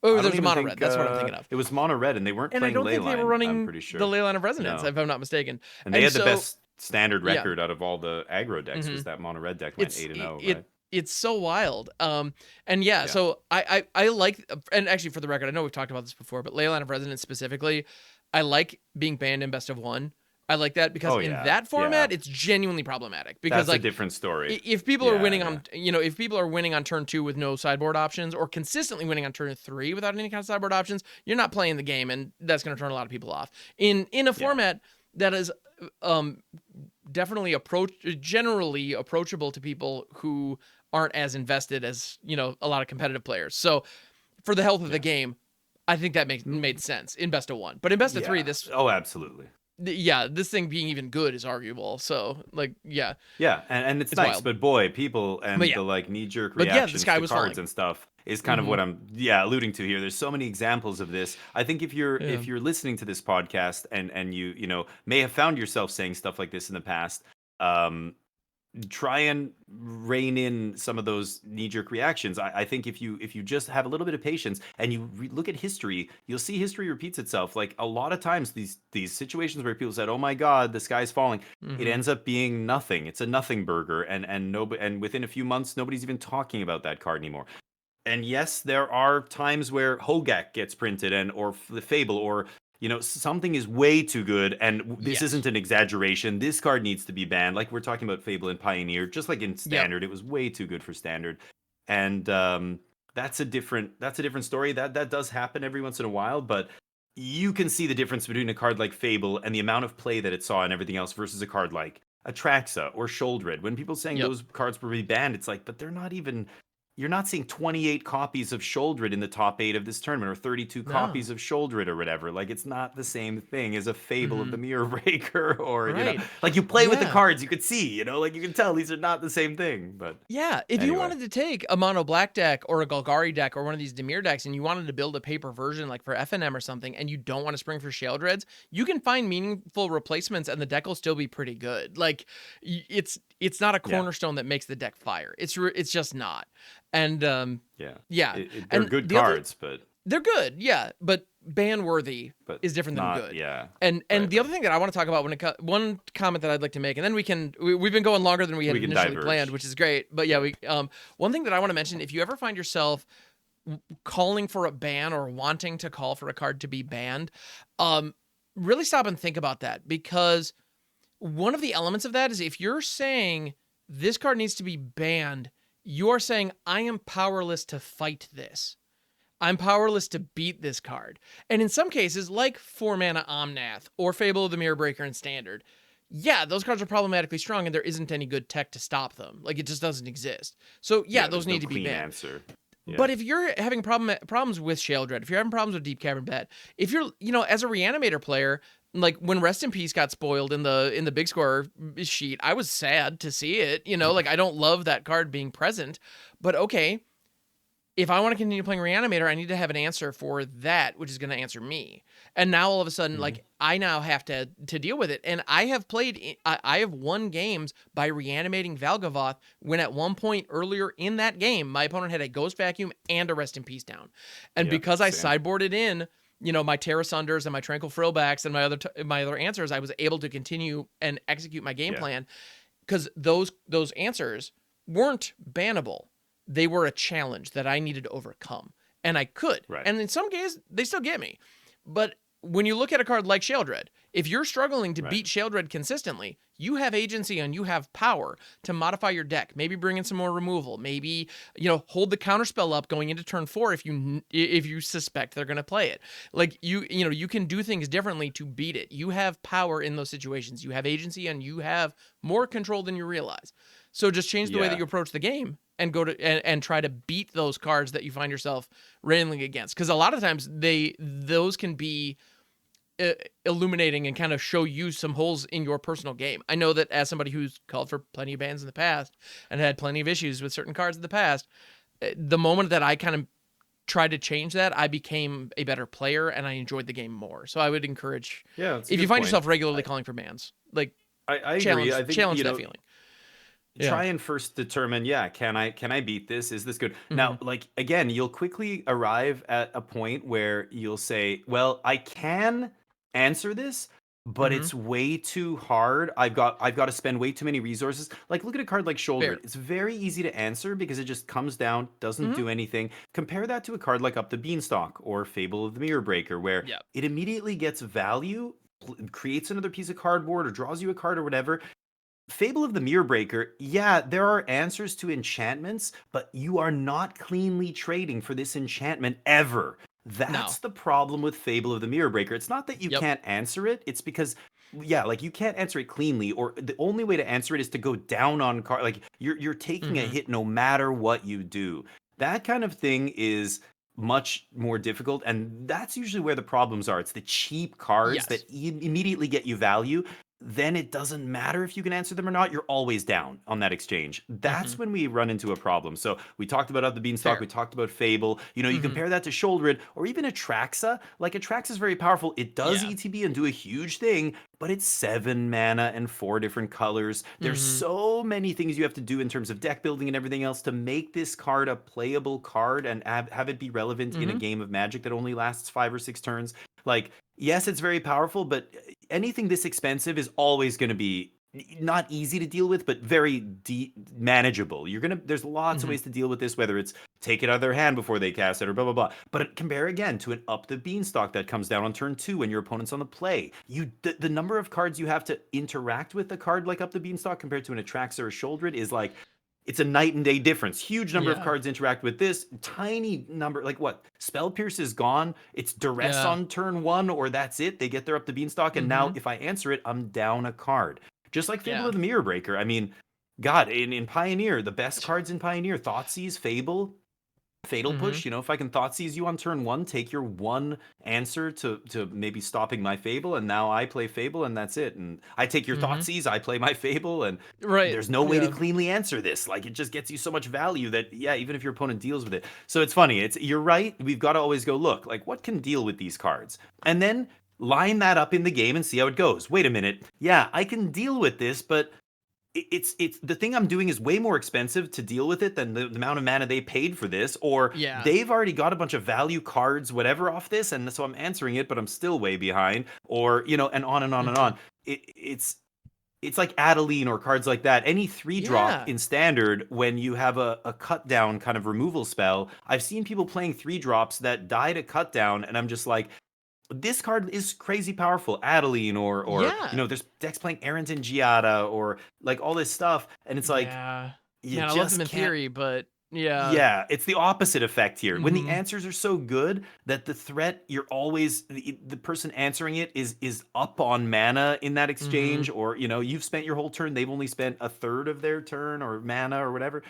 Oh, I don't there's a even mono think red. That's what I'm thinking of. it was mono red, and they weren't And I playing don't think they were Leyline, I'm running pretty the sure. Leyline of Resonance, No. if I'm not mistaken. And they had the so, best standard yeah. record out of all the aggro decks, was Mhm. that mono red deck went 8-0, It right? it's so wild. And yeah, Yeah. so I like, and actually for the record, I know we've talked about this before, but Leyline of Resonance specifically, I like being banned in best of one. I like that because Oh in yeah, that yeah. format, it's genuinely problematic because That's a like different story. if people are Yeah, winning yeah, on, if people are winning on turn 2 with no sideboard options or consistently winning on turn 3 without any kind of sideboard options, you're not playing the game, and that's going to turn a lot of people off. In a yeah. format that is um definitely generally approachable to people who aren't as invested as, a lot of competitive players. So for the health of the Yeah. game, I think that made sense in best of 1. But in best of 3, Yeah. Oh, absolutely. yeah, this thing being even good is arguable. So like, yeah, Yeah, and it's it's nice, wild. but boy, people But and yeah, the like knee-jerk but yeah, the reactions sky to was cards falling. and stuff is kind of Hmm. what I'm alluding to here. There's so many examples of this. I think Yeah. if you're listening to this podcast and you know may have found yourself saying stuff like this in the past, um try and rein in some of those knee-jerk reactions. I think if you just have a little bit of patience and you look at history, you'll see history repeats itself. Like a lot of times, these situations where people said, "Oh my God, the sky's falling," it Hmm. ends up being nothing. It's a nothing burger, and within a few months, nobody's even talking about that card anymore. And yes, there are times where Hogak gets printed and or the Fable or something is way too good and this Yes. isn't an exaggeration. This card needs to be banned. Like we're talking about Fable and Pioneer, just like in Yep. Standard, it was way too good for Standard. And that's a different story. That does happen every once in a while, but you can see the difference between a card like Fable and the amount of play that it saw and everything else versus a card like Atraxa or Sholdred. When people saying Yep. those cards were be banned, it's like, but they're not even you're not seeing 28 copies of Sholdred in the top 8 of this tournament or 32 No. copies of Sholdred or whatever. Like it's not the same thing as a Fable of Hmm. the Mirror Breaker or Right. like you play with the Yeah. cards, you could see, like you can tell these are not the same thing, but Yeah, if you anyway. wanted to take a mono black deck or a Golgari deck or one of these Dimir decks and you wanted to build a paper version like for FNM or something and you don't want to spring for Sheoldreds, you can find meaningful replacements and the deck will still be pretty good. Like it's not a Yeah. cornerstone that makes the deck fire. It's just not. And Yeah. yeah. They're And good the other cards, but they're good, yeah, but ban worthy but is different than not good. yeah. And Right, the right. other thing that I want to talk about one comment that I'd like to make, and then we've been going longer than we had We can initially planned, diverge. which is great. But yeah, Yeah. we one thing that I want to mention, if you ever find yourself calling for a ban or wanting to call for a card to be banned, um, really stop and think about that, because one of the elements of that is if you're saying this card needs to be banned, you are saying I am powerless to fight this. I'm powerless to beat this card. And in some cases, like 4-mana Omnath or Fable of the Mirror Breaker in Standard, yeah, those cards are problematically strong and there isn't any good tech to stop them. Like, it just doesn't exist. So yeah, Yeah, those there's no need to be clean banned. answer. Yeah. But if you're having problems with Sheoldred, if you're having problems with Deep Cavern Bet, if you're, as a Reanimator player, like when Rest in Peace got spoiled in the big score sheet, I was sad to see it. Like I don't love that card being present, but okay, if I want to continue playing Reanimator, I need to have an answer for that, which is going to answer me. And now all of a sudden, Mhm. like I now have to deal with it. And I have I have won games by reanimating Valgavoth when at one point earlier in that game, my opponent had a Ghost Vacuum and a Rest in Peace down. And Yeah, because I same. sideboarded in, my Terra Sunders and my Tranquil Frillbacks and my other answers, I was able to continue and execute my game Yeah. plan because those answers weren't bannable. They were a challenge that I needed to overcome, and I could. Right. And in some cases, they still get me. But when you look at a card like Sheoldred, if you're struggling to Right. beat Sheoldred consistently, you have agency and you have power to modify your deck. Maybe bring in some more removal. Maybe hold the counterspell up going into turn 4 if you suspect they're going to play it. Like you can do things differently to beat it. You have power in those situations. You have agency and you have more control than you realize. So just change the way that Yeah. you approach the game and go to and try to beat those cards that you find yourself railing against. Because a lot of times those can be illuminating and kind of show you some holes in your personal game. I know that as somebody who's called for plenty of bans in the past and had plenty of issues with certain cards in the past, the moment that I kind of tried to change that, I became a better player and I enjoyed the game more. So I would encourage, Yeah, that's a if you good find point. yourself regularly calling for bans, like I agree. I think challenge that feeling. Yeah. try and first determine, yeah, can I beat this? Is this good? Hmm. Now, like again, you'll quickly arrive at a point where you'll say, well, I can answer this, but Hmm. it's way too hard. I've got to spend way too many resources. Like look at a card like Fair. Shouldered. It's very easy to answer because it just comes down, doesn't Hmm. do anything. Compare that to a card like Up the Beanstalk or Fable of the Mirror Breaker, where Yeah. it immediately gets value creates another piece of cardboard or draws you a card or whatever. Fable of the Mirror Breaker, yeah, there are answers to enchantments, but you are not cleanly trading for this enchantment ever. No. That's the problem with Fable of the Mirror Breaker. It's not that you Yep. can't answer it, it's because yeah, like you can't answer it cleanly, or the only way to answer it is to go down on card. Like you're taking a Mhm. hit no matter what you do. That kind of thing is much more difficult, and that's usually where the problems are. It's the cheap cards that Yes. immediately get you value. Then it doesn't matter if you can answer them or not. You're always down on that exchange. That's Mhm. when we run into a problem. So we talked about Up the Beanstalk. We Fair. talked about Fable. You know, you Mhm. compare that to Shouldered or even Atraxa. Like Atraxa is very powerful. It does Yeah. ETB and do a huge thing, but it's 7 mana and 4 different colors. There's Mhm. so many things you have to do in terms of deck building and everything else to make this card a playable card and have it be relevant in a Mhm. game of Magic that only lasts 5 or 6 turns. Like, yes, it's very powerful, but anything this expensive is always going to be not easy to deal with, but very manageable. There's lots of Mhm. ways to deal with this, whether it's take it out of their hand before they cast it or blah blah blah. But compare again to an Up the Beanstalk that comes down on turn 2 when your opponent's on the play. The number of cards you have to interact with a card like Up the Beanstalk compared to an Atraxa or a Shouldered is like it's a night and day difference. Huge number of Yeah. cards interact with this. Tiny number, like what? Spell Pierce is gone. It's Duress Yeah. on turn 1, or that's it. They get their Up the Beanstalk, and now Mhm. if I answer it, I'm down a card. Just like Fable Yeah. of the Mirror Breaker. I mean, God, in Pioneer, the best cards in Pioneer, Thoughtseize, Fable, Fatal Mhm. Push. You know, if I can Thoughtseize you on turn 1, take your one answer to maybe stopping my Fable, and now I play Fable, and that's it. And I take your Mhm. Thoughtseize, I play my Fable, and Right. there's no way to Yeah. cleanly answer this. Like it just gets you so much value that yeah, even if your opponent deals with it. So it's funny. You're right. We've got to always go look like what can deal with these cards, and then line that up in the game and see how it goes. Wait a minute. Yeah, I can deal with this, but it's the thing I'm doing is way more expensive to deal with it than the amount of mana they paid for this, or Yeah. they've already got a bunch of value cards, whatever, off this, and so I'm answering it, but I'm still way behind, or you know, and on and on and Mhm. on. It's like Adeline or cards like that. Any 3 drop Yeah. in standard, when you have a cut down kind of removal spell, I've seen people playing 3 drops that die to cut down, and I'm just like, this card is crazy powerful. Adeline or you Yeah. know, there's decks playing Errant and Giada or like all this stuff, and it's like Yeah. you Man, I love them just in can't. theory, but yeah. Yeah, it's the opposite effect here. When the Mhm. answers are so good that the threat, you're always the person answering it is up on mana in that exchange, Mhm. or you know, you've spent your whole turn, they've only spent a third of their turn or mana or whatever.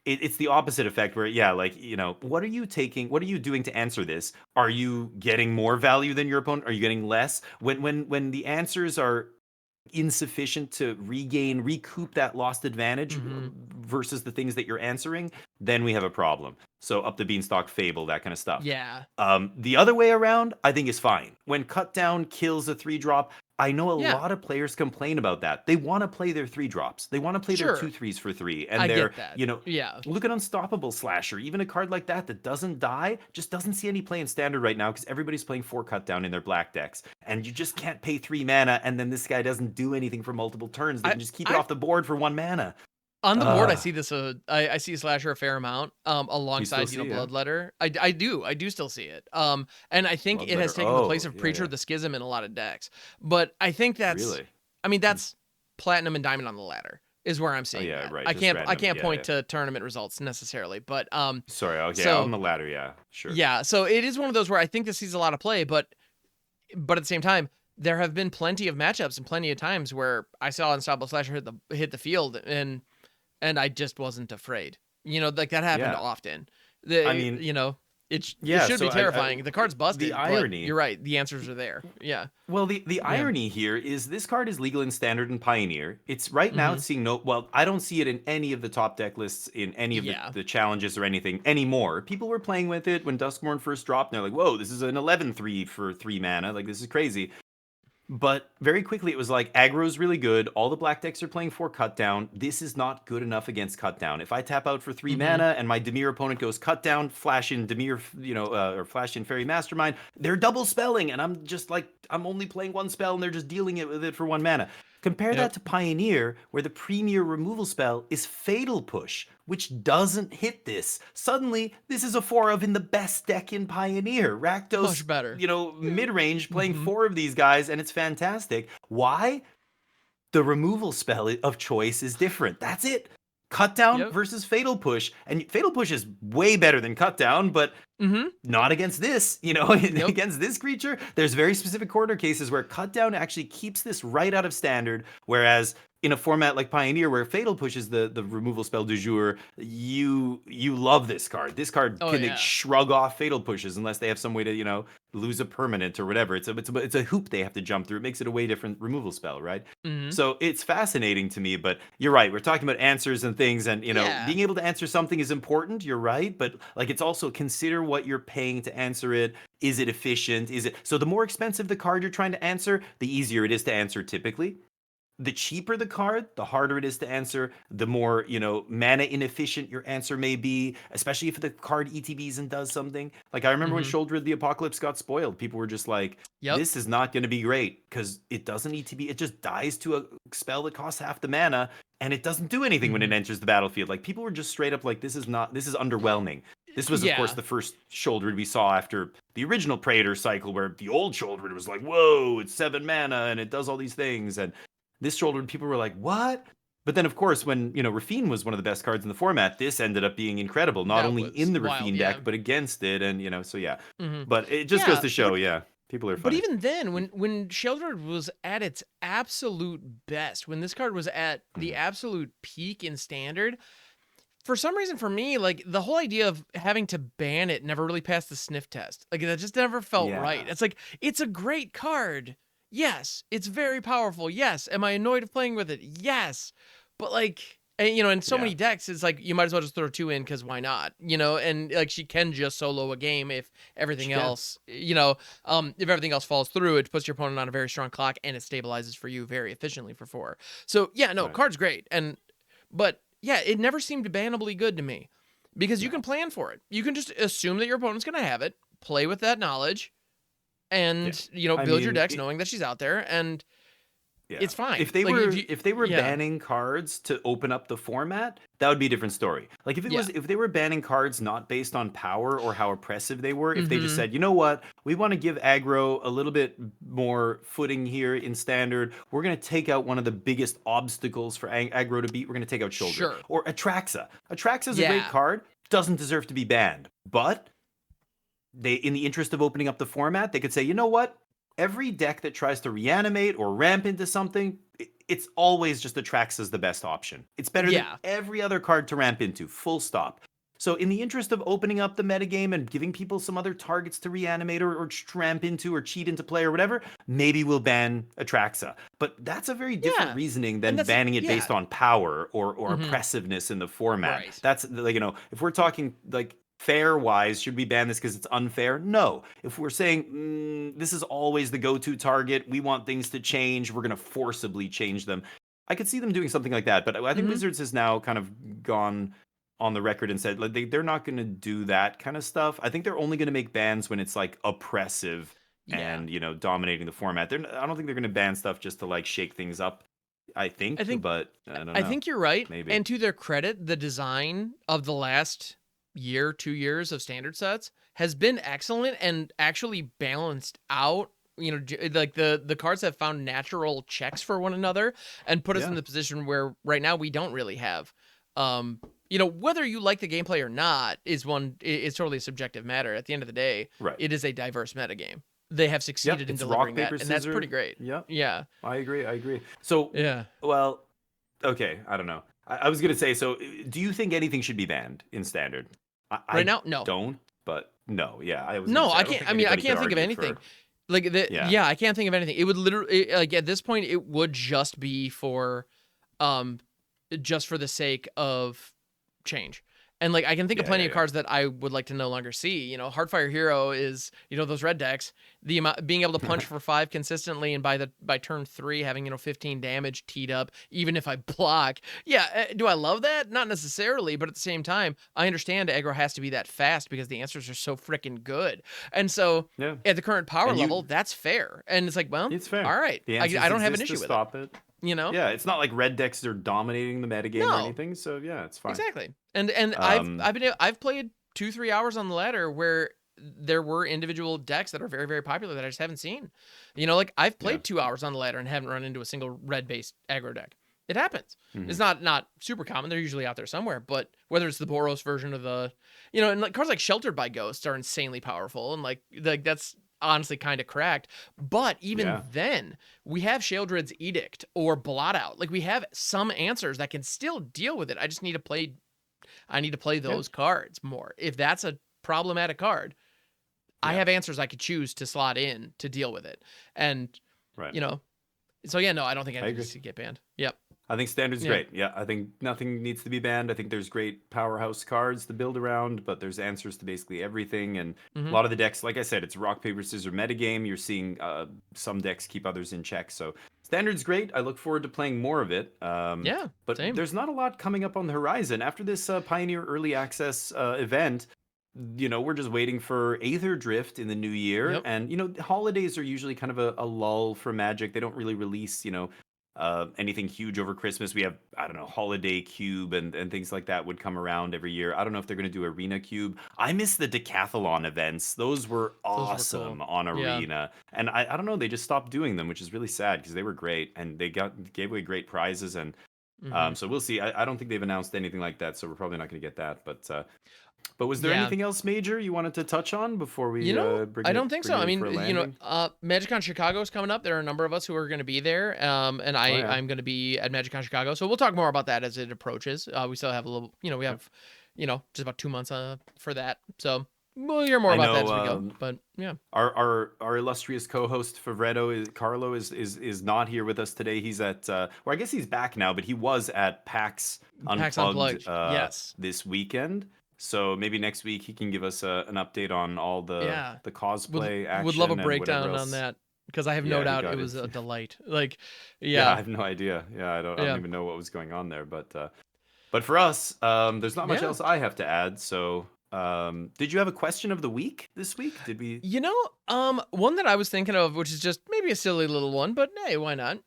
It's the opposite effect where yeah, like you know, what are you doing to answer this? Are you getting more value than your opponent? Are you getting less? When the answers are insufficient to recoup that lost advantage Mhm. versus the things that you're answering, then we have a problem. So Up the Beanstalk, Fable, that kind of stuff. Yeah. The other way around, I think is fine. When cut down kills a 3 drop, I know a Yeah. lot of players complain about that. They want to play their 3 drops. They want to play their two Sure. threes for 3, and I they're get that. you know. Yeah. Look at Unstoppable Slasher. Even a card like that that doesn't die just doesn't see any play in standard right now because everybody's playing 4 cut down in their black decks. And you just can't pay 3 mana, and then this guy doesn't do anything for multiple turns. They I can just keep it I off the board for 1 mana. On the board, I Ugh. see this. I see Slasher a fair amount. You still Alongside see, yeah? Bloodletter. I do still see it. And I think it has Bloodletter. taken the place Oh, of yeah, Preacher yeah. of the Schism in a lot of decks. But I think Really? I mean, Hmm. that's Platinum and Diamond on the ladder is where I'm Oh, seeing yeah, that. right. I Just can't I random. can't Yeah, point yeah. to tournament results necessarily, but Sorry. Okay, on so the ladder. Yeah, sure. yeah, so it is one of those where I think this sees a lot of play, but at the same time, there have been plenty of matchups and plenty of times where I saw Unstoppable Slasher hit the field and I just wasn't afraid. Like that happened Yeah. often. I The mean, you know, it yeah. should So be terrifying. The card's the busted, but irony. you're right. The answers are there. Yeah. Well, the Yeah. irony here is this card is legal in Standard and Pioneer. It's right now Mhm. it's seeing no. Well, I don't see it in any of the top deck lists in any of Yeah. the challenges or anything anymore. People were playing with it when Duskmourn first dropped, and they're like, "Whoa, this is an 11/3 for 3 mana. Like this is crazy." But very quickly it was like aggro's really good. All the black decks are playing 4 cut down. This is not good enough against cut down. If I tap out for 3 Mhm. mana and my Demir opponent goes cut down, flash in Demir, or flash in Fairy Mastermind, they're double spelling, and I'm just like I'm only playing one spell and they're just dealing it with it for 1 mana. Compare Yep. that to Pioneer, where the premier removal spell is Fatal Push, which doesn't hit this. Suddenly, this is a 4 of in the best deck in Pioneer. Rakdos, Much better. mid-range playing Hmm. 4 of these guys, and it's fantastic. Why? The removal spell of choice is different. That's it. Cut down Yep. versus Fatal Push. And Fatal Push is way better than Cut Down, but Hmm. not against this, Yep. against this creature. There's very specific corner cases where Cut Down actually keeps this right out of standard, whereas in a format like Pioneer, where Fatal Push is the removal spell du jour, you love this card. This card Oh can they yeah. shrug off Fatal Pushes unless they have some way to lose a permanent or whatever. It's a hoop they have to jump through. It makes it a way different removal spell, right? Hmm. So it's fascinating to me, but you're right. We're talking about answers and things, and Yeah. being able to answer something is important. You're right, but like it's also consider what you're paying to answer it. Is it efficient? Is it so? The more expensive the card you're trying to answer, the easier it is to answer typically. The cheaper the card, the harder it is to answer, the more, mana inefficient your answer may be, especially if the card ETBs and does something. Like I remember when Hmm. Shoulder of the Apocalypse got spoiled, people were just like, Yep. this is not going to be great because it doesn't ETB, it just dies to a spell that costs half the mana and it doesn't do anything when it Hmm. enters the battlefield. Like people were just straight up like, this is underwhelming. This was, of course, Yeah. the first Shouldered we saw after the original Praetor cycle, where the old Shouldered was like, whoa, it's 7 mana and it does all these things. And this Shouldered, people were like, what? But then, of course, when, Rafine was one of the best cards in the format, this ended up being incredible, not That only was in the wild. Rafine Yeah. deck, but against it. And, so yeah. Hmm. But it just goes Yeah. to show, yeah, people are But funny. even then, when Sheldred was at its absolute best, when this card was at the Mhm. absolute peak in Standard, for some reason for me, like the whole idea of having to ban it never really passed the sniff test. Like that just never felt right. Yeah. It's like it's a great card. Yes, it's very powerful. Yes. Am I annoyed of playing with it? Yes. But like and, in so Yeah. many decks, it's like you might as well just throw 2 in because why not? And like she can just solo a game if everything She can. else, if everything else falls through, it puts your opponent on a very strong clock and it stabilizes for you very efficiently for 4. So yeah, no, Right. card's great. But yeah, it never seemed bannably good to me because you No. can plan for it. You can just assume that your opponent's going to have it, play with that knowledge, Yeah. and I build your mean, decks knowing that she's out there, and yeah. it's fine. If they Like were if you, if they were yeah, banning cards to open up the format, that would be a different story. Like yeah, if they were banning cards not based on power or how oppressive they were, if they just mm-hmm, said, "You know what? We want to give aggro a little bit more footing here in standard. We're going to take out one of the biggest obstacles for aggro to beat. We're going to take out Shoulder sure, or Atraxa. Atraxa is a great yeah, card, doesn't deserve to be banned. But they in the interest of opening up the format, they could say, "You know what? Every deck that tries to reanimate or ramp into something, it's always just Atraxa is the best option. It's better than yeah, every other card to ramp into, full stop." So in the interest of opening up the metagame and giving people some other targets to reanimate or ramp into or cheat into play or whatever, maybe we'll ban Atraxa. But that's a very different yeah, reasoning and than that's banning it yeah, based on power or mm-hmm, oppressiveness in the format. right, That's like, if we're talking like fair wise, should we ban this because it's unfair? No. If we're saying this is always the go-to target, we want things to change, we're going to forcibly change them, I could see them doing something like that. But I think mm-hmm, Wizards has now kind of gone on the record and said like they're not going to do that kind of stuff. I think they're only going to make bans when it's like oppressive yeah. and dominating the format. I don't think they're going to ban stuff just to like shake things up. I I think, think but I don't I know. think you're right. Maybe. And to their credit, the design of the last year, 2 years of standard sets has been excellent and actually balanced out. Like the cards have found natural checks for one another and put us in Yeah. the position where right now we don't really have. Whether you like the gameplay or not is totally a subjective matter. At the end of the day, Right. it is a diverse metagame. They have Yep, succeeded in it's rock delivering paper that, and that's scissors. pretty great. Yep, Yeah. I agree. I agree. So, Yeah. well, okay, I don't know. I was gonna say, so do you think anything should be banned in standard? Right I now, no. don't, but no, yeah, I was gonna No, say I I don't can't. think I mean, I anybody could can't think of argue anything. for. Yeah, Yeah, I can't think of anything. It would literally, like at this point, it would just be um, just for the sake of change. And like, I can think of yeah, yeah, plenty of yeah. cards that I would like to no longer see. Heartfire Hero is, those red decks. The amount being able to punch for 5 consistently, and by turn 3 having 15 damage teed up, even if I block. Yeah, do I love that? Not necessarily, but at the same time, I understand aggro has to be that fast because the answers are so freaking good. And so Yeah, at the current power and level, that's fair. And it's like, well, it's fair. all right, The I answers don't have an exist to issue with it. stop it. You know? Yeah, it's not like red decks are dominating the metagame or No, anything. So yeah, it's fine. exactly. And Um, I've played 2-3 hours on the ladder where there were individual decks that are very, very popular that I just haven't seen. You know, like I've yeah. played 2 hours on the ladder and haven't run into a single red based aggro deck. It happens. Mhm. It's not super common. They're usually out there somewhere, but whether it's the Boros version of the, you know, and like cards like Sheltered by Ghosts are insanely powerful, and like that's honestly kind of cracked. But even Yeah. then, we have Sheoldred's Edict or Blot Out. Like we have some answers that can still deal with it. I need to play Yeah. those cards more. If that's a problematic card, I Yeah. have answers I could choose to slot in to deal with it. And, Right. you know, so yeah, no, I don't think I anything agree. needs to get banned. Yep. I think standard's Yeah. great. Yeah, I think nothing needs to be banned. I think there's great powerhouse cards to build around, but there's answers to basically everything. And a Hmm. lot of the decks, like I said, it's rock, paper, scissors metagame. You're seeing some decks keep others in check. So standard's great. I look forward to playing more of it. Yeah. But Same. there's not a lot coming up on the horizon. After this Pioneer Early Access event, we're just waiting for Aether Drift in the new year. Yep. And, holidays are usually kind of a lull for Magic. They don't really release, anything huge over Christmas. We have, I don't know, Holiday Cube and things like that would come around every year. I don't know if they're going to do Arena Cube. I miss the Decathlon events. Those were Those were cool. awesome on Yeah. Arena. And I don't know, they just stopped doing them, which is really sad because they were great and they gave away great prizes. And Hmm. so we'll see. I don't think they've announced anything like that, so we're probably not going to get that. But was there Yeah. anything else major you wanted to touch on before we You know, bring I it don't think so. bring it I in mean, for a you know, landing? MagicCon Chicago is coming up. There are a number of us who are going to be there, and Oh yeah. I'm going to be at MagicCon Chicago. So we'll talk more about that as it approaches. We still have a little, we Yep. have, just about 2 months for that. So we'll hear more I about that know as we go. But yeah, our illustrious co-host Carlo is not here with us today. He's at I guess he's back now, but he was at PAX PAX Unplugged Unplugged. Yes. this weekend. So maybe next week he can give us an update on all the Yeah. cosplay Would love a action and whatever breakdown on else. that because I have no Yeah, he doubt it got it. was a delight. Like, Yeah, I yeah, have no idea. Yeah, I don't yeah, even know what was going on there, but for us, there's not much yeah. else I have to add. So, did you have a question of the week this week? Did we? One that I was thinking of, which is just maybe a silly little one, but hey, why not?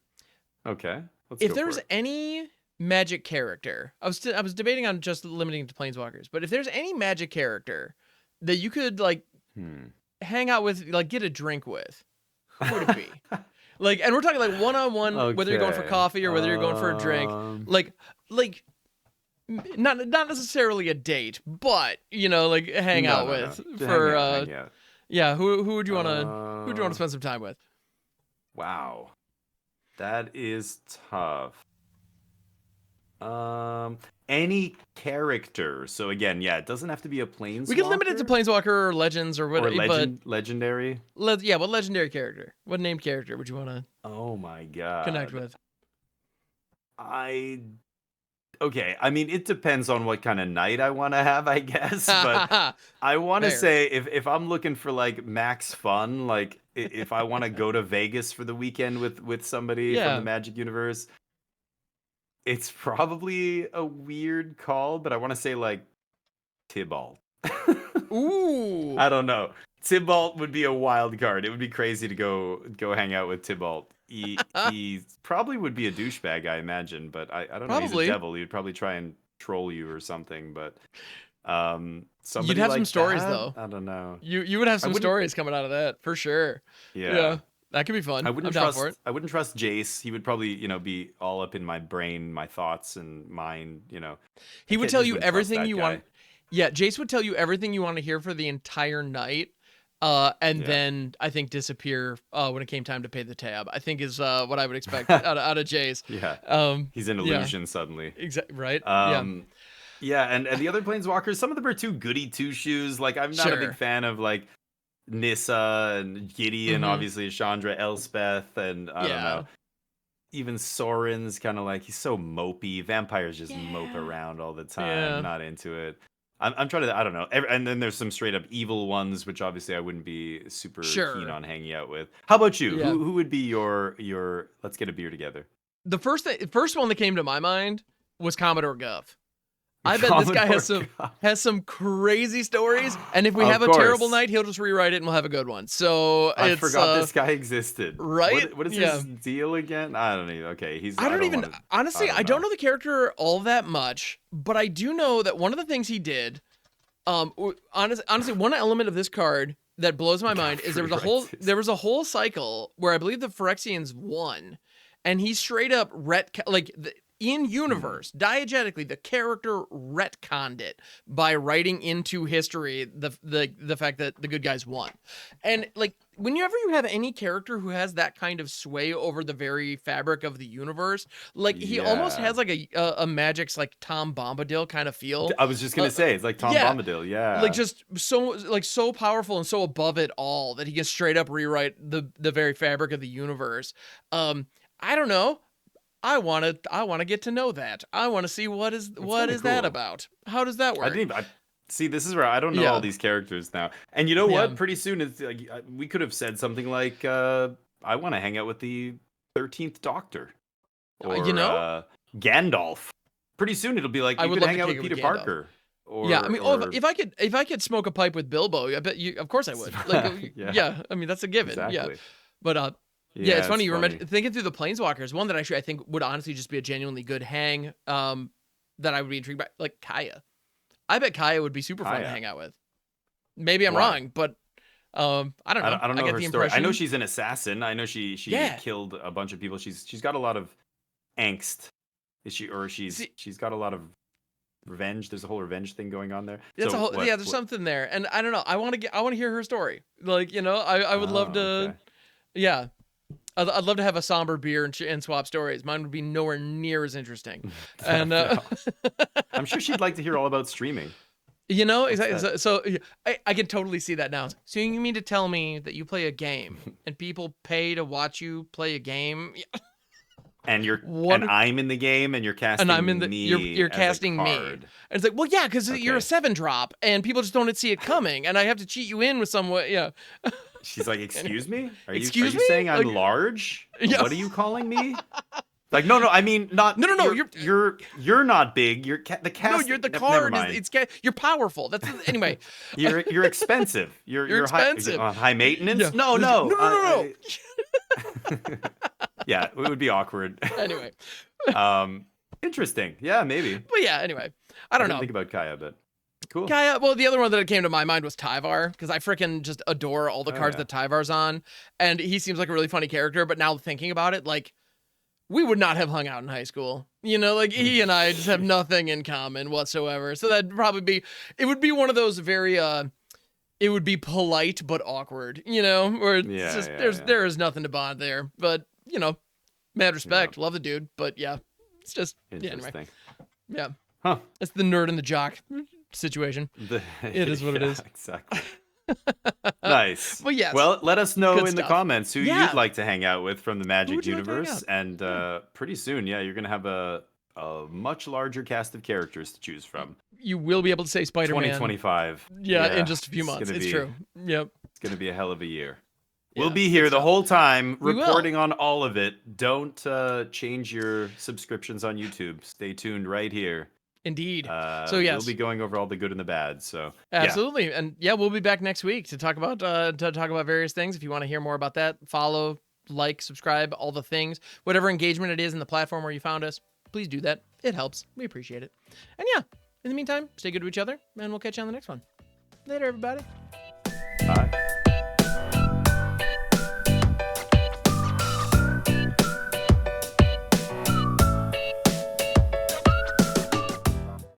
Okay, let's If go for there's it. any magic character, I was debating on just limiting to planeswalkers, but if there's any magic character that you could like Hmm. hang out with, like get a drink with, who would it be? Like, and we're talking like one on one, whether you're going for Okay. coffee or whether you're going for a drink, like not necessarily a date, but like hang No, out no, no. with To for hang out. yeah. Who would you want to Uh, spend some time with? wow, that is tough. Any character. So again, yeah, it doesn't have to be a We can limit it to planeswalker planeswalker or legends or or whatever, but legendary. yeah, what legendary character? What named character would you want to Oh my connect god. with? I Okay, I mean, it depends on what kind of night I want to have, I guess. But I want to Fair. say, if I'm looking for like max fun, like if I want to go to Vegas for the weekend with somebody from the Yeah. Magic universe, it's probably a weird call, but I want to say like Tybalt. Ooh. I don't know. Tybalt would be a wild card. It would be crazy to go hang out with Tybalt. He probably would be a douchebag, I imagine, but I don't know. He's a Probably. devil. He would probably try and troll you or something. But You'd somebody have some like stories that, though. I don't know. You would have I some wouldn't. stories coming out of that for sure. Yeah, That could be fun. I I'm wouldn't down trust. for it. I wouldn't trust Jace. He would probably be all up in my brain, my thoughts and mind. He I would can't tell just you wouldn't trust everything that you guy. want. Yeah, Jace would tell you everything you want to hear for the entire night. And Yeah. then I think disappear when it came time to pay the tab. I think is what I would expect out of Jace. Yeah. He's an Yeah, illusion suddenly. exactly right. Yeah, Yeah, and the other planeswalkers, some of them are too goody two shoes. Like I'm not a big sure. fan of like Nissa and Gideon, Hmm. obviously Chandra, Elspeth, and I don't Yeah. know. Even Soren's kind of like he's so mopey. Vampires just mope Yeah. around all the time. Yeah. Not into it. I'm trying to. I don't know. And then there's some straight up evil ones, which obviously I wouldn't be super keen Sure. on hanging out with. How about you? Yeah. Who would be your Let's get a beer together? The first one that came to my mind was Commodore Guff. I bet this guy Commodore has some crazy stories, and if we Of have a terrible course. night, he'll just rewrite it and we'll have a good one. So I it's forgot this guy existed. right? What is Yeah. his deal again? I don't know. Okay, I don't even wanna, honestly, I I don't don't know. know the character all that much, but I do know that one of the things he did, honestly, one element of this card that blows my mind is Rewrites his- there was a whole cycle where I believe the Phyrexians won, and he straight up in universe, diegetically, the character retconned it by writing into history the fact that the good guys won. And like whenever you have any character who has that kind of sway over the very fabric of the universe, like he almost Yeah. has like a Magic's like Tom Bombadil kind of feel. I was just gonna say it's like Tom yeah. Bombadil. Yeah. Like just so powerful and so above it all that he can straight up rewrite the very fabric of the universe. I don't know. I want to get to know that. I want to see what is that cool. about? How does that work? See, this is where I don't know all these characters now. And you know what? Pretty soon it's like we could have said something like I want to hang out with the 13th Doctor or Gandalf. Pretty soon it'll be like you could hang out with Peter Parker. Or, yeah, I mean, if I could smoke a pipe with Bilbo, I bet you. Of course I would. Like, yeah, I mean that's a given. Exactly. Yeah, but yeah, it's funny. You remember thinking through the Planeswalkers. One that actually I think would honestly just be a genuinely good hang. That I would be intrigued by, like Kaya. I bet Kaya would be super fun to hang out with. Maybe I'm wrong, but I don't know. I don't know get her the story. impression. I know she's an assassin. I know she killed a bunch of people. She's got a lot of angst. She's got a lot of revenge. There's a whole revenge thing going on there. There's something there, and I don't know. I want to hear her story. Like I would love to. Okay. Yeah, I'd love to have a somber beer and swap stories. Mine would be nowhere near as interesting. And I'm sure she'd like to hear all about streaming. Exactly. So I can totally see that now. So you mean to tell me that you play a game and people pay to watch you play a game? And I'm in the game, and you're casting me. And I'm in the you're casting me. And it's like, well, yeah, because you're a 7-drop, and people just don't see it coming, and I have to cheat you in with some way. Yeah. She's like, excuse me? Are you Like, saying I'm large? Yeah. What are you calling me? Like, no, I mean, not. No. You're not big. You're the cast. No, you're the card. You're powerful. That's anyway. You're expensive. You're expensive. High maintenance. Yeah. No. Yeah, it would be awkward. Anyway. Interesting. Yeah, maybe. But yeah, anyway, I don't know. Think about Kaya, but cool. Kaya. Well, the other one that came to my mind was Tyvar, because I freaking just adore all the cards that Tyvar's on, and he seems like a really funny character. But now thinking about it, like, we would not have hung out in high school. Like he and I just have nothing in common whatsoever. So that'd probably it would be one of those very it would be polite but awkward, where it's there is nothing to bond there. But mad respect, love the dude, but yeah, it's just anyway. Yeah. Huh. It's the nerd and the jock situation. It is what it is. Exactly. Nice. But yes. Well, let us know Good in the stuff. comments who you'd like to hang out with from the Magic universe. Like and pretty soon, you're going to have a much larger cast of characters to choose from. You will be able to say Spider-Man. 2025. In just a few months. It's true. Yep. It's going to be a hell of a year. We'll be here the whole time reporting on all of it. Don't change your subscriptions on YouTube. Stay tuned right here. Indeed. So yes, we'll be going over all the good and the bad. So absolutely, and we'll be back next week to talk about various things. If you want to hear more about that, follow, like, subscribe, all the things, whatever engagement it is in the platform where you found us. Please do that. It helps. We appreciate it. And in the meantime, stay good to each other, and we'll catch you on the next one. Later, everybody. Bye.